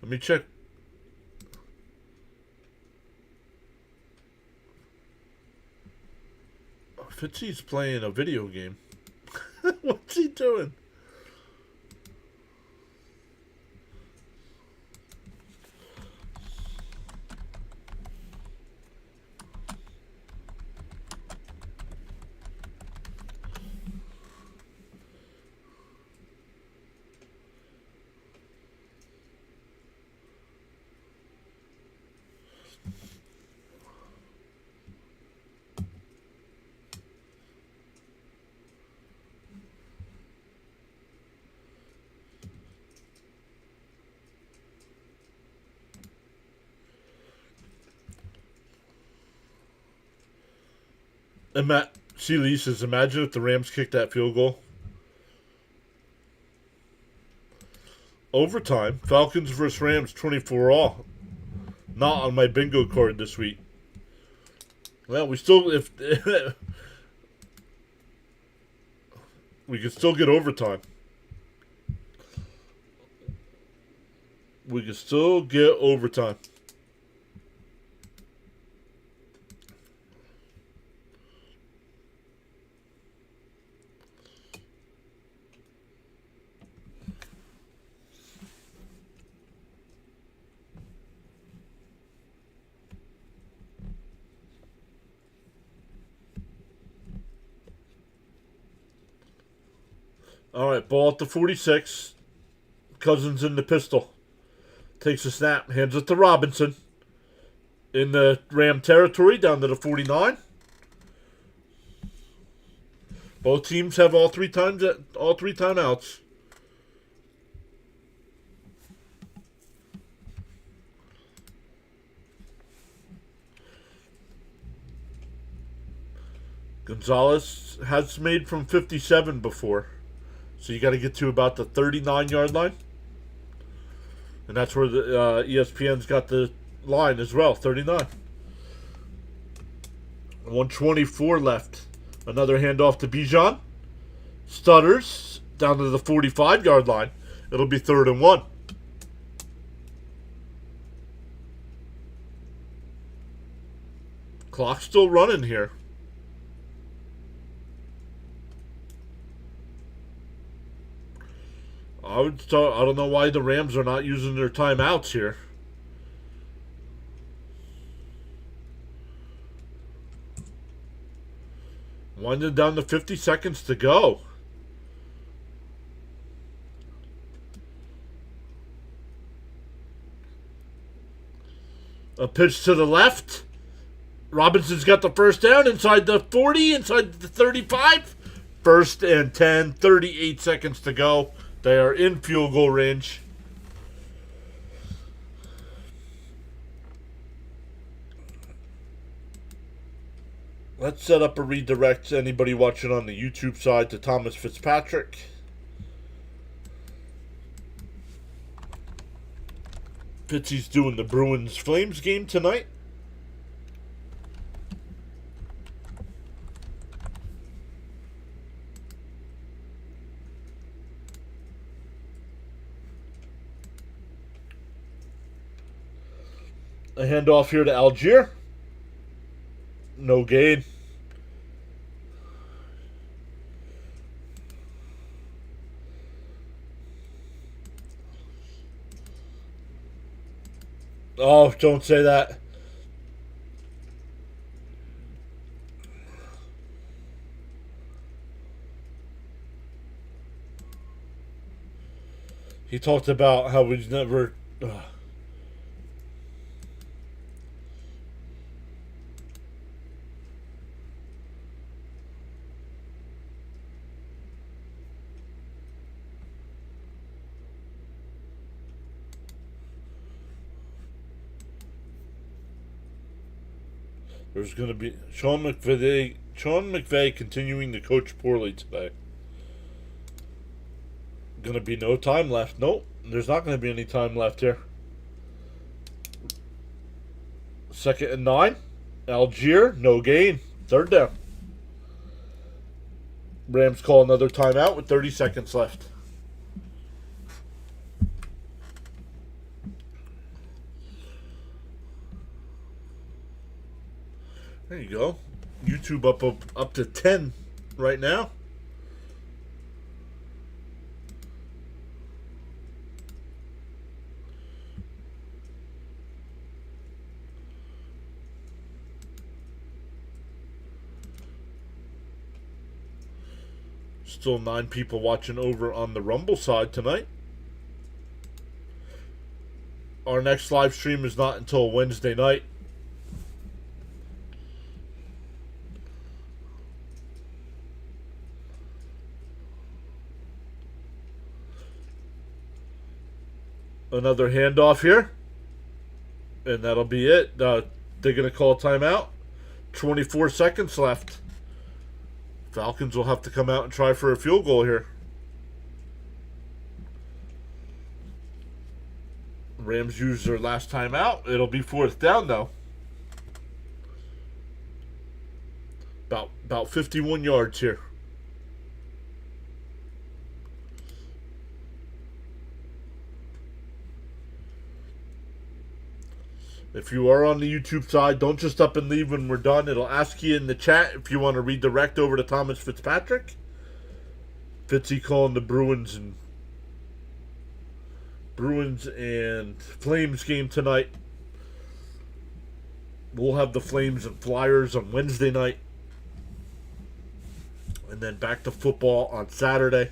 Let me check. Fitzy's playing a video game. What's he doing? See, Lee says, imagine if the Rams kicked that field goal. Overtime. Falcons versus Rams 24-all. Not on my bingo card this week. Well, we still, if we can still get overtime. We can still get overtime. All right, ball at the 46. Cousins in the pistol. Takes a snap, hands it to Robinson. In the Ram territory, down to the 49. Both teams have all three timeouts. Gonzalez has made from 57 before. So you got to get to about the 39-yard line. And that's where the ESPN's got the line as well, 39. 124 left. Another handoff to Bijan. Stutters down to the 45-yard line. It'll be 3rd and 1. Clock's still running here. I don't know why the Rams are not using their timeouts here. Winding down to 50 seconds to go. A pitch to the left. Robinson's got the first down inside the 40, inside the 35. 1st and 10, 38 seconds to go. They are in field goal range. Let's set up a redirect. Anybody watching on the YouTube side to Thomas Fitzpatrick. Fitzy's doing the Bruins-Flames game tonight. A handoff here to Algier. No gain. Oh, don't say that. He talked about how he's never... There's going to be Sean McVay continuing to coach poorly today. Going to be no time left. Nope, there's not going to be any time left here. 2nd and 9. Algier, no gain. 3rd down. Rams call another timeout with 30 seconds left. There you go. YouTube up to 10 right now. Still 9 people watching over on the Rumble side tonight. Our next live stream is not until Wednesday night. Another handoff here. And that'll be it. They're going to call a timeout. 24 seconds left. Falcons will have to come out and try for a field goal here. Rams use their last timeout. It'll be 4th down though. About 51 yards here. If you are on the YouTube side, don't just up and leave when we're done. It'll ask you in the chat if you want to redirect over to Thomas Fitzpatrick. Fitzy calling the Bruins and Flames game tonight. We'll have the Flames and Flyers on Wednesday night. And then back to football on Saturday.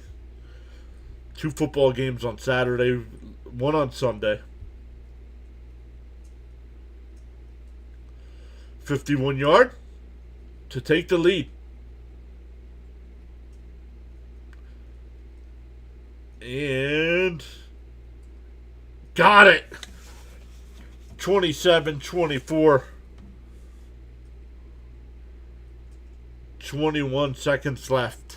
2 football games on Saturday, 1 on Sunday. 51-yard to take the lead. And got it. 27-24. 21 seconds left.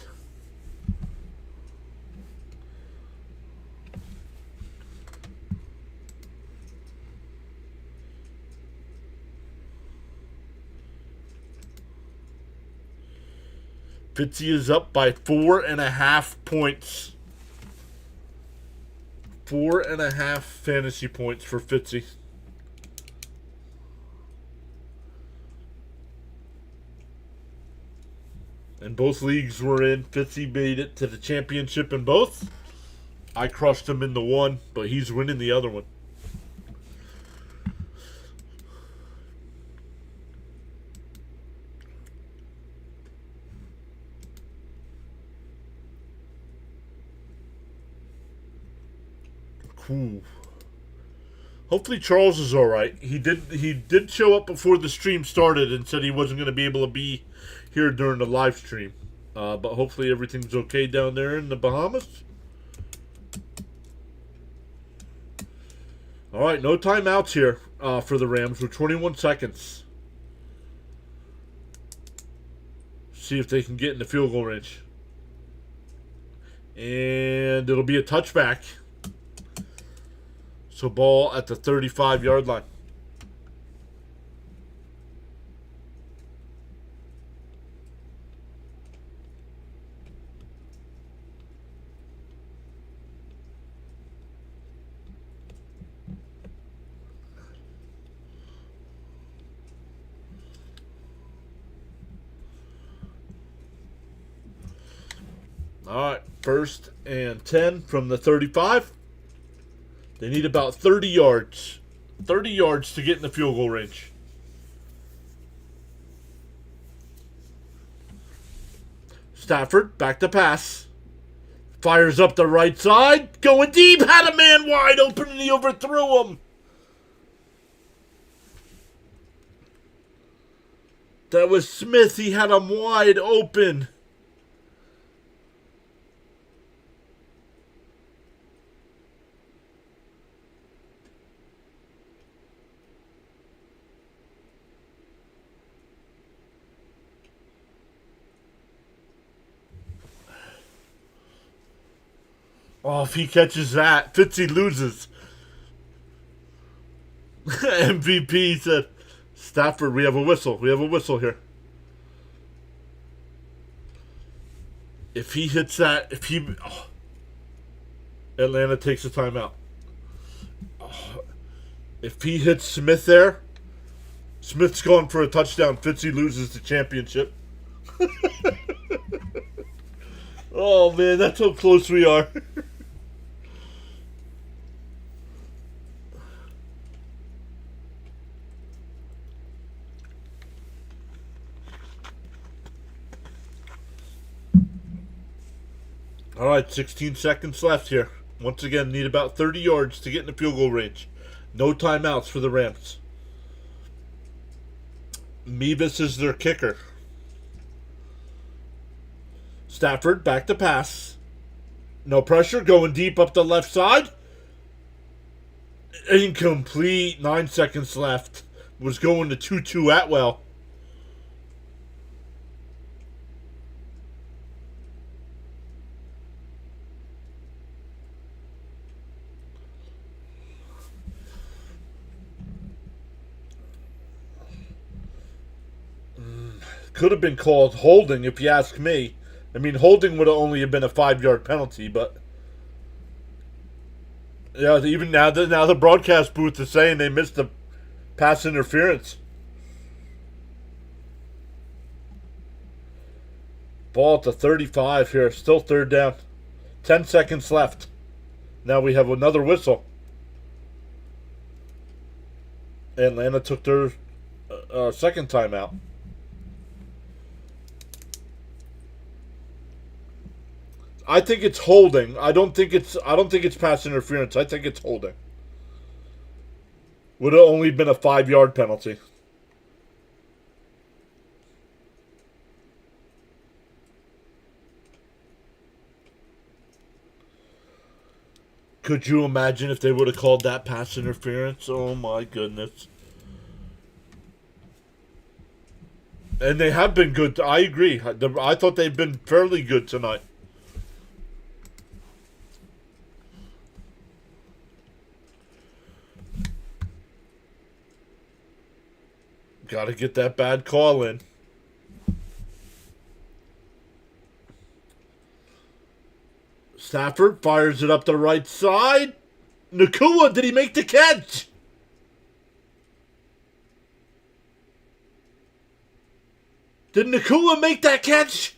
Fitzy is up by 4.5 points. 4.5 fantasy points for Fitzy. And both leagues were in. Fitzy made it to the championship in both. I crushed him in the one, but he's winning the other one. Cool. Hopefully Charles is all right. He did show up before the stream started and said he wasn't going to be able to be here during the live stream. But hopefully everything's okay down there in the Bahamas. All right, no timeouts here for the Rams with 21 seconds. See if they can get in the field goal range. And it'll be a touchback. So ball at the 35-yard line. All right, 1st and 10 from the 35. They need about 30 yards. 30 yards to get in the field goal range. Stafford, back to pass. Fires up the right side. Going deep. Had a man wide open and he overthrew him. That was Smith. He had him wide open. Oh, if he catches that, Fitzy loses. MVP said, Stafford, we have a whistle. We have a whistle here. If he hits that, Atlanta takes a timeout. Oh, if he hits Smith there, Smith's going for a touchdown. Fitzy loses the championship. Oh, man, that's how close we are. All right, 16 seconds left here. Once again, need about 30 yards to get in the field goal range. No timeouts for the Rams. Mevis is their kicker. Stafford back to pass. No pressure, going deep up the left side. Incomplete. 9 seconds left. Was going to 2-2 Atwell. Could have been called holding if you ask me. I mean, holding would have only have been a 5-yard penalty, but yeah, even now the broadcast booth is saying they missed the pass interference. Ball at the 35 here, still third down. 10 seconds left. Now we have another whistle. Atlanta took their second timeout. I think it's holding. I don't think it's pass interference. I think it's holding. Would have only been a 5-yard penalty. Could you imagine if they would have called that pass interference? Oh my goodness. And they have been good. I agree. I thought they've been fairly good tonight. Got to get that bad call in. Stafford fires it up the right side. Nakua, did he make the catch? Did Nakua make that catch?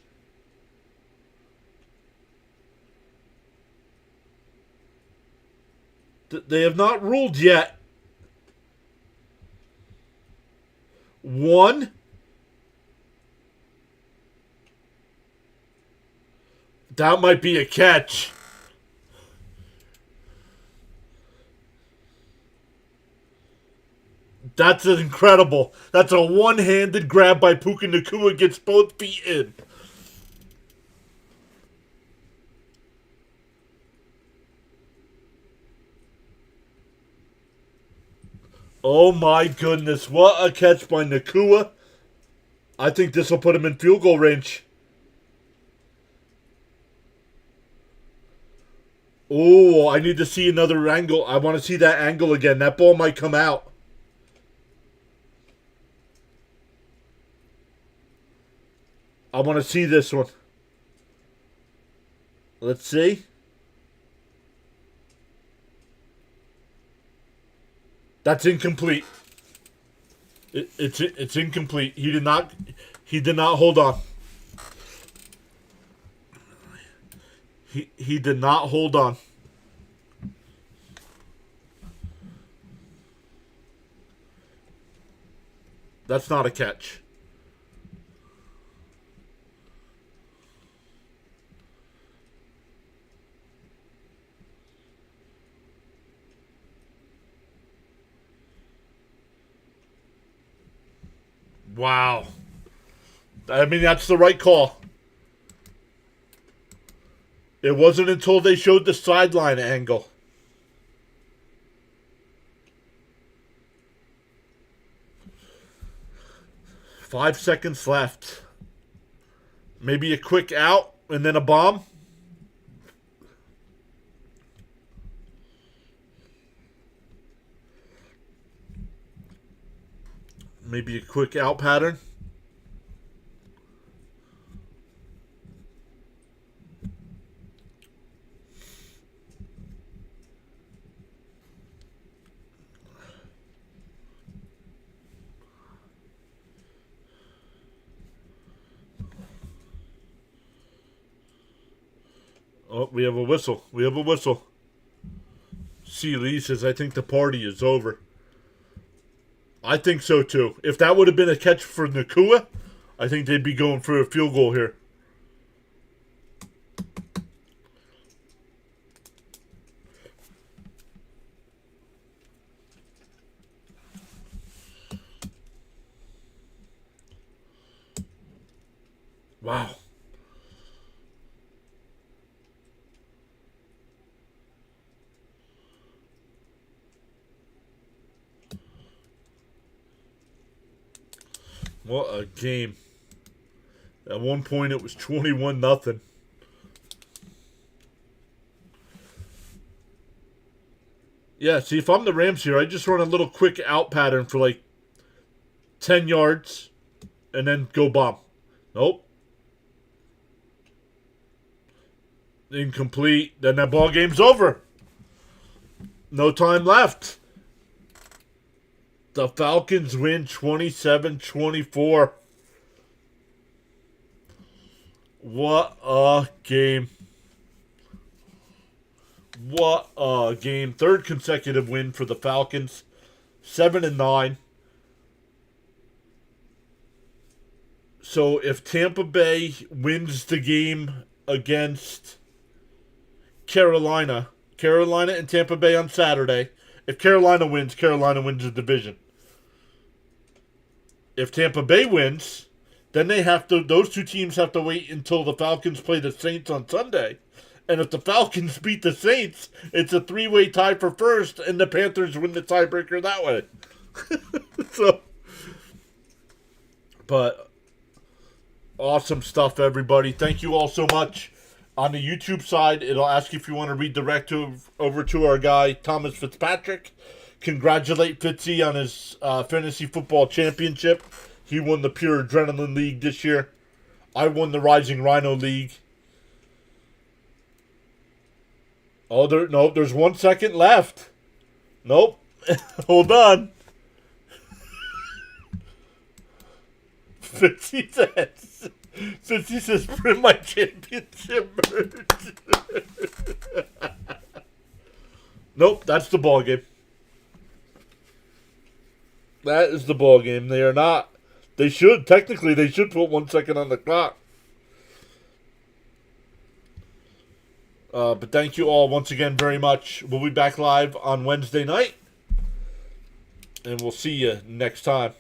They have not ruled yet. 1. That might be a catch. That's incredible. That's a one-handed grab by Puka Nakua. Gets both feet in. Oh my goodness. What a catch by Nakua. I think this will put him in field goal range. Oh, I need to see another angle. I want to see that angle again. That ball might come out. I want to see this one. Let's see. That's incomplete. It's incomplete. He did not hold on. He did not hold on. That's not a catch. Wow. I mean, that's the right call. It wasn't until they showed the sideline angle. Five seconds left. Maybe a quick out and then a bomb. Maybe a quick out pattern. Oh, we have a whistle. We have a whistle. C. Lee says, I think the party is over. I think so too. If that would have been a catch for Nakua, I think they'd be going for a field goal here. Wow. What a game. At one point it was 21-0. Yeah, see, if I'm the Rams here, I just run a little quick out pattern for like 10 yards and then go bomb. Nope. Incomplete. Then that ball game's over. No time left. The Falcons win 27-24. What a game. What a game. Third consecutive win for the Falcons. 7-9. So if Tampa Bay wins the game against Carolina and Tampa Bay on Saturday, if Carolina wins the division. If Tampa Bay wins, then those two teams have to wait until the Falcons play the Saints on Sunday. And if the Falcons beat the Saints, it's a 3-way tie for first, and the Panthers win the tiebreaker that way. But awesome stuff, everybody. Thank you all so much. On the YouTube side, it'll ask if you want to redirect over to our guy, Thomas Fitzpatrick. Congratulate Fitzy on his fantasy football championship. He won the Pure Adrenaline League this year. I won the Rising Rhino League. Oh, there's 1 second left. Nope. Hold on. Fitzy says, print my championship merch. Nope, that's the ball game. That is the ball game. They are not. They should put 1 second on the clock. But thank you all once again very much. We'll be back live on Wednesday night. And we'll see you next time.